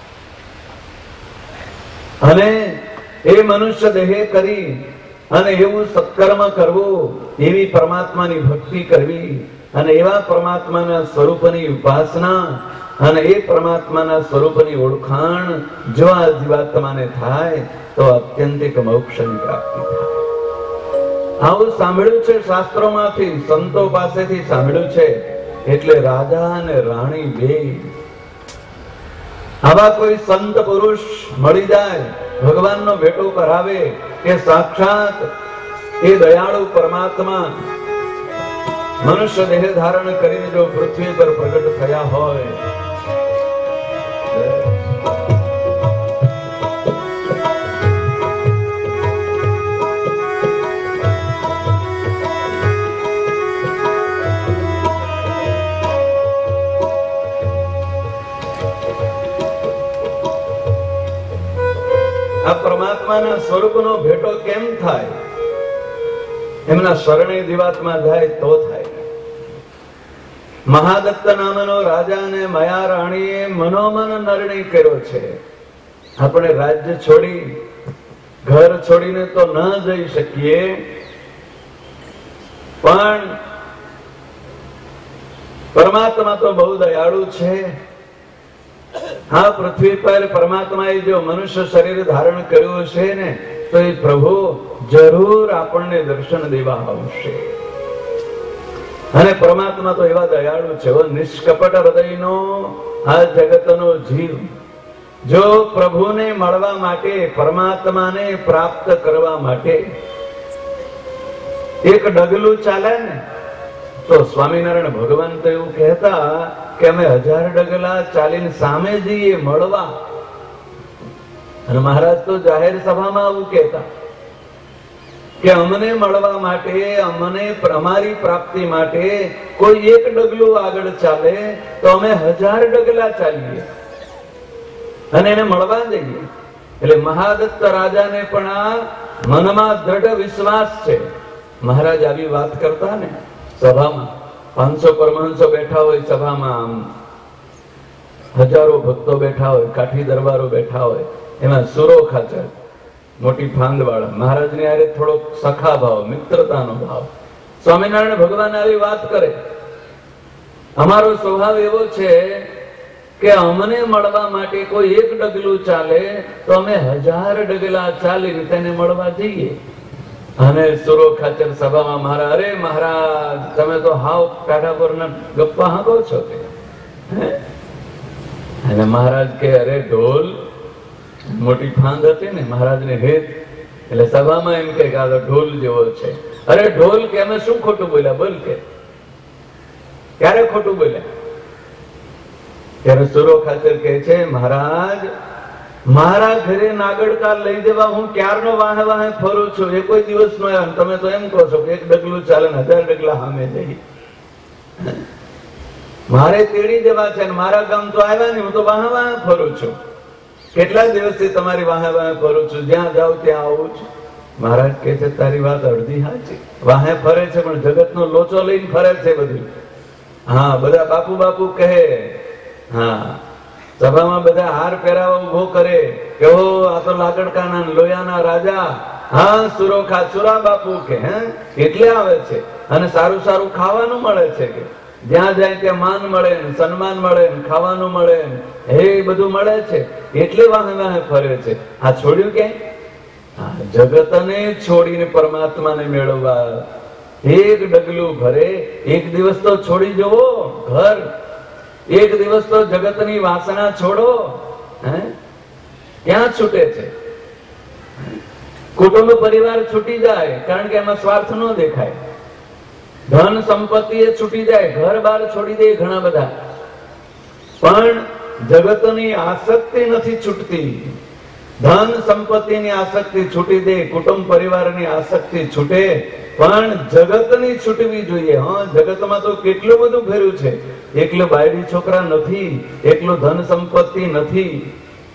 અને એ મનુષ્ય દેહે કરી અને એવું સત્કર્મ કરવું, એવી પરમાત્માની ભક્તિ કરવી અને એવા પરમાત્માના સ્વરૂપની ઉપાસના અને એ પરમાત્માના સ્વરૂપની ઓળખાણ જો આ જીવાત્માને થાય તો આત્યંતિક મોક્ષની પ્રાપ્તિ થાય. આવું સાંભળ્યું છે શાસ્ત્રોમાંથી, સંતો પાસેથી સાંભળ્યું છે. એટલે રાજા અને રાણી બે આવા કોઈ સંત પુરુષ મળી જાય, ભગવાનનો ભેટો કરાવે કે સાક્ષાત એ દયાળુ પરમાત્મા મનુષ્ય દેહ ધારણ કરીને જો પૃથ્વી પર પ્રગટ થયા હોય પોતાના સ્વરૂપનો ભેટો કેમ થાય? એમના શરણે જીવાત્મા જાય તો થાય. મહાદત્ત નામનો રાજા અને માયા રાણીએ મનોમન નિર્ણય કર્યો છે, આપણે રાજ્ય છોડી ઘર છોડીને તો ન જઈ શકીએ, પણ પરમાત્મા તો બહુ દયાળુ છે. હા, પૃથ્વી પર પરમાત્માએ જો મનુષ્ય શરીર ધારણ કર્યું છે ને, તો એ પ્રભુ જરૂર આપણને દર્શન દેવા આવશે. અને પરમાત્મા તો એવા દયાળુ છે, નિષ્કપટ હૃદયનો આ જગતનો જીવ જો પ્રભુને મળવા માટે, પરમાત્માને પ્રાપ્ત કરવા માટે એક ડગલું ચાલે ને, તો સ્વામિનારાયણ ભગવાન તો એવું કહેતા કે અમે 1000 ડગલા ચાલીને સામે જઈએ મળવા. અને મહારાજ તો જાહેર સભામાં આવું કહેતા કે અમને મળવા માટે, અમને અમારી પ્રાપ્તિ માટે કોઈ એક ડગલું આગળ ચાલે તો અમે 1000 ડગલા ચાલીએ અને એને મળવા જઈએ. એટલે મહાદત્ત રાજાને પણ આ મનમાં દ્રઢ વિશ્વાસ છે. મહારાજ આવી વાત કરતા ને સભામાં, 500 પરમહંસો બેઠા હોય સભામાં, હજારો ભક્તો બેઠા હોય, કાઠી દરબારો બેઠા હોય, એમાં સુરો ખાચર મોટી ફાંદ વાળા મહારાજની આરે થોડોક સખા ભાવ, મિત્રતાનો ભાવ. સ્વામિનારાયણ ભગવાન આવી વાત કરે, અમારો સ્વભાવ એવો છે કે અમને મળવા માટે કોઈ એક ડગલું ચાલે તો અમે 1000 ડગલા ચાલીને તેને મળવા જઈએ. અને સુરો ખાચર સભામાં મહારાજ, અરે મહારાજ તમે તો હાવ કાઢા પરના ગપ્પા હાંકો છો. અને મહારાજ કે અરે ઢોલ, મોટી ફાંદ હતી ને મહારાજની હેત, એટલે સભામાં એમ કે આ ઢોલ જેવો છે. અરે ઢોલ કે અમે શું ખોટું બોલ્યા? બોલ કે ક્યારે ખોટું બોલ્યા? ત્યારે સુરો ખાચર કહે છે, મહારાજ મારા ઘરે નાગડકા લઈ દેવા હું ક્યારનો વાહે વાહે ફરું છું, એ કોઈ દિવસ નો આવ્યો. તમે તો એમ કહો છો કે એક ડગલું ચાલે ને 1000 ડગલા સામે જઈ. મારે તેડી દેવા છે ને મારા ગામ તો આવ્યા નહીં, હું તો વાહે વાહે ફરું છું. કેટલા દિવસથી તમારી વાહે વાહે ફરું છું, જ્યાં જાઉં ત્યાં આવું છું. મહારાજ કહે છે તારી વાત અડધી સાચી, વાહે ફરે છે પણ જગતનો લોચો લઈને ફરે છે બધું. હા, બધા બાપુ બાપુ કહે, હા સભામાં બધા હાર પહેરાવા ઉભો કરે કે ઓ આ તો લાકડકાના લોયાના રાજા, હા સુરો ખાચુરા બાપુ કે એટલે આવે છે. અને સારું સારું ખાવાનું મળે છે, કે જ્યાં જાય ત્યાં માન મળે ને સન્માન મળે ને ખાવાનું મળે ને એ બધું મળે છે, એટલે વાહે વાહે ફરે છે. આ છોડ્યું ક્યાંય? જગતને છોડીને પરમાત્માને મેળવવા એક ડગલું ભરે. એક દિવસ તો છોડી જવો ઘર, એક દિવસ તો જગતની વાસના છોડો. ક્યાં છૂટે છે? કુટુંબ પરિવાર છૂટી જાય, કારણ કે એમાં સ્વાર્થ ન દેખાય. ધન સંપત્તિ એ છૂટી જાય, ઘર બાર છોડી દે ઘણા બધા, પણ જગતની આસક્તિ નથી છૂટતી. ધન સંપત્તિની આસક્તિ છૂટી દે, કુટુંબ પરિવારની આસક્તિ છૂટે, પણ જગતની છૂટવી જોઈએ. હા, જગતમાં તો કેટલું બધું ફેર્યું છે. એકલો બાયડી છોકરા નથી, એકલો ધન સંપત્તિ નથી,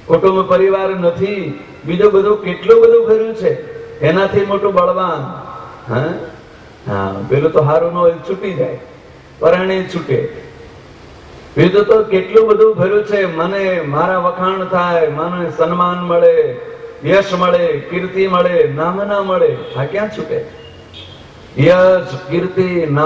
કુટુંબ પરિવાર નથી, બીજું બધું કેટલું બધું ફેર્યું છે. એનાથી મોટું બળવાન હા પેલું તો હારું ન હોય, છૂટી જાય, પરાણે છૂટે. બીજું તો કેટલું બધું ફેર્યું છે. મને મારા વખાણ થાય, મને સન્માન મળે, યશ મળે, કીર્તિ મળે, નામ ના મળે. આ ક્યાં છૂટે? યશ, કીર્તિ, નામ